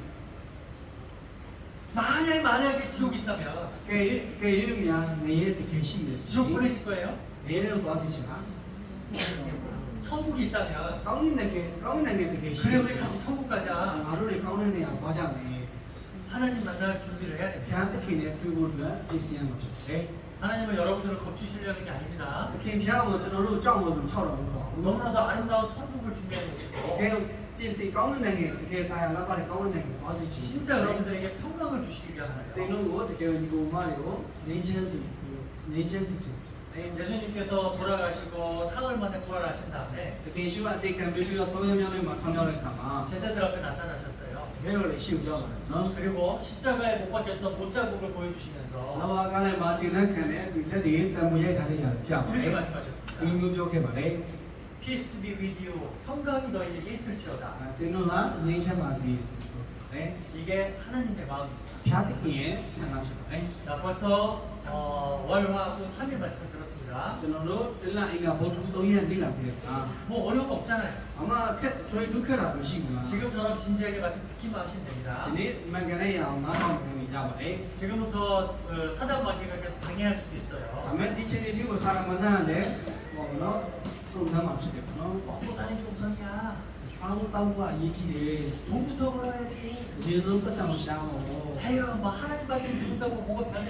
만약에 지옥이 있다면 ကဲ၍များငရေတကယ်ရှိတယ် 지옥 보내실 거예요? ငရေကိုသွားစီချင်တာ 천국이 있다면 ကောင်းတဲ့နိုင်ငံတကယ်ရှိ 그래 우리 같이 천국 가자. ငါတို့တွေကောင်းတဲ့နေရာသွားကြမယ် 하나님 만날 준비를 해야 ဘု 됩니다. ရားသခင်နဲ့တွေ့ဖို့အတွက်ပြင်ဆင်ရမှာဖြစ်တယ် 하나님은 여러분들을 겁주시려는 게 아닙니다. သခင်ဘုရားကကျွန်တော်တို့ကြောက်လို့6တော်လို့ပေါ့ 너무나도 아름다운 천국을 준비하는 ကဲ 것이고 ပြင်ဆင်ကောင်းတဲ့နိုင်ငံတကယ်ကာယလာပါတဲ့ကောင်းတဲ့နိုင်ငံသွားစီချင် 진짜 여러분들에게 평강을 주시기 위한 သင် 하나요. တို့ကိုတကယ်ညီကိုမတွေကိုနေချင်းစီချင် 예수님께서 돌아가시고 사흘 만에 부활하신 다음에 တကယ်ရှိအတိတ်ခံပြီးတော့3ရက်မြောက်နေ့မှာထောင်ရောက်တဲ့အခါမှာ 제자들 앞에 나타나셨어요. ဘယ်လိုလဲရှိဦးရောက်ပါတယ်နော် 그리고 십자가에 못 박혔던 못자국을 보여주시면서 နဝကလည်းမာတင်နဲ့ခံတဲ့ဒီလက်တွေတံမွေရိုက်ထားတဲ့ຢာပြပါတ 이렇게 ယ် 말씀하셨습니다. ဒီမျိုးပြောခဲ့ပါတယ် Peace be with you. 평강이 너희에게 있을지어다. တင်းတို့ကငြိမ်းချမ်းပါစေဆိုတယ် 이게 하나님의 마음입니다. ဖျားသခင်ရဲ့ဆန္ဒဖြစ်ပါတယ် 자, 벌써 월화수 3일 말씀을 들었습니다. ကျွန်တော်တို့တလအင်္ဂါဘုဒ္ဓ3ရက်လေ့လာပြီးတဲ့အခါ 뭐 어려운 거 없잖아요. အမခက်ထွေးဒုက္ခတာမရှိဘူးလား 지금처럼 진지하게 말씀 듣기만 하시면 됩니다. ဒီနေ့မှန်ကန်တဲ့ရအောင်နားထောင်နေကြပါတယ် 지금부터 사단 마귀가 계속 방해할 수도 ဒါ 있어요. ပေမဲ့ဒီချိန်ဒီကိုစာရမဏေလည်းဟောနော်စုံစမ်းမှာဖြစ်တယ်နော် 먹고 사는 게 우선이야. ချောင်းတောင်းကအရေးကြီးတယ် 돈부터 벌어야지. ဒီလိုပတ်စံမရှာအောင် 에휴, 뭐 하나님 말씀 듣는다고 뭐가 변해.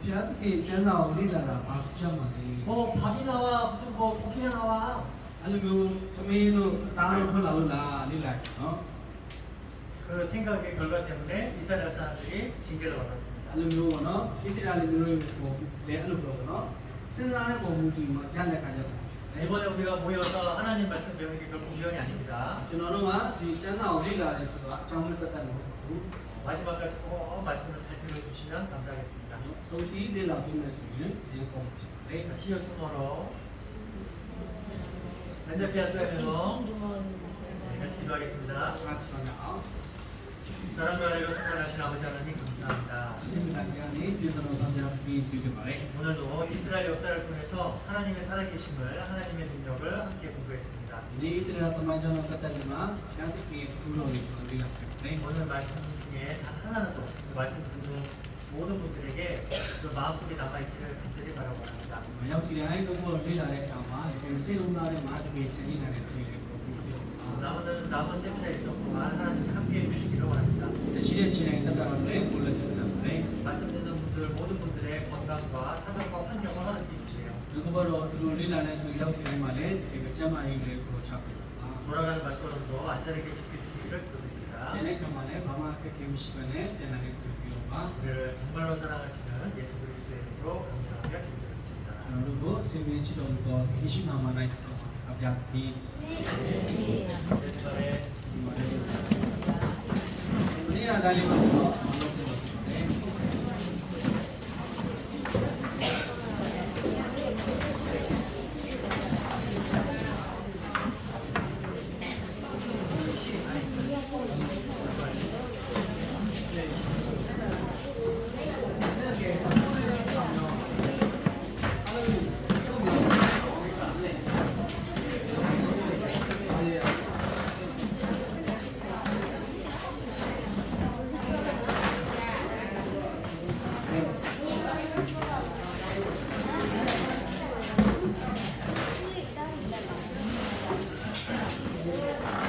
ဖျားသခင်ကျမ်းစာကိုလေ့လာတာဘာဖြစ်ကြမှာလဲ 뭐 밥이 나와, 무슨 뭐 고기가 나와. အဲ့လိုမျိုးသမီးတို့တားလို့ထွက်လာလို့လားလေ့လာနော် 그 생각의 결과 때문에 이스라엘 사람들이 징계를 받았습니다. အဲ့လိုမျိုးပေါ့နော်ဣတိရာလေးမျိုးကိုလည်းအဲ့လိုပြောပေါ့နော်စဉ်းစားတဲ့ပုံမူကြည့်မှာကြားလက်ခါကြတယ် 이번에 우리가 모여서 하나님 말씀 배우는 게 결코 우연이 아닙니다. ကျွန်တော်တို့ကဒီကျမ်းစာကိုလေ့လာတယ်ဆိုတာအကြောင်းလေးသက်သက်မဟုတ်ဘူး 마지막까지 꼭 말씀을 잘 들어주시면 감사하겠습니다. စုံစည်းလေ့လာပြီးမယ်ဆိုရင်ဒီပုံဖြစ်တယ် 자, 시어 투머로 맨데피아 투에서 같이 기도하겠습니다. အားဆိုတော့အောင် 사랑과 아래로 축복하신 아버지 하나님 감사합니다. ဒီစင်တာကနေပြည်စုံသောတရားပြီးပြပြပါတယ် 오늘도 이스라엘 역사를 통해서 하나님의 살아계심을 하나님의 능력을 함께 공부했습니다. ဒီဣတိရာသမိုင်းကြောင့်သက်သက်မှာဖျားသခင်ကုလို့လေ့လာဖြစ်တယ် 오늘 말씀 중에 단 하나라도 그 말씀 듣는 모든 분들에게 그 마음속에 남아있기를 간절히 바라고 합니다. မရောက်စီတိုင်းတို့ကိုလေ့လာတဲ့အခါမှာဒီစိတ်လုံးသားထဲမှာတကယ်စဉ်းစားနေတဲ့တွေ့တယ်ပုံပြီးပြောတာ 남은 세미나 일정 동안 하나님 함께 해주시기를 원합니다. ရှိတဲ့ချိန်တိုင်းသက်သက်လည်းကိုလည်းသက်သက်ပဲ 말씀 듣는 분들 모든 분들의 건강과 사정과 환경을 허락해 주세요. ဒီကတော့သူလေ့လာတဲ့သူရောက်စီတိုင်းမှာလည်းဒီကျမ်းမာရေးတွေကိုချပြတာ 돌아가는 발걸음도 안전하게 지켜주시기를 기도드립니다. ဒီနေ့ကမှလည်းဘာမှအခက်အခဲမရှိဘဲနဲ့ပြန်လာတဲ့ပြောပါ 우리를 정말로 사랑하시는 예수 그리스도의 이름으로 감사하며 기도드렸습니다. ကျွန်တော်တို့ကိုအစဉ်မြဲချစ်တော်မူသောယေရှုနာမ၌တော်ပါအပြတ်ဒီ 예수님의 ဒီအတိုင်းလေးမှာတော့လုပ်ပြပါမယ် Thank you.